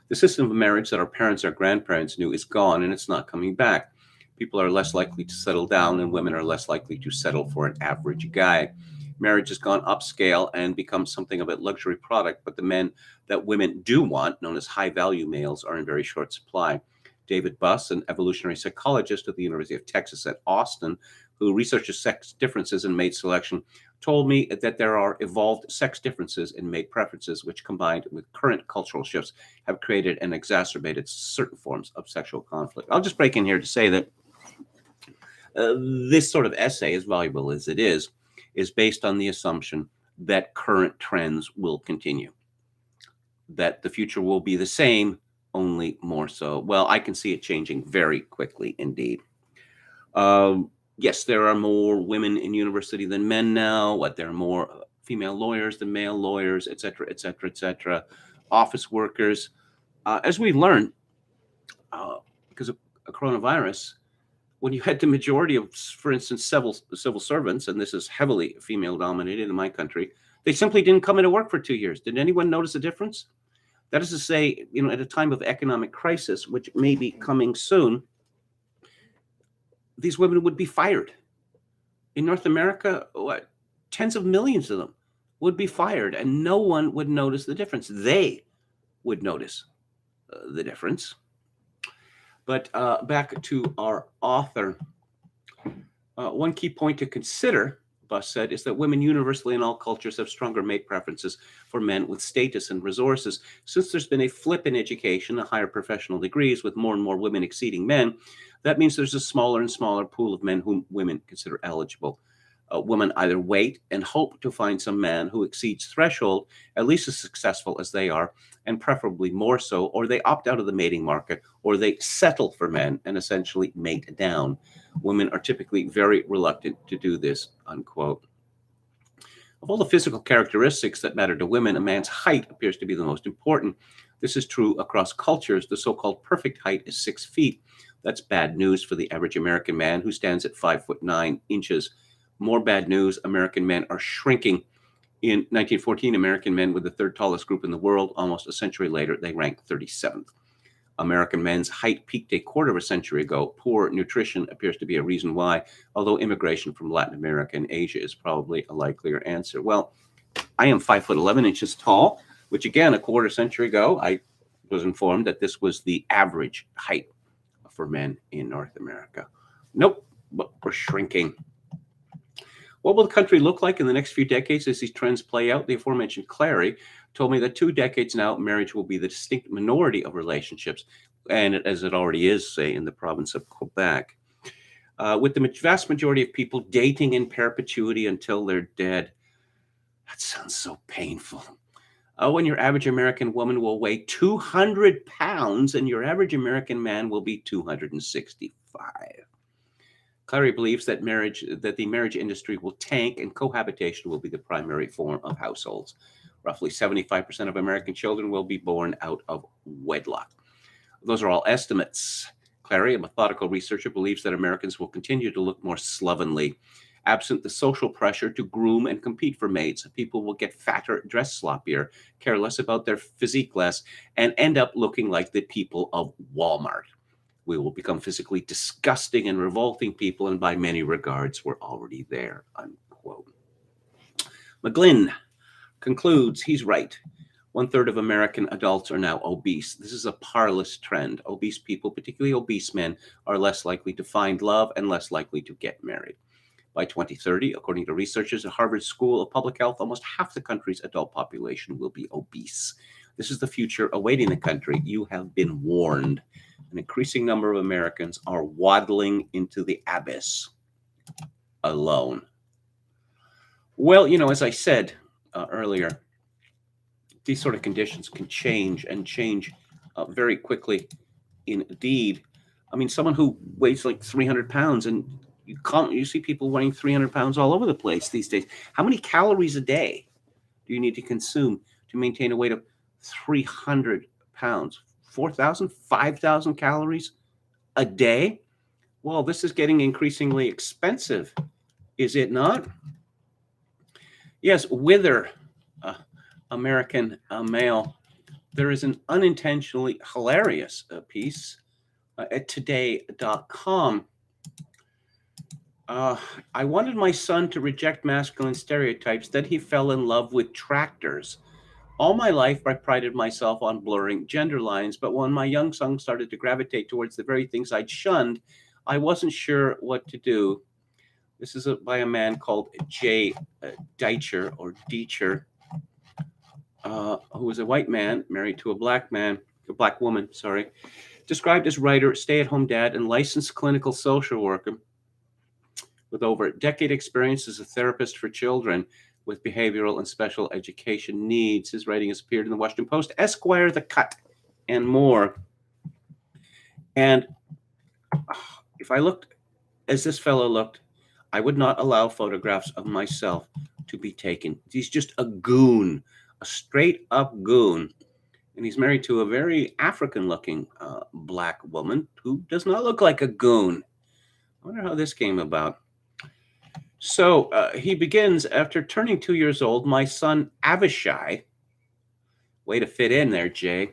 The system of marriage that our parents or grandparents knew is gone, and it's not coming back. People are less likely to settle down, and women are less likely to settle for an average guy. Marriage has gone upscale and become something of a luxury product, but the men that women do want, known as high-value males, are in very short supply. David Buss, an evolutionary psychologist at the University of Texas at Austin, who researches sex differences in mate selection, told me that there are evolved sex differences in mate preferences, which combined with current cultural shifts have created and exacerbated certain forms of sexual conflict. I'll just break in here to say that this sort of essay, as valuable as it is based on the assumption that current trends will continue, that the future will be the same, only more so. Well, I can see it changing very quickly indeed. Yes, there are more women in university than men now. There are more female lawyers than male lawyers, et cetera, et cetera, et cetera. Office workers. As we've learned, because of coronavirus, when you had the majority of, for instance, civil servants, and this is heavily female-dominated in my country, they simply didn't come into work for 2 years. Did anyone notice a difference? That is to say, at a time of economic crisis, which may be coming soon, these women would be fired. In North America, tens of millions of them would be fired, and no one would notice the difference. They would notice the difference. But back to our author. One key point to consider, Buss said, is that women universally in all cultures have stronger mate preferences for men with status and resources. Since there's been a flip in education, a higher professional degrees, with more and more women exceeding men, that means there's a smaller and smaller pool of men whom women consider eligible. Women either wait and hope to find some man who exceeds threshold, at least as successful as they are, and preferably more so, or they opt out of the mating market, or they settle for men and essentially mate down. Women are typically very reluctant to do this, unquote. Of all the physical characteristics that matter to women, a man's height appears to be the most important. This is true across cultures. The so-called perfect height is 6 feet. That's bad news for the average American man, who stands at 5'9". More bad news, American men are shrinking. In 1914, American men were the third tallest group in the world. Almost a century later, they ranked 37th. American men's height peaked a quarter of a century ago. Poor nutrition appears to be a reason why, although immigration from Latin America and Asia is probably a likelier answer. Well, I am 5'11" tall, which again, a quarter century ago, I was informed that this was the average height for men in North America. Nope, but we're shrinking. What will the country look like in the next few decades as these trends play out? The aforementioned Clary told me that 2 decades now, marriage will be the distinct minority of relationships, and as it already is, say, in the province of Quebec. With the vast majority of people dating in perpetuity until they're dead. That sounds so painful. When your average American woman will weigh 200 pounds and your average American man will be 265. Clary believes that the marriage industry will tank and cohabitation will be the primary form of households. Roughly 75% of American children will be born out of wedlock. Those are all estimates. Clary, a methodical researcher, believes that Americans will continue to look more slovenly. Absent the social pressure to groom and compete for mates, people will get fatter, dress sloppier, care less about their physique less, and end up looking like the people of Walmart. We will become physically disgusting and revolting people, and by many regards, we're already there, unquote. McGlynn concludes, he's right. 1/3 of American adults are now obese. This is a parlous trend. Obese people, particularly obese men, are less likely to find love and less likely to get married. By 2030, according to researchers at Harvard School of Public Health, almost half the country's adult population will be obese. This is the future awaiting the country. You have been warned. An increasing number of Americans are waddling into the abyss alone. Well, as I said earlier, these sort of conditions can change and change very quickly indeed. I mean, someone who weighs like 300 pounds, and you see people weighing 300 pounds all over the place these days. How many calories a day do you need to consume to maintain a weight of 300 pounds? 4,000, 5,000 calories a day? Well, this is getting increasingly expensive, is it not? Yes, Wither, American male. There is an unintentionally hilarious piece at today.com. I wanted my son to reject masculine stereotypes. Then he fell in love with tractors. All my life, I prided myself on blurring gender lines, but when my young son started to gravitate towards the very things I'd shunned, I wasn't sure what to do. This is by a man called Jay Deitcher, who was a white man married to a black woman, described as writer, stay-at-home dad, and licensed clinical social worker with over a decade experience as a therapist for children with behavioral and special education needs. His writing has appeared in the Washington Post, Esquire, The Cut, and more. And if I looked as this fellow looked, I would not allow photographs of myself to be taken. He's just a goon, a straight-up goon. And he's married to a very African-looking black woman who does not look like a goon. I wonder how this came about. So he begins, after turning 2 years old, my son Avishai, way to fit in there, Jay,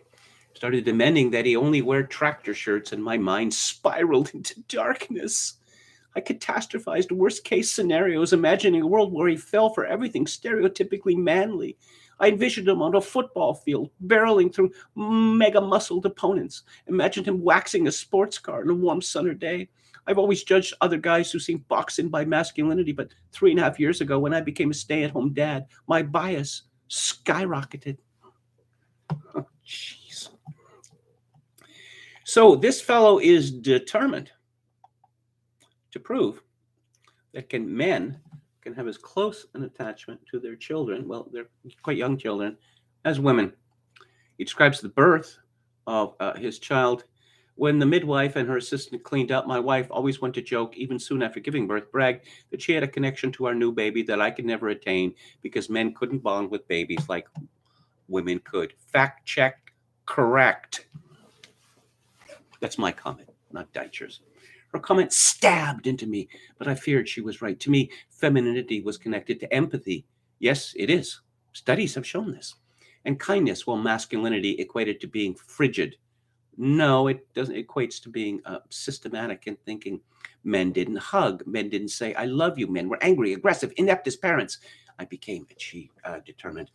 started demanding that he only wear tractor shirts, and my mind spiraled into darkness. I catastrophized worst-case scenarios, imagining a world where he fell for everything stereotypically manly. I envisioned him on a football field, barreling through mega-muscled opponents. Imagined him waxing a sports car on a warm summer day. I've always judged other guys who seem boxed in by masculinity, but 3.5 years ago, when I became a stay-at-home dad, my bias skyrocketed. Oh, jeez. So this fellow is determined to prove that men can have as close an attachment to their children, well, they're quite young children, as women. He describes the birth of his child. When the midwife and her assistant cleaned up, my wife always went to joke, even soon after giving birth, bragged that she had a connection to our new baby that I could never attain because men couldn't bond with babies like women could. Fact check, correct. That's my comment, not Deicher's. Her comment stabbed into me, but I feared she was right. To me, femininity was connected to empathy. Yes, it is. Studies have shown this. And kindness, while masculinity equated to being frigid. No, it doesn't equate to being systematic in thinking. Men didn't hug. Men didn't say, I love you. Men were angry, aggressive, inept as parents. I became determined.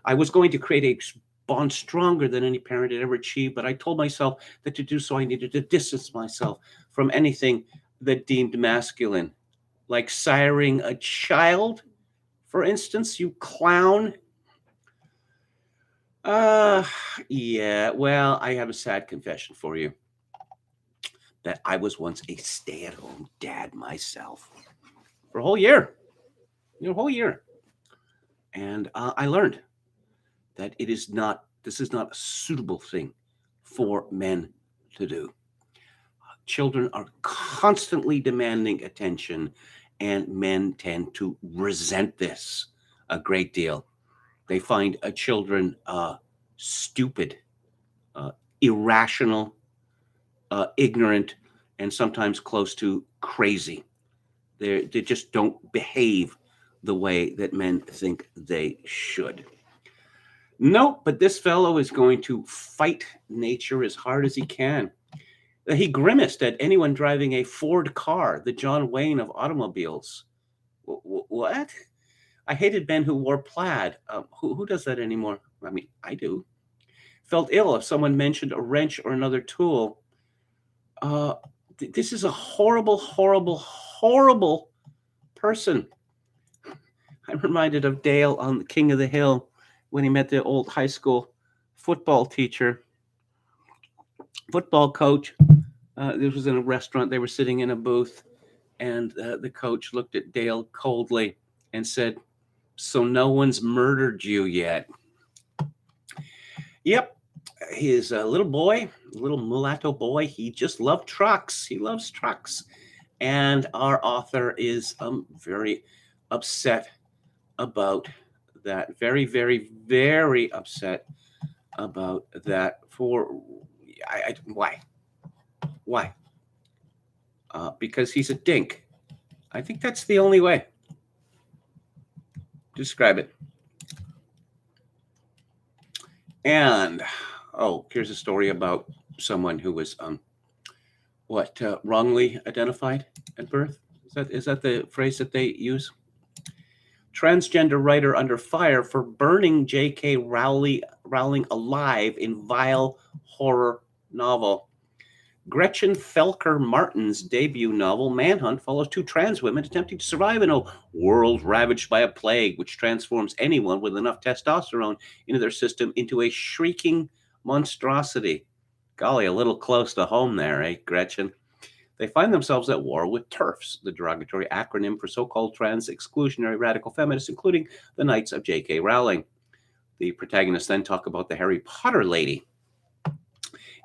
I was going to create a bond stronger than any parent had ever achieved, but I told myself that to do so, I needed to distance myself from anything that deemed masculine, like siring a child, for instance, you clown. Yeah, well, I have a sad confession for you, that I was once a stay-at-home dad myself for a whole year, a whole year. And I learned that this is not a suitable thing for men to do. Children are constantly demanding attention, and men tend to resent this a great deal. They find children stupid, irrational, ignorant, and sometimes close to crazy. They just don't behave the way that men think they should. No, but this fellow is going to fight nature as hard as he can. He grimaced at anyone driving a Ford car, the John Wayne of automobiles. What? I hated men who wore plaid. Who does that anymore? I mean, I do. Felt ill if someone mentioned a wrench or another tool. This is a horrible, horrible, horrible person. I'm reminded of Dale on The King of the Hill when he met the old high school football coach. This was in a restaurant. They were sitting in a booth, and the coach looked at Dale coldly and said, "So no one's murdered you yet?" Yep. He's a little boy, a little mulatto boy. He just loved trucks. He loves trucks. And our author is very upset about that. Very, very, very upset about that. Why? Why? Because he's a dink. I think that's the only way to describe it. And here's a story about someone who was wrongly identified at birth. Is that the phrase that they use? Transgender writer under fire for burning J.K. Rowling alive in vile horror novel. Gretchen Felker Martin's debut novel, Manhunt, follows two trans women attempting to survive in a world ravaged by a plague, which transforms anyone with enough testosterone into their system into a shrieking monstrosity. Golly, a little close to home there, eh, Gretchen? They find themselves at war with TERFs, the derogatory acronym for so-called trans exclusionary radical feminists, including the Knights of J.K. Rowling. The protagonists then talk about the Harry Potter lady.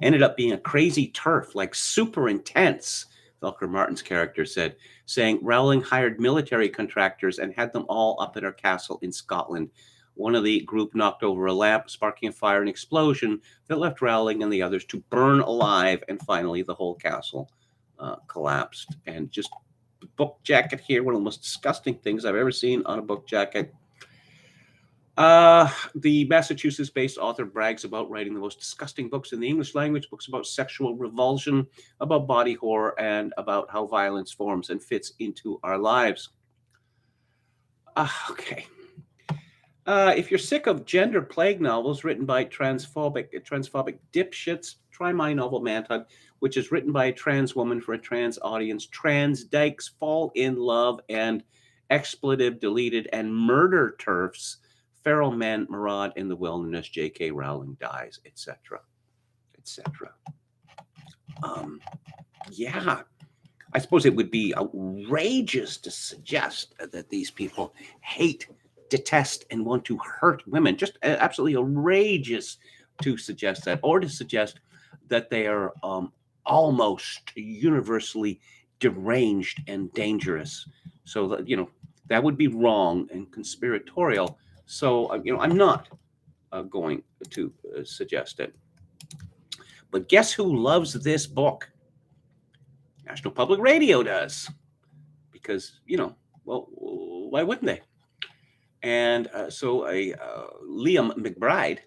Ended up being a crazy TERF, like super intense, Felker Martin's character said, saying Rowling hired military contractors and had them all up at her castle in Scotland. One of the group knocked over a lamp, sparking a fire and explosion that left Rowling and the others to burn alive, and finally the whole castle collapsed. And just the book jacket here, one of the most disgusting things I've ever seen on a book jacket. The Massachusetts-based author brags about writing the most disgusting books in the English language, books about sexual revulsion, about body horror, and about how violence forms and fits into our lives. Okay. If you're sick of gender plague novels written by transphobic dipshits, try my novel Manhunt, which is written by a trans woman for a trans audience. Trans dykes fall in love and expletive deleted and murder turfs. Feral men maraud in the wilderness. J.K. Rowling dies, etc., etc. Yeah, I suppose it would be outrageous to suggest that these people hate, detest, and want to hurt women. Just absolutely outrageous to suggest that, or to suggest that they are almost universally deranged and dangerous. So that, that would be wrong and conspiratorial. So, I'm not going to suggest it. But guess who loves this book? National Public Radio does. Because, well, why wouldn't they? And so Liam McBride,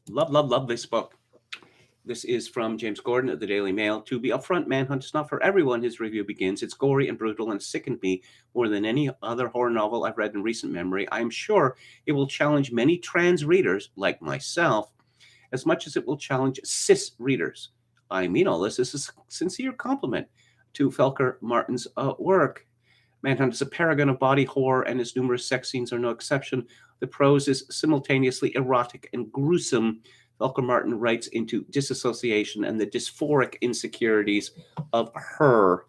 love this book. This is from James Gordon of the Daily Mail. To be upfront, Manhunt is not for everyone. His review begins. It's gory and brutal and sickened me more than any other horror novel I've read in recent memory. I'm sure it will challenge many trans readers, like myself, as much as it will challenge cis readers. I mean all this. This is a sincere compliment to Felker Martin's work. Manhunt is a paragon of body horror, and its numerous sex scenes are no exception. The prose is simultaneously erotic and gruesome. Felker Martin writes into disassociation and the dysphoric insecurities of her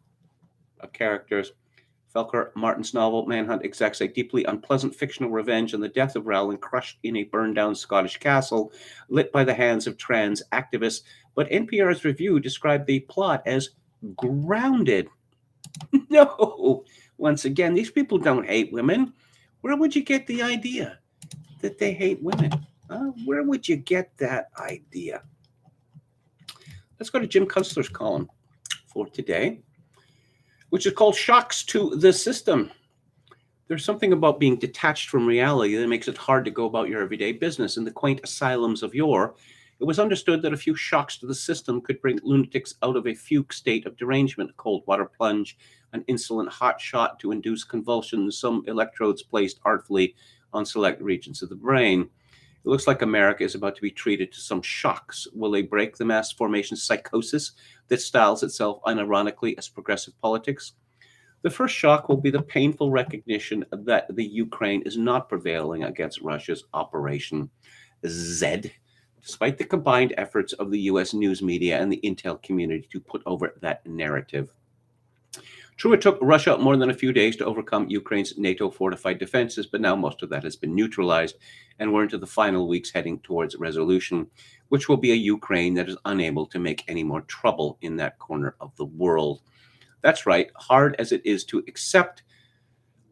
characters. Felker Martin's novel Manhunt exacts a deeply unpleasant fictional revenge on the death of Rowling, crushed in a burned-down Scottish castle, lit by the hands of trans activists. But NPR's review described the plot as grounded. No, once again, these people don't hate women. Where would you get the idea that they hate women? Where would you get that idea? Let's go to Jim Kunstler's column for today, which is called Shocks to the System. There's something about being detached from reality that makes it hard to go about your everyday business. In the quaint asylums of yore, it was understood that a few shocks to the system could bring lunatics out of a fugue state of derangement: a cold water plunge, an insolent hot shot to induce convulsions, some electrodes placed artfully on select regions of the brain. It looks like America is about to be treated to some shocks. Will they break the mass formation psychosis that styles itself unironically as progressive politics? The first shock will be the painful recognition that the Ukraine is not prevailing against Russia's Operation Z, despite the combined efforts of the U.S. news media and the intel community to put over that narrative. True, it took Russia more than a few days to overcome Ukraine's NATO fortified defenses, but now most of that has been neutralized, and we're into the final weeks heading towards resolution, which will be a Ukraine that is unable to make any more trouble in that corner of the world. That's right, hard as it is to accept,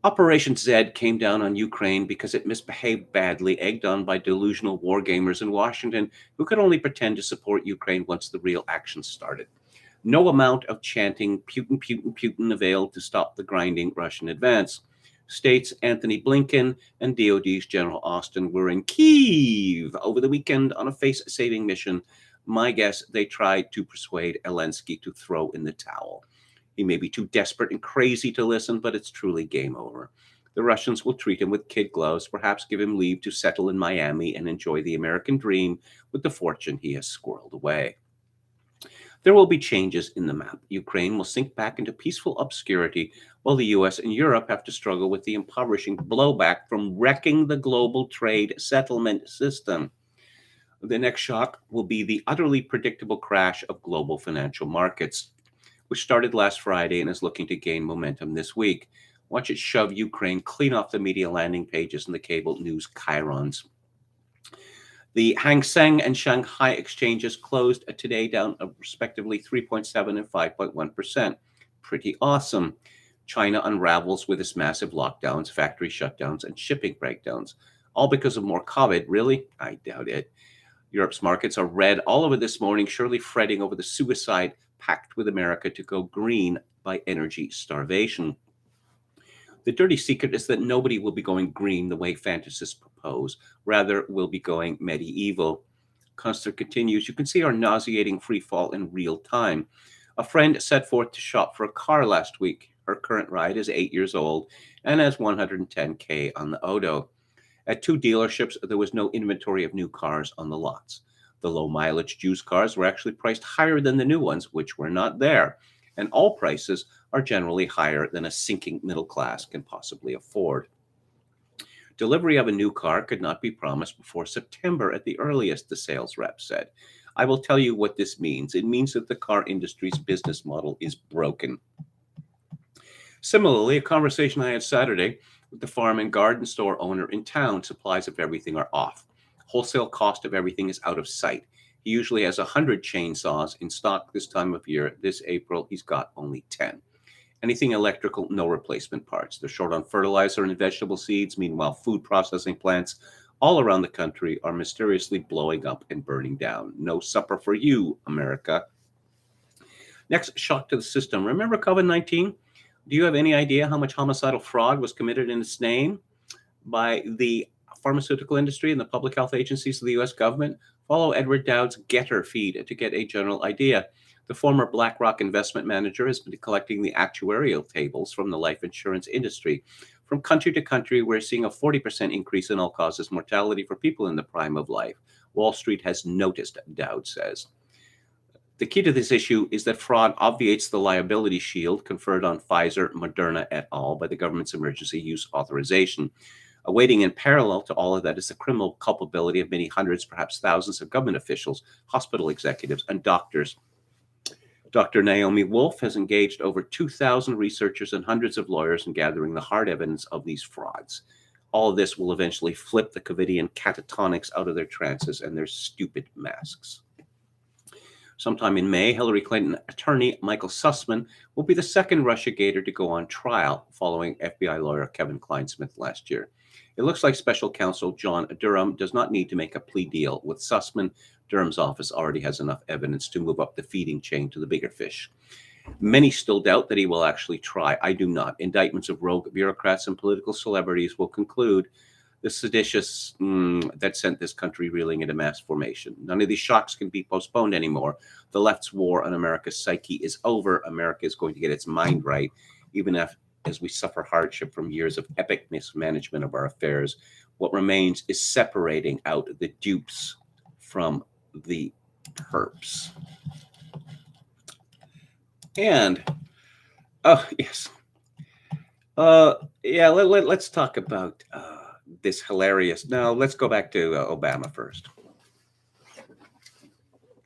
Operation Z came down on Ukraine because it misbehaved badly, egged on by delusional wargamers in Washington who could only pretend to support Ukraine once the real action started. No amount of chanting Putin, Putin, Putin availed to stop the grinding Russian advance. States Anthony Blinken and DOD's General Austin were in Kyiv over the weekend on a face-saving mission. My guess, they tried to persuade Zelensky to throw in the towel. He may be too desperate and crazy to listen, but it's truly game over. The Russians will treat him with kid gloves, perhaps give him leave to settle in Miami and enjoy the American dream with the fortune he has squirreled away. There will be changes in the map. Ukraine will sink back into peaceful obscurity, while the US and Europe have to struggle with the impoverishing blowback from wrecking the global trade settlement system. The next shock will be the utterly predictable crash of global financial markets, which started last Friday and is looking to gain momentum this week. Watch it shove Ukraine clean off the media landing pages and the cable news chyrons. The Hang Seng and Shanghai exchanges closed today down respectively 3.7 and 5.1%. Pretty awesome. China unravels with its massive lockdowns, factory shutdowns, and shipping breakdowns. All because of more COVID, really? I doubt it. Europe's markets are red all over this morning, surely fretting over the suicide pact with America to go green by energy starvation. The dirty secret is that nobody will be going green the way fantasists propose. Rather, we'll be going medieval. Kunstler continues, you can see our nauseating free fall in real time. A friend set forth to shop for a car last week. Her current ride is 8 years old and has 110K on the Odo. At two dealerships, there was no inventory of new cars on the lots. The low-mileage used cars were actually priced higher than the new ones, which were not there. And all prices are generally higher than a sinking middle class can possibly afford. Delivery of a new car could not be promised before September at the earliest, the sales rep said. I will tell you what this means. It means that the car industry's business model is broken. Similarly, a conversation I had Saturday with the farm and garden store owner in town, supplies of everything are off. Wholesale cost of everything is out of sight. He usually has 100 chainsaws in stock this time of year. This April, he's got only 10. Anything electrical, no replacement parts. They're short on fertilizer and vegetable seeds. Meanwhile, food processing plants all around the country are mysteriously blowing up and burning down. No supper for you, America. Next, shock to the system. Remember COVID-19? Do you have any idea how much homicidal fraud was committed in its name by the pharmaceutical industry and the public health agencies of the U.S. government? Follow Edward Dowd's Getter feed to get a general idea. The former BlackRock investment manager has been collecting the actuarial tables from the life insurance industry. From country to country, we're seeing a 40% increase in all-causes mortality for people in the prime of life. Wall Street has noticed, Dowd says. The key to this issue is that fraud obviates the liability shield conferred on Pfizer, Moderna et al. By the government's emergency use authorization. Awaiting in parallel to all of that is the criminal culpability of many hundreds, perhaps thousands of government officials, hospital executives, and doctors. Dr. Naomi Wolf has engaged over 2,000 researchers and hundreds of lawyers in gathering the hard evidence of these frauds. All of this will eventually flip the Covidian catatonics out of their trances and their stupid masks. Sometime in May, Hillary Clinton attorney Michael Sussman will be the second Russiagator to go on trial following FBI lawyer Kevin Kleinsmith last year. It looks like special counsel John Durham does not need to make a plea deal with Sussman. Durham's office already has enough evidence to move up the feeding chain to the bigger fish. Many still doubt that he will actually try. I do not. Indictments of rogue bureaucrats and political celebrities will conclude the seditious that sent this country reeling into mass formation. None of these shocks can be postponed anymore. The left's war on America's psyche is over. America is going to get its mind right, even as we suffer hardship from years of epic mismanagement of our affairs. What remains is separating out the dupes from the perps. And, oh, yes. Let's talk about this hilarious. Now, let's go back to Obama first.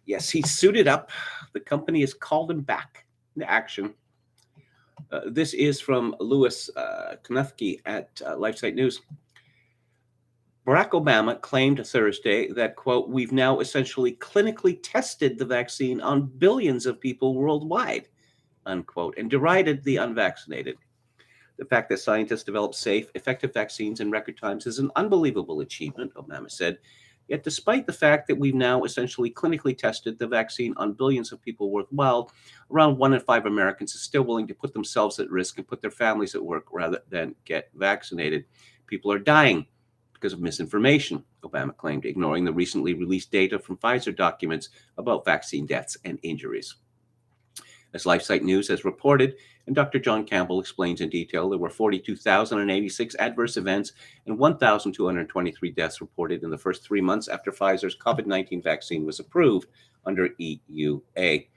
Yes, he's suited up. The company has called him back into action. This is from Louis Knufke at LifeSite News. Barack Obama claimed Thursday that, quote, we've now essentially clinically tested the vaccine on billions of people worldwide, unquote, and derided the unvaccinated. The fact that scientists develop safe, effective vaccines in record times is an unbelievable achievement, Obama said. Yet despite the fact that we've now essentially clinically tested the vaccine on billions of people worldwide, around 1 in 5 Americans is still willing to put themselves at risk and put their families at work rather than get vaccinated. People are dying because of misinformation, Obama claimed, ignoring the recently released data from Pfizer documents about vaccine deaths and injuries. As LifeSite News has reported, and Dr. John Campbell explains in detail, there were 42,086 adverse events and 1,223 deaths reported in the first 3 months after Pfizer's COVID-19 vaccine was approved under EUA.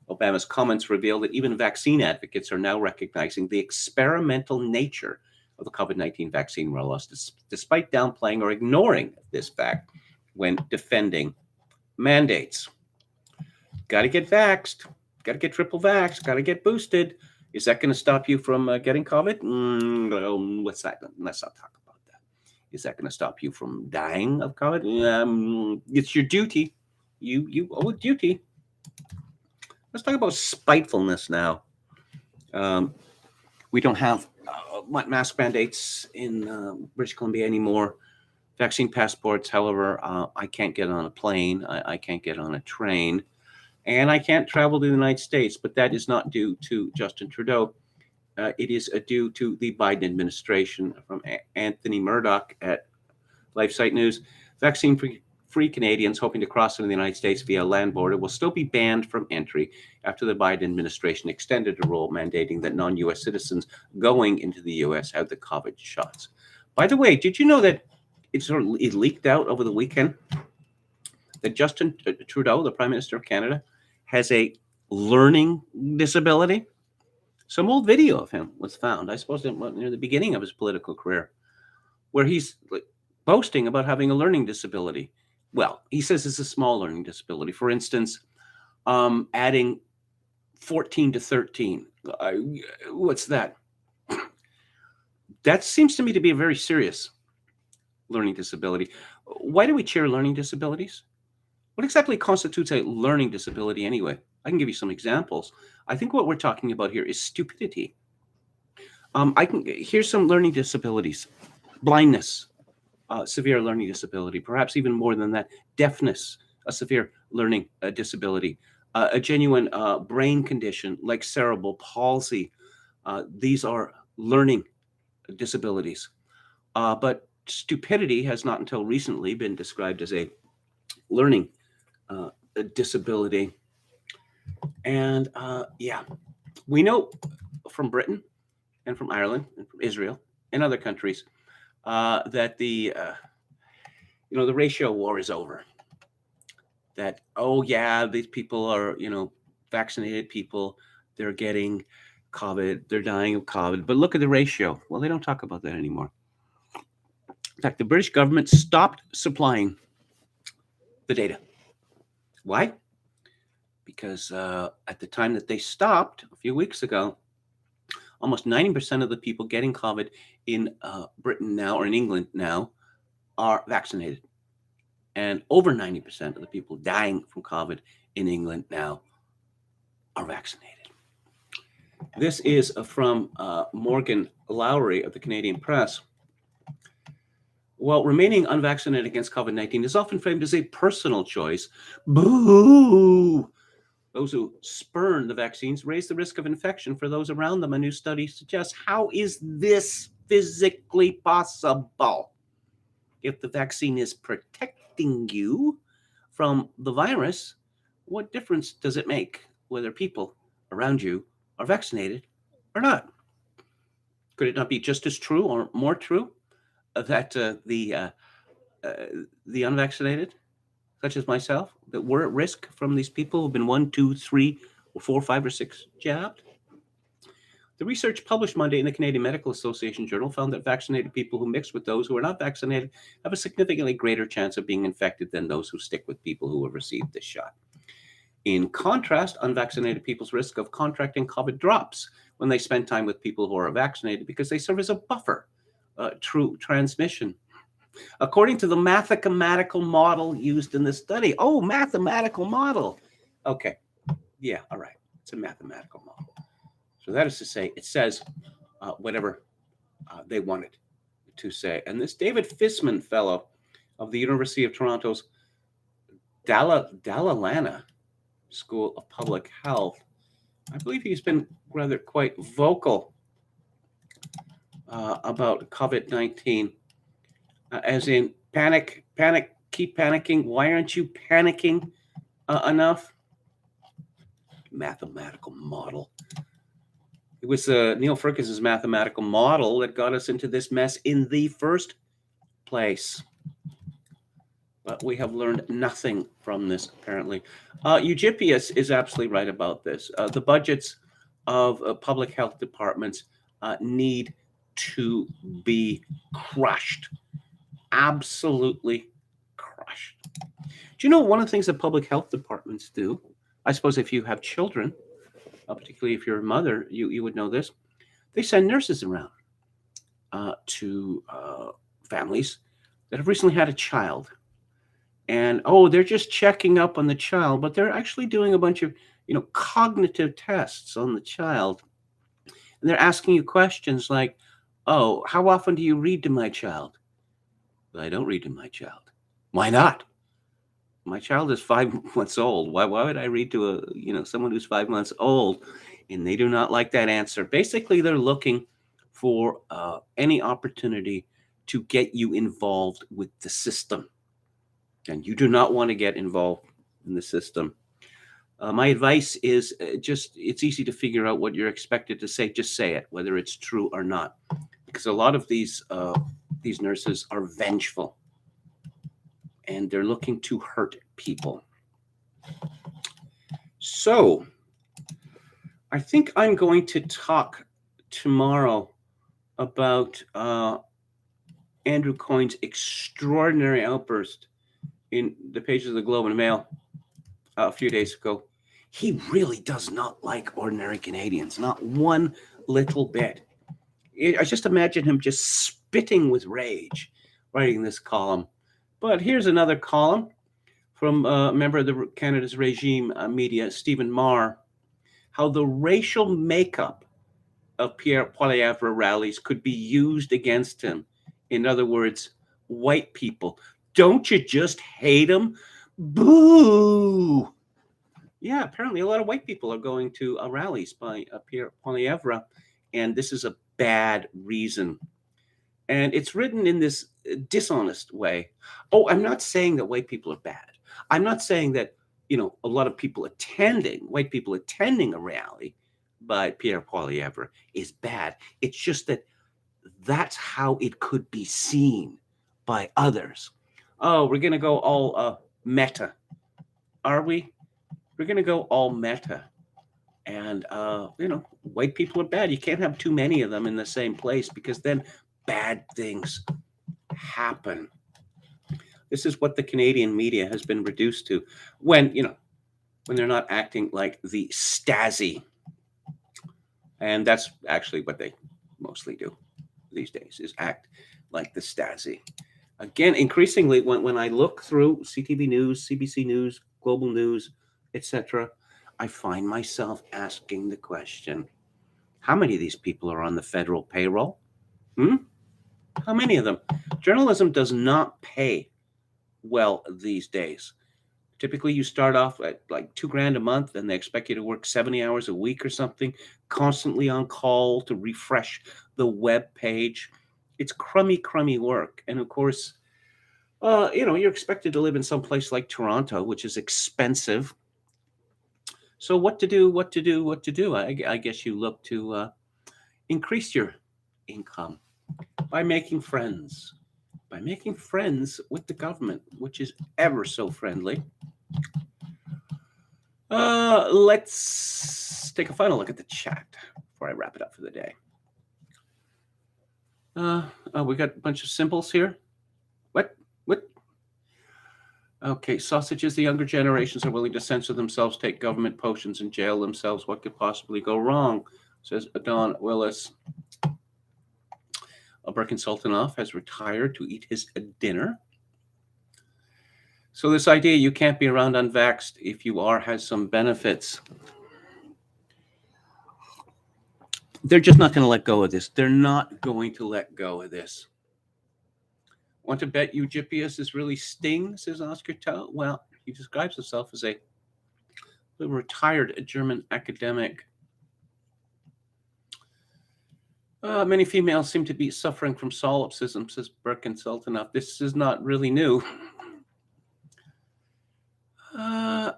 Obama's comments reveal that even vaccine advocates are now recognizing the experimental nature of the COVID-19 vaccine rollouts, despite downplaying or ignoring this fact when defending mandates. Got to get vaxxed. Got to get triple vaxxed. Got to get boosted. Is that going to stop you from getting COVID? Let's not talk about that. Is that going to stop you from dying of COVID? It's your duty. You owe a duty. Let's talk about spitefulness now. We don't have mask mandates in British Columbia anymore. Vaccine passports, however, I can't get on a plane. I can't get on a train. And I can't travel to the United States, but that is not due to Justin Trudeau. It is due to the Biden administration. From Anthony Murdoch at LifeSite News, vaccine-free Canadians hoping to cross into the United States via land border will still be banned from entry after the Biden administration extended a rule mandating that non-U.S. citizens going into the U.S. have the COVID shots. By the way, did you know that it leaked out over the weekend that Justin Trudeau, the Prime Minister of Canada, has a learning disability. Some old video of him was found, I suppose, near the beginning of his political career, where he's boasting about having a learning disability. Well, he says it's a small learning disability. For instance, adding 14 to 13. What's that? That seems to me to be a very serious learning disability. Why do we cheer learning disabilities? What exactly constitutes a learning disability anyway? I can give you some examples. I think what we're talking about here is stupidity. Here's some learning disabilities: blindness, severe learning disability, perhaps even more than that, deafness, a severe learning disability, a genuine brain condition like cerebral palsy. These are learning disabilities. But stupidity has not until recently been described as a learning disability. And we know from Britain and from Ireland and from Israel and other countries that the ratio war is over. That, these people are, vaccinated people, they're getting COVID, they're dying of COVID, but look at the ratio. Well, they don't talk about that anymore. In fact, the British government stopped supplying the data. Why? Because at the time that they stopped, a few weeks ago, almost 90% of the people getting COVID in Britain now, or in England now, are vaccinated. And over 90% of the people dying from COVID in England now are vaccinated. This is from Morgan Lowry of the Canadian Press. While remaining unvaccinated against COVID-19 is often framed as a personal choice, boo! Those who spurn the vaccines raise the risk of infection for those around them, a new study suggests. How is this physically possible? If the vaccine is protecting you from the virus, what difference does it make whether people around you are vaccinated or not? Could it not be just as true or more true that the unvaccinated, such as myself, that we're at risk from these people who've been 1, 2, 3, or 4, 5, or 6 jabbed? The research published Monday in the Canadian Medical Association Journal found that vaccinated people who mix with those who are not vaccinated have a significantly greater chance of being infected than those who stick with people who have received this shot. In contrast, unvaccinated people's risk of contracting COVID drops when they spend time with people who are vaccinated because they serve as a buffer to transmission. According to the mathematical model used in this study. Oh, mathematical model. Okay. Yeah, all right. It's a mathematical model. So that is to say, it says whatever they wanted to say. And this David Fisman fellow of the University of Toronto's Dalalana School of Public Health, I believe he's been rather quite vocal about COVID-19, as in panic, keep panicking. Why aren't you panicking enough? Mathematical model. It was Neil Ferguson's mathematical model that got us into this mess in the first place. But we have learned nothing from this, apparently. Eugippius is absolutely right about this. The budgets of public health departments need to be crushed. Absolutely crushed. Do you know one of the things that public health departments do? I suppose if you have children, particularly if you're a mother, you would know this. They send nurses around to families that have recently had a child. And, they're just checking up on the child, but they're actually doing a bunch of, cognitive tests on the child. And they're asking you questions like, how often do you read to my child? Well, I don't read to my child. Why not? My child is 5 months old. Why would I read to someone who's 5 months old? And they do not like that answer. Basically, they're looking for any opportunity to get you involved with the system. And you do not want to get involved in the system. My advice is it's easy to figure out what you're expected to say. Just say it, whether it's true or not. Because a lot of these nurses are vengeful. and they're looking to hurt people. So I think I'm going to talk tomorrow about Andrew Coyne's extraordinary outburst in the pages of the Globe and Mail a few days ago. He really does not like ordinary Canadians, not one little bit. I just imagine him just spitting with rage writing this column. But here's another column from a member of Canada's regime media, Stephen Marr, how the racial makeup of Pierre Poilievre rallies could be used against him. In other words, white people. Don't you just hate them? Boo! Yeah, apparently a lot of white people are going to rallies by Pierre Poilievre, and this is a bad reason. And it's written in this dishonest way. Oh, I'm not saying that white people are bad. I'm not saying that, a lot of white people attending a rally by Pierre Poilievre is bad. It's just that that's how it could be seen by others. Oh, we're going to go all meta. Are we? We're going to go all meta. And, white people are bad. You can't have too many of them in the same place because then bad things happen. This is what the Canadian media has been reduced to when they're not acting like the Stasi. And that's actually what they mostly do these days, is act like the Stasi. Again, increasingly, when I look through CTV News, CBC News, Global News, etc., I find myself asking the question, how many of these people are on the federal payroll? How many of them? Journalism does not pay well these days. Typically, you start off at like $2,000 a month, and they expect you to work 70 hours a week or something, constantly on call to refresh the web page. It's crummy work. And of course, you're expected to live in some place like Toronto, which is expensive. So what to do? I guess you look to increase your income by making friends with the government, which is ever so friendly. Let's take a final look at the chat before I wrap it up for the day. We got a bunch of symbols here. What? Okay, sausages. The younger generations are willing to censor themselves, take government potions, and jail themselves. What could possibly go wrong? Says Don Willis. Berkin Sultanov has retired to eat his dinner. So this idea you can't be around unvaxxed if you are has some benefits. They're just not going to let go of this. They're not going to let go of this. Want to bet Eugippius is really Sting, says Oscar Tau. Well, he describes himself as a retired German academic. Many females seem to be suffering from solipsism, says Berkin Sultanov. This is not really new.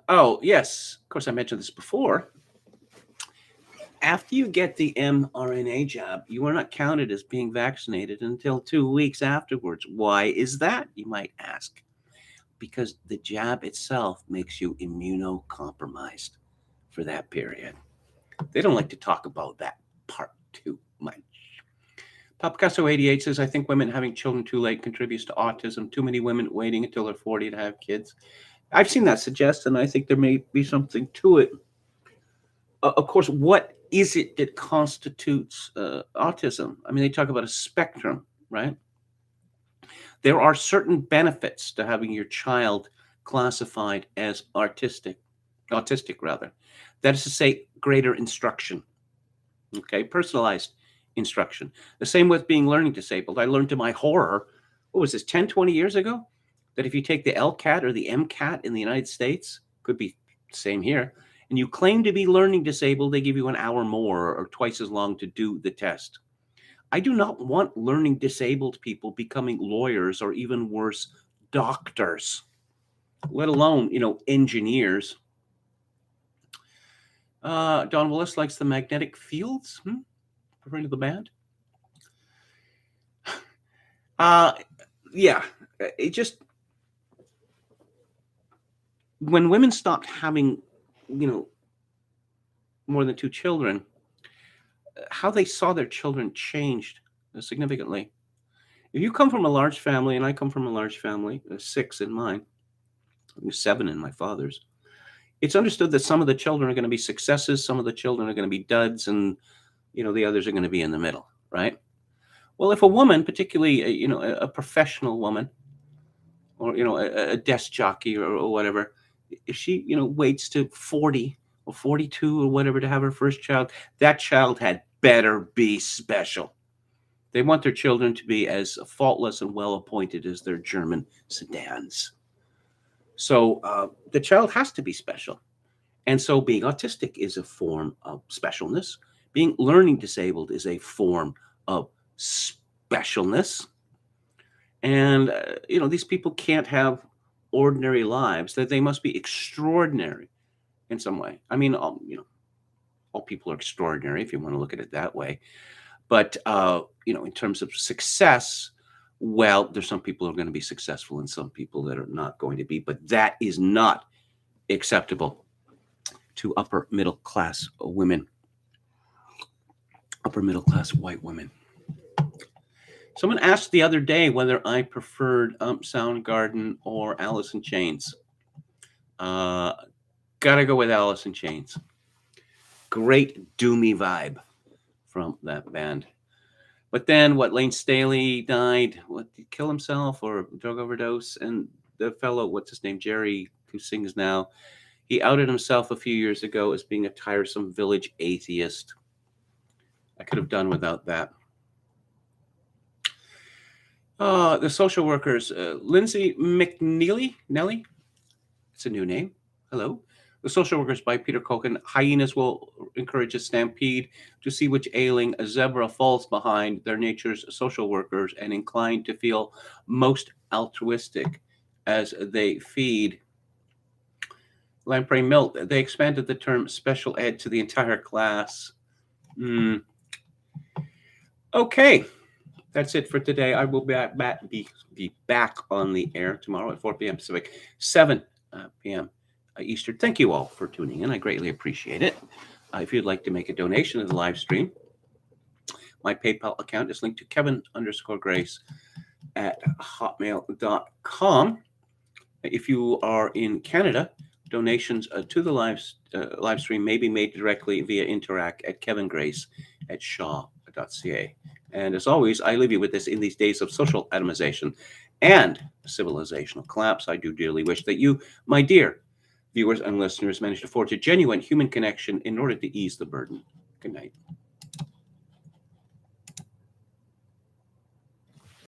Oh, yes. Of course, I mentioned this before. After you get the mRNA jab, you are not counted as being vaccinated until 2 weeks afterwards. Why is that, you might ask? Because the jab itself makes you immunocompromised for that period. They don't like to talk about that part too much. Papicasso 88 says, I think women having children too late contributes to autism. Too many women waiting until they're 40 to have kids. I've seen that suggested, and I think there may be something to it. Of course, what is it that constitutes autism? I mean, they talk about a spectrum, right? There are certain benefits to having your child classified as autistic rather. That is to say, greater instruction, okay, personalized instruction. The same with being learning disabled. I learned to my horror, what was this, 10, 20 years ago, that if you take the LCAT or the MCAT in the United States, could be the same here, and you claim to be learning disabled, they give you an hour more or twice as long to do the test. I do not want learning disabled people becoming lawyers or even worse, doctors, let alone, engineers. Don Willis likes the magnetic fields. Referring to the band. Yeah, it just, when women stopped having, more than 2 children, how they saw their children changed significantly. If you come from a large family, and I come from a large family, 6 in mine, 7 in my father's, it's understood that some of the children are going to be successes, some of the children are going to be duds, and the others are going to be in the middle, right? Well, if a woman, particularly a professional woman, or a desk jockey or whatever, if she waits to 40 or 42 or whatever to have her first child, that child had better be special. They want their children to be as faultless and well appointed as their German sedans. So the child has to be special. And so being autistic is a form of specialness. Being learning disabled is a form of specialness. And, these people can't have ordinary lives, that they must be extraordinary in some way. I mean, all people are extraordinary if you want to look at it that way. But, in terms of success, well, there's some people who are going to be successful and some people that are not going to be. But that is not acceptable to upper middle class women, upper middle class white women. Someone asked the other day whether I preferred Soundgarden or Alice in Chains. Gotta go with Alice in Chains. Great doomy vibe from that band. But then Lane Staley died. Did he kill himself or drug overdose? And the fellow, what's his name, Jerry, who sings now, he outed himself a few years ago as being a tiresome village atheist. I could have done without that. The social workers, Lindsay McNeely, Nelly, it's a new name. Hello. The social workers by Peter Kochen. Hyenas will encourage a stampede to see which ailing a zebra falls behind their nature's social workers and inclined to feel most altruistic as they feed. Lamprey Milt, they expanded the term special ed to the entire class. Okay. That's it for today. I will be back on the air tomorrow at 4 p.m. Pacific, 7 p.m. Eastern. Thank you all for tuning in. I greatly appreciate it. If you'd like to make a donation to the live stream, my PayPal account is linked to Kevin_Grace at hotmail.com. If you are in Canada, donations to the live stream may be made directly via Interac at kevingrace@shaw.ca. And as always, I leave you with this: in these days of social atomization and civilizational collapse, I do dearly wish that you, my dear viewers and listeners, manage to forge a genuine human connection in order to ease the burden. Good night.